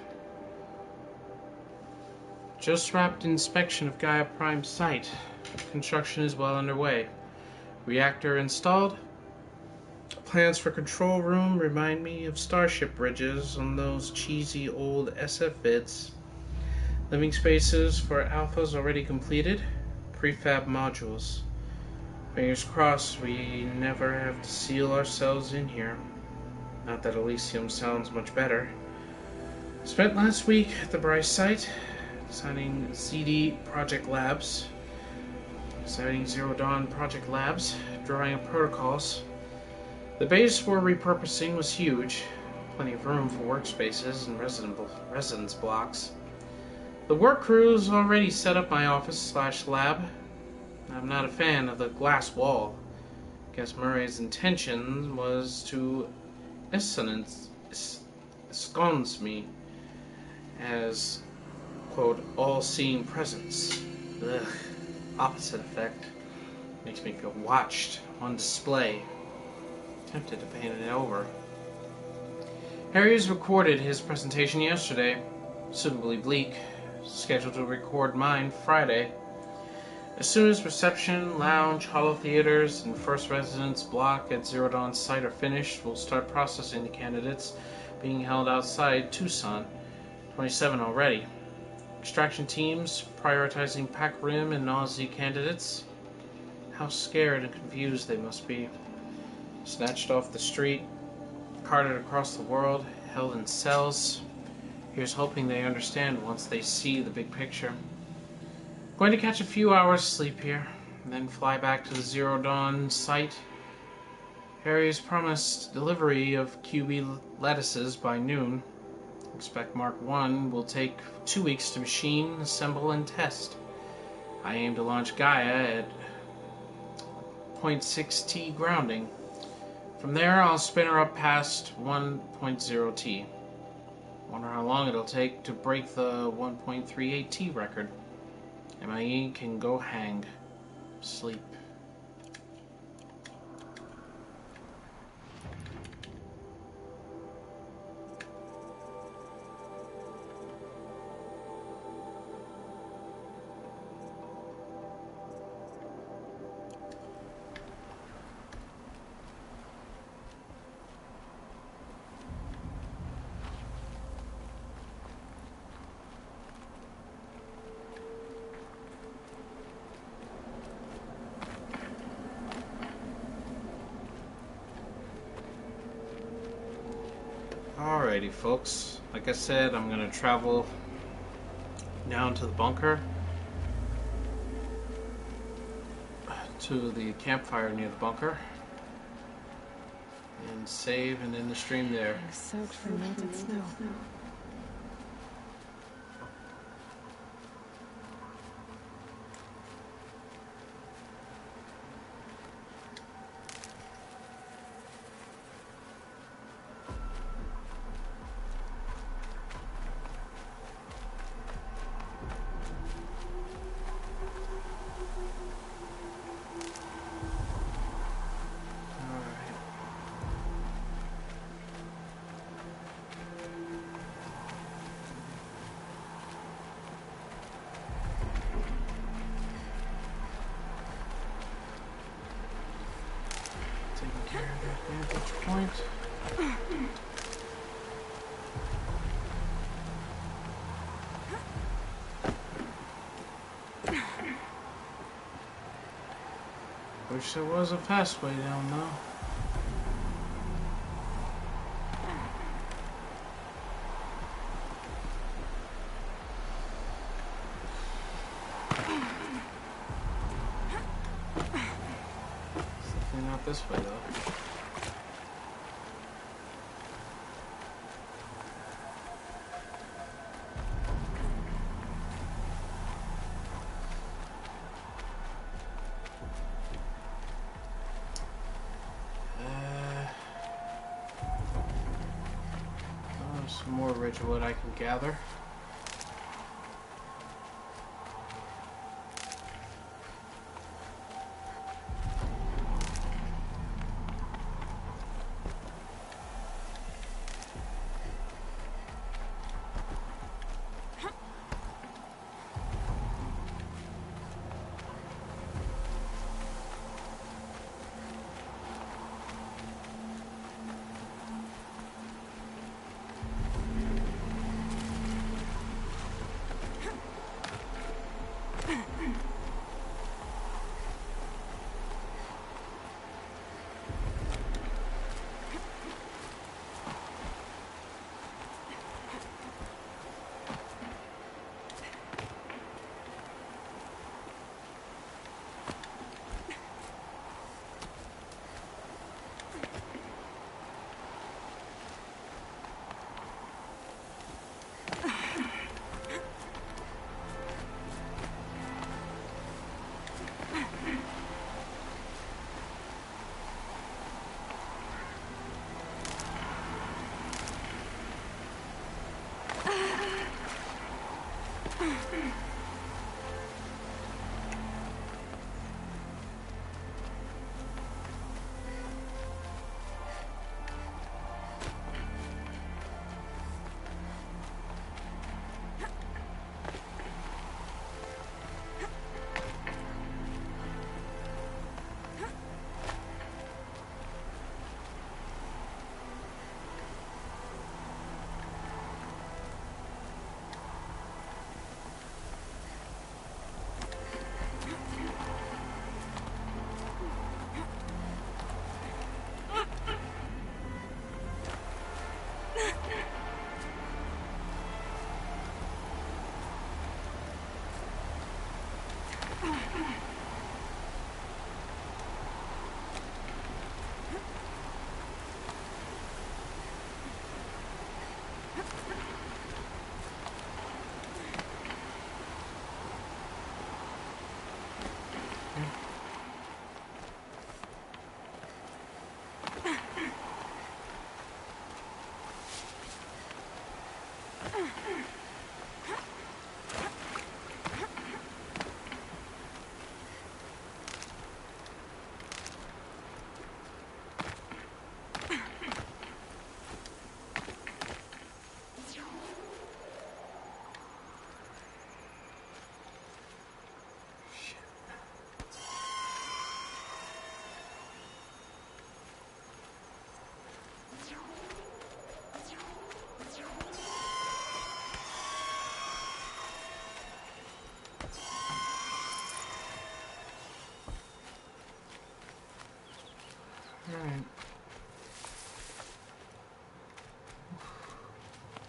Just wrapped inspection of G.A.I.A. Prime site. Construction is well underway. Reactor installed. Plans for control room remind me of Starship bridges on those cheesy old SF vids. Living spaces for alphas already completed. Prefab modules. Fingers crossed we never have to seal ourselves in here. Not that Elysium sounds much better. Spent last week at the Bryce site, designing CD Project Labs, designing Zero Dawn Project Labs, drawing up protocols. The base for repurposing was huge, plenty of room for workspaces and residence blocks. The work crew's already set up my office/lab. I'm not a fan of the glass wall. Guess Murray's intention was to ensconce me as, quote, all-seeing presence. Ugh, opposite effect. Makes me feel watched, on display. Tempted to paint it over. Harry's recorded his presentation yesterday, suitably bleak, scheduled to record mine Friday. As soon as reception, lounge, holo theaters, and first residence block at Zero Dawn's site are finished, we'll start processing the candidates being held outside Tucson, 27 already. Extraction teams prioritizing Pac Rim and Nausea candidates. How scared and confused they must be. Snatched off the street, carted across the world, held in cells. Here's hoping they understand once they see the big picture. Going to catch a few hours sleep here, and then fly back to the Zero Dawn site. Harry's promised delivery of QB lettuces by noon. Expect Mark 1 will take 2 weeks to machine, assemble, and test. I aim to launch G.A.I.A. at 0.6 T grounding. From there, I'll spin her up past 1.0 T. Wonder how long it'll take to break the 1.38 T record. MIE can go hang. Sleep. Alrighty, folks. Like I said, I'm gonna travel down to the bunker, to the campfire near the bunker, and save and end the stream there. I'm soaked from melted snow. Taking care of that vantage point. Wish there was a fast way down though. It's definitely not this way though. Some more ridgewood I can gather.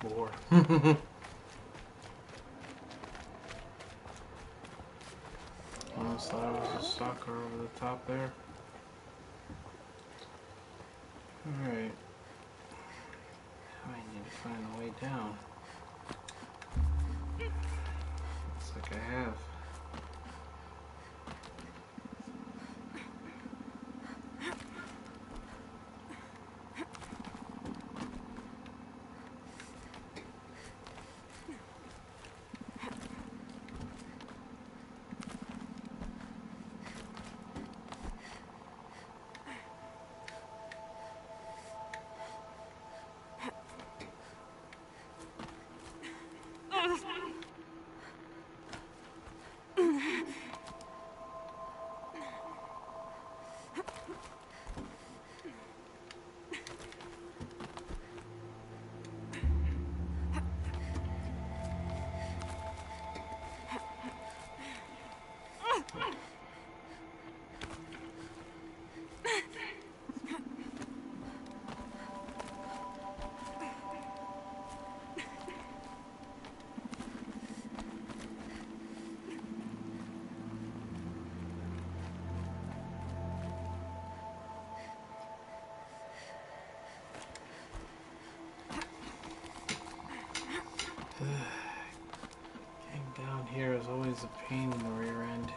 more. Almost thought it was a stalker over the top there. Alright. Now I need to find a way down. Looks like I have. Getting down here is always a pain in the rear end.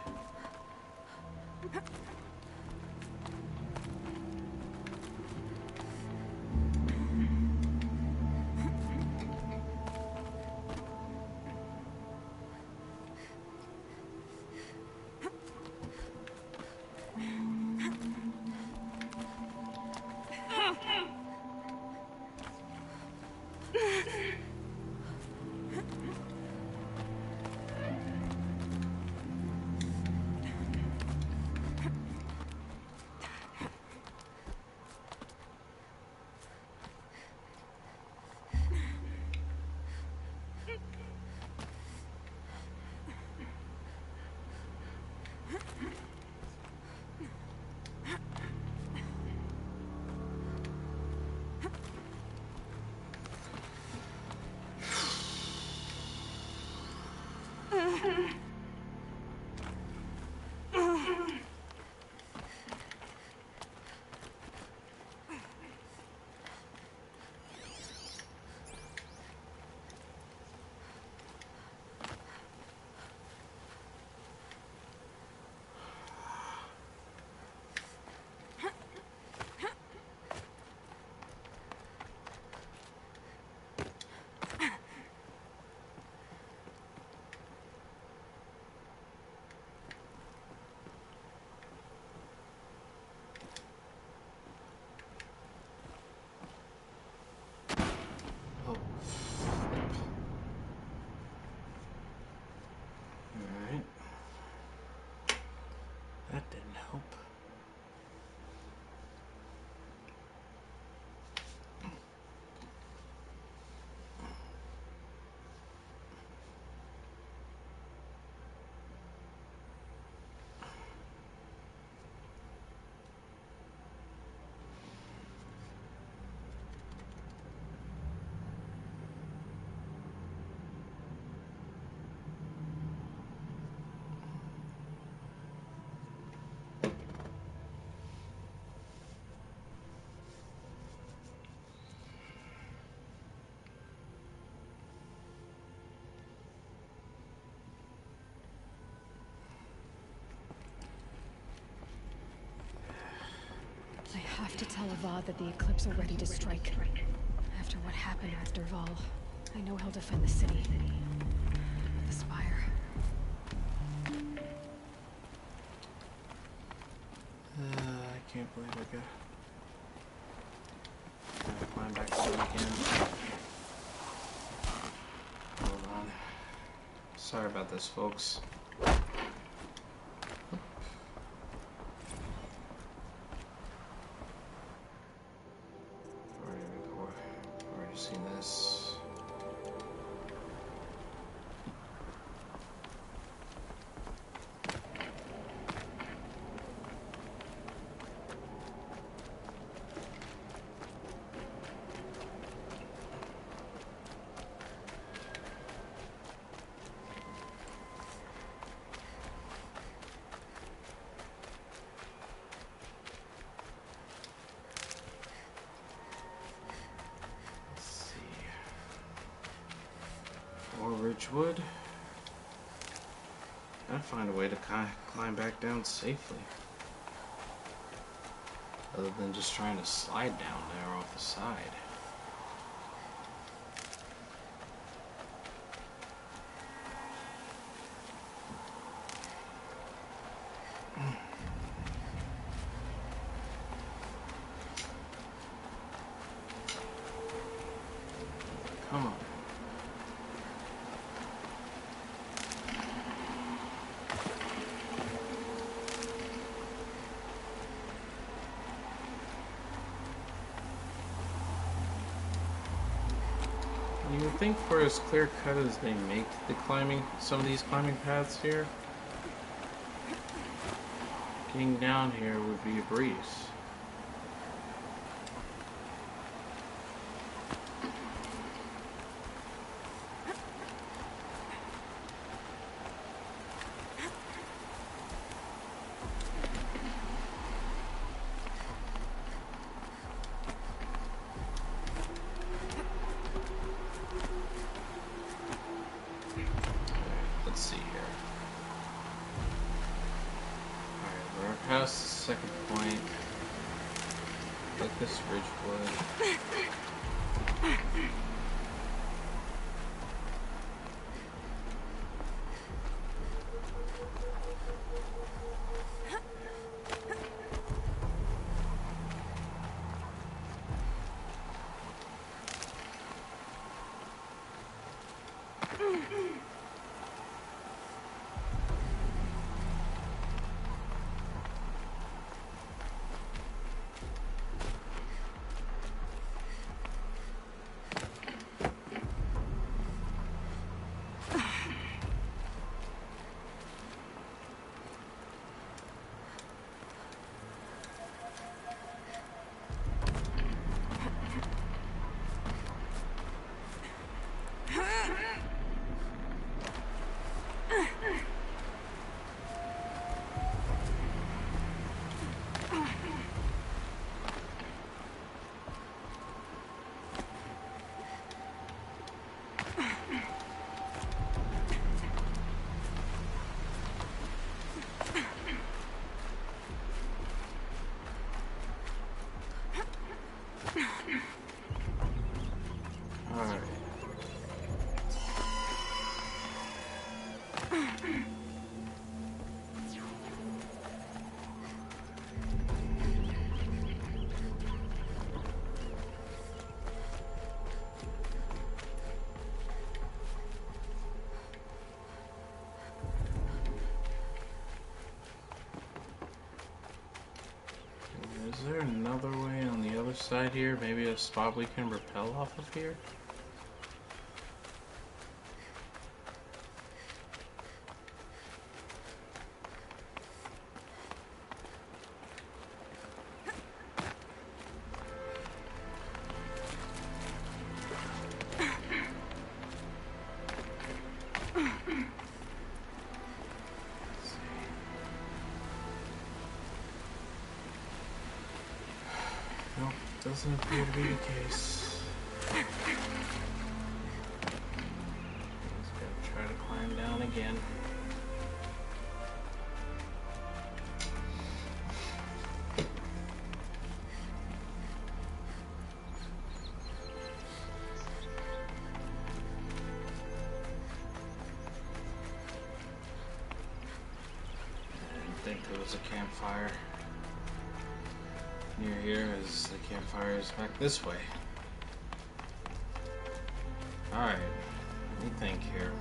Alright. That didn't help. I have to tell Avad that the Eclipse are ready to strike. After what happened with Derval, I know he'll defend the city. The Spire. I can't believe I gotta climb back to it again. Hold on. Sorry about this, folks. Already seen this. Ridgewood. Gotta find a way to climb back down safely. Other than just trying to slide down there off the side. Come on. You would think for as clear cut as they make the climbing, some of these climbing paths here, getting down here would be a breeze. Let's see here. Alright, we're past the second point. Like this Ridgewood. Alright. Is there another way on the other side here? Maybe a spot we can rappel off of here? Nope, doesn't appear to be the case. Just gotta try to climb down again. I didn't think there was a campfire near here, as the campfire is back this way. Alright, let me think here.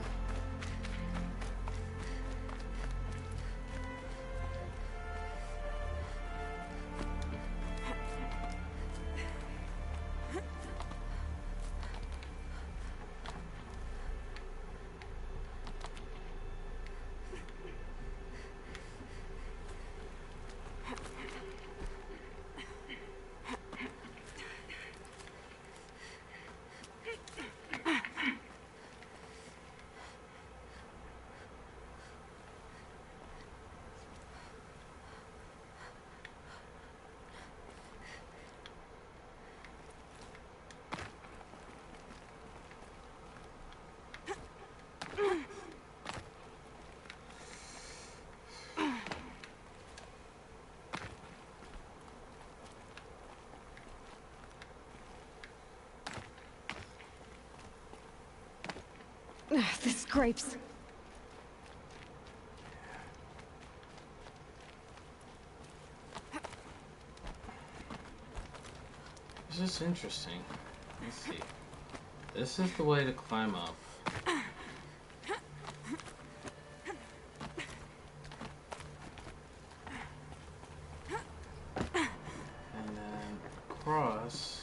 The scrapes. This is interesting. Let's see. This is the way to climb up. And then cross.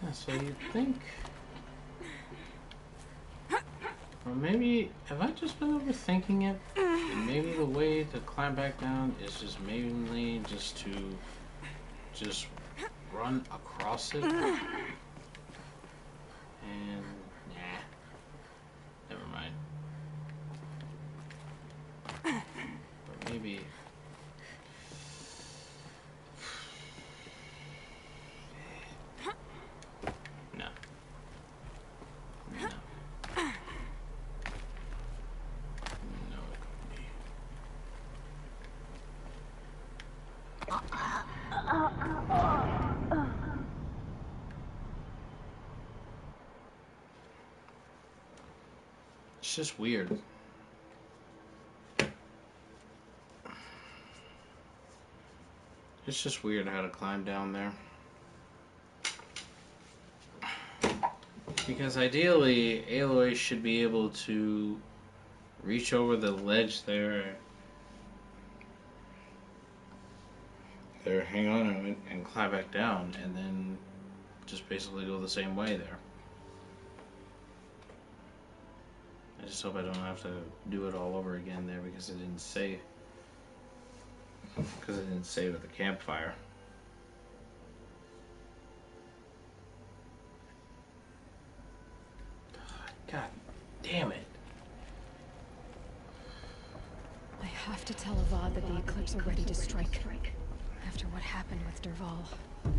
Yeah, so you'd think... Or maybe, have I just been overthinking it? And maybe the way to climb back down is just mainly just to just run across it. And nah, never mind. Or maybe no. No. No, it couldn't be. It's just weird. It's just weird how to climb down there. Because ideally, Aloy should be able to reach over the ledge there, hang on to it, and climb back down, and then just basically go the same way there. I just hope I don't have to do it all over again there because it didn't save. Because it didn't save at the campfire. God damn it. I have to tell Avad that the Eclipse are ready to strike. After what happened with Derval,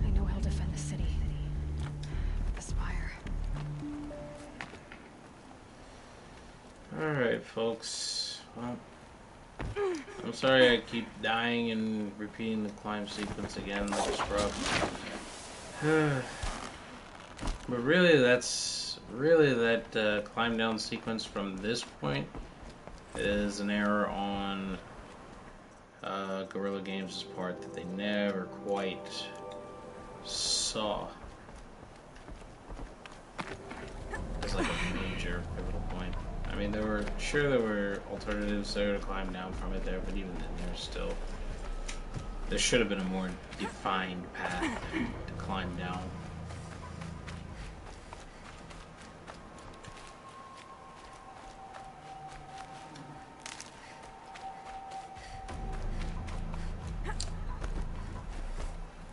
I know he'll defend the city. The Spire. Alright, folks. Well, I'm sorry I keep dying and repeating the climb sequence again like a scrub. But really, that climb down sequence from this point is an error on Guerrilla Games' part that they never quite saw as like a major pivotal point. I mean, there were alternatives there to climb down from it there, but even then, there should have been a more defined path to climb down.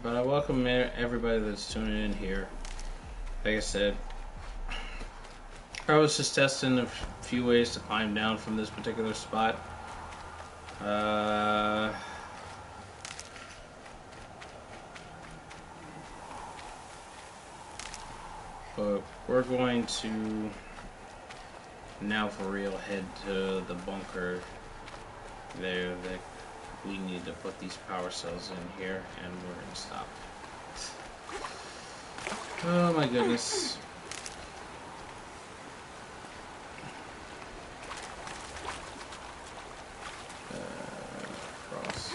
But I welcome everybody that's tuning in here. Like I said, I was just testing a few ways to climb down from this particular spot. But we're going to now for real head to the bunker there that we need to put these power cells in here, and we're going to stop. Oh my goodness. Cross.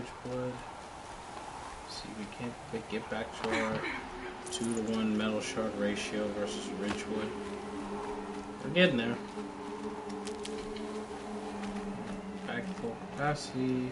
Ridgewood. See, we can't get back to our 2-to-1 metal shard ratio versus Ridgewood. We're getting there. Back to full capacity.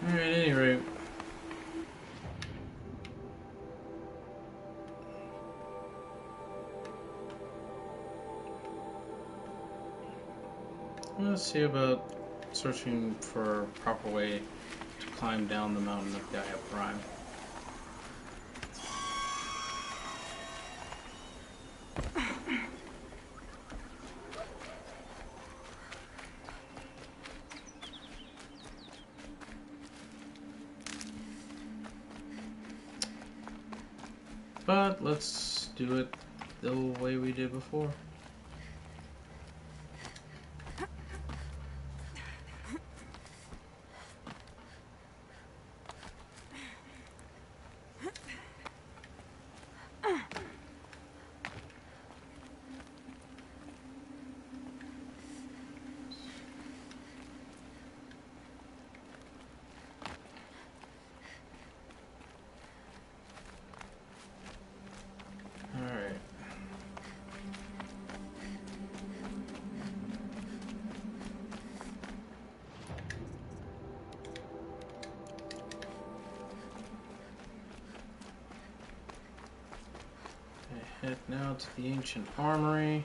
Alright, at any rate. Let's see about searching for a proper way to climb down the mountain of G.A.I.A Prime. But let's do it the way we did before. Head now to the ancient armory.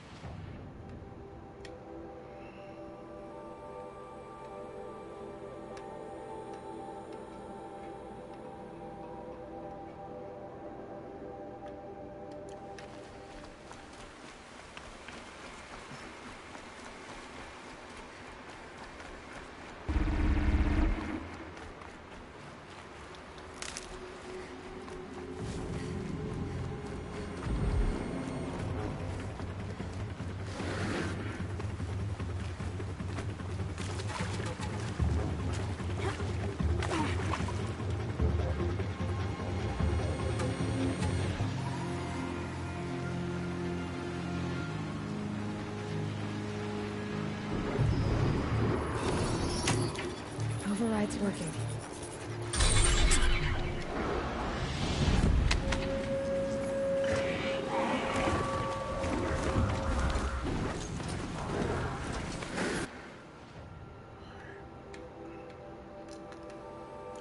Override's working.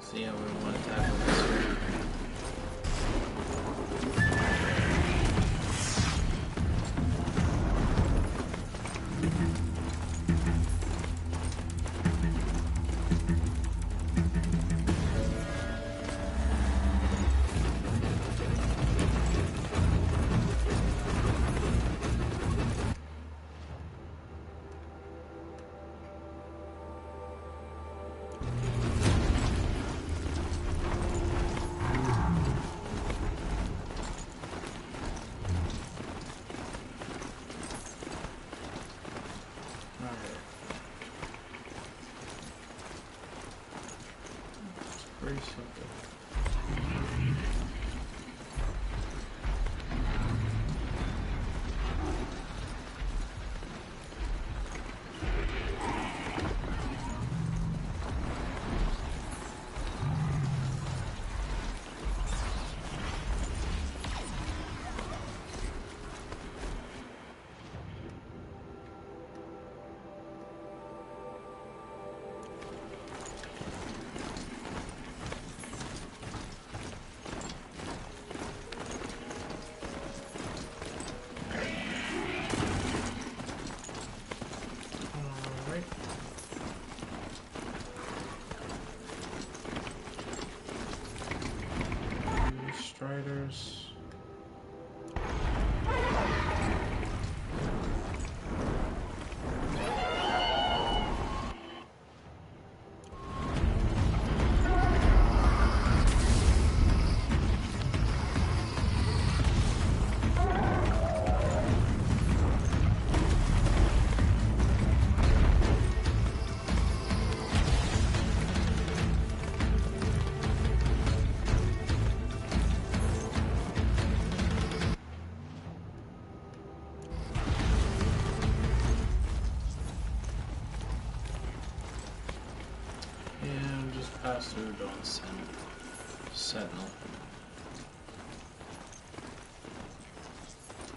See how we want to tackle this here. Pretty simple. right? Striders. And just pass through, don't send Sentinel.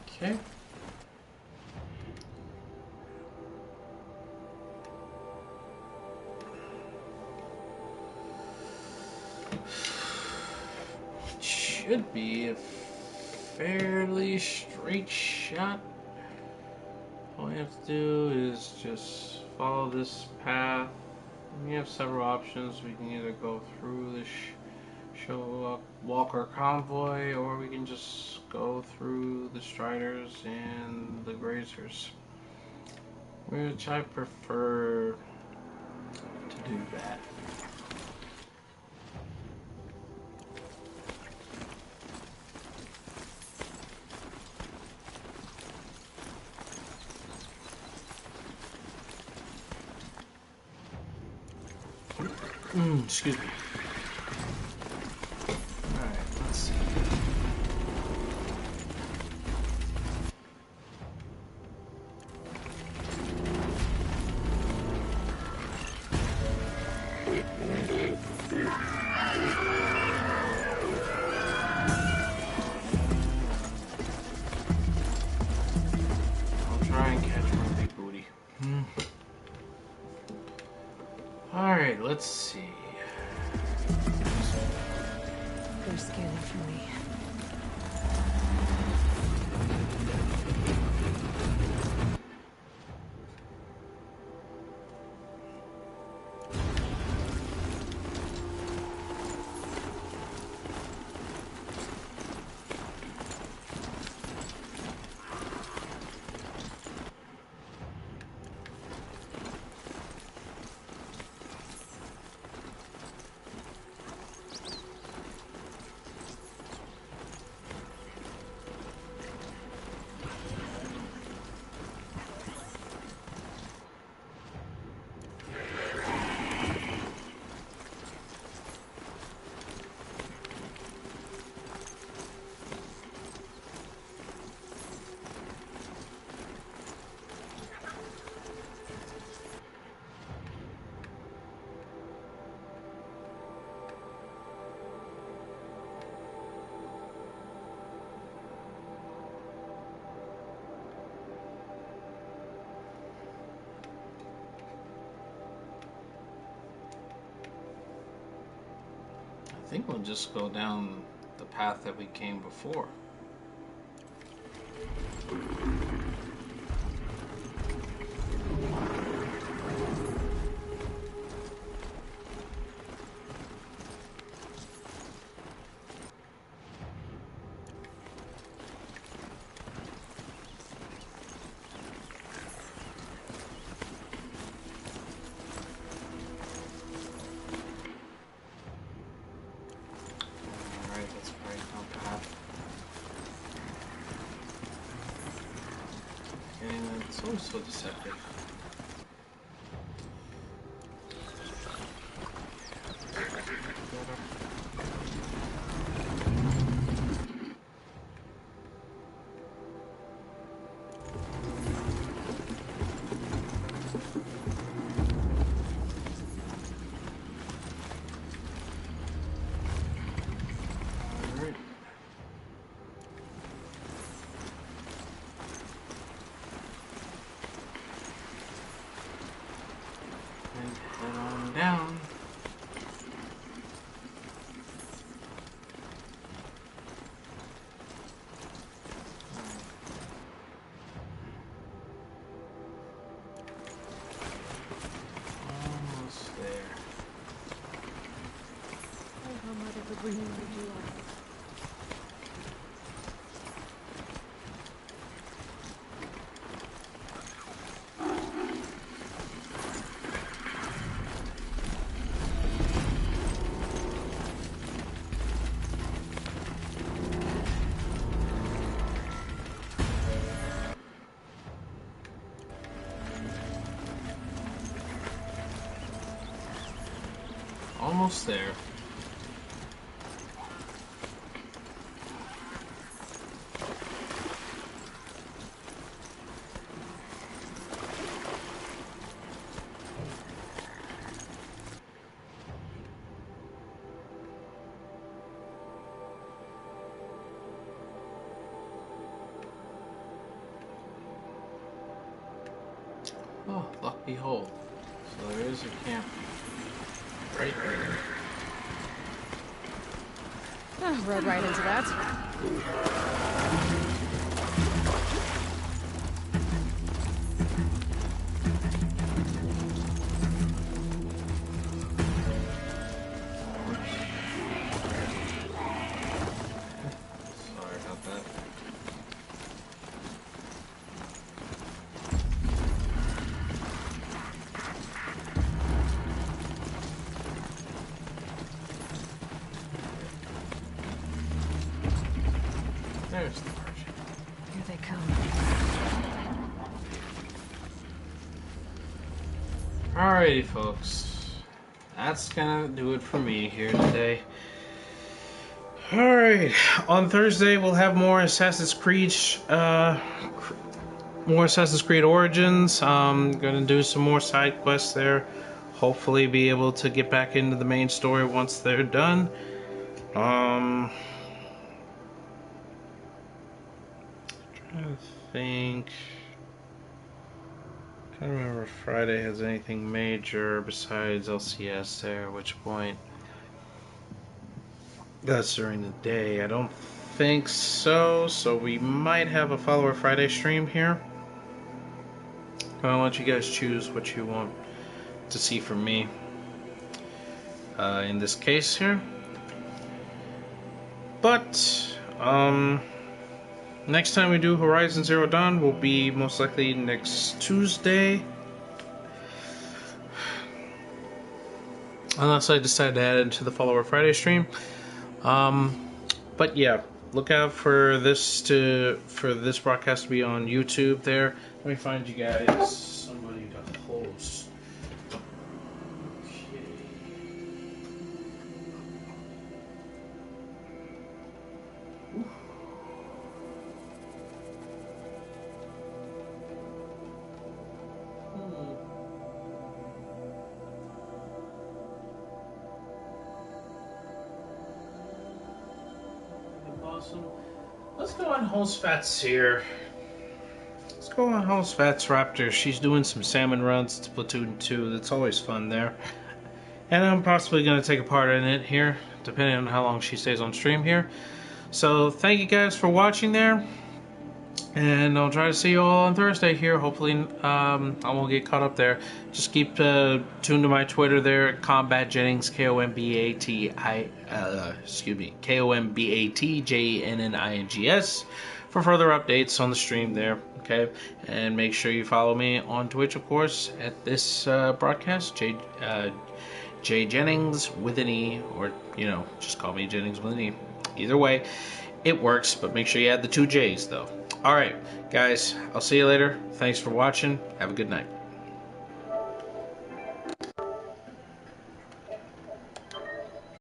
Okay. Should be a fairly straight shot. All you have to do is just follow this path. We have several options. We can either go through the Walker convoy, or we can just go through the Striders and the Grazers, which I prefer to do that. Excuse me. Alright, let's see. I'll try and catch my big booty. Alright, let's see. They're scanning for me. I think we'll just go down the path that we came before. And it's always so deceptive. Down. bringing the G.A.I.A. Almost there. Oh, luck behold. So there is a camp right there. Oh, rode right into that. Sorry about that. There's the version. Here they come. Alrighty, folks. That's gonna do it for me here today. Alright, on Thursday we'll have more Assassin's Creed, Origins. Gonna do some more side quests there. Hopefully be able to get back into the main story once they're done. Trying to think. Can't remember if Friday has anything major besides LCS there, at which point that's during the day. I don't think so, so we might have a Follower Friday stream here. I'll let you guys choose what you want to see from me in this case here. But next time we do Horizon Zero Dawn will be most likely next Tuesday, unless I decide to add it to the Follower Friday stream. But yeah, look out for this broadcast to be on YouTube there. Let me find you guys somebody to host. Awesome. Let's go on host Fats here. Let's go on host Fats Raptor. She's doing some salmon runs to Platoon 2. That's always fun there. And I'm possibly going to take a part in it here, depending on how long she stays on stream here. So thank you guys for watching there. And I'll try to see you all on Thursday here. Hopefully I won't get caught up there. Just keep tuned to my Twitter there, Combat Jennings, KOMBATJENNINGS, for further updates on the stream there. Okay, and make sure you follow me on Twitch, of course, at this broadcast, J Jennings with an E, or just call me Jennings with an E. Either way, it works, but make sure you add the 2 J's though. Alright, guys, I'll see you later. Thanks for watching. Have a good night.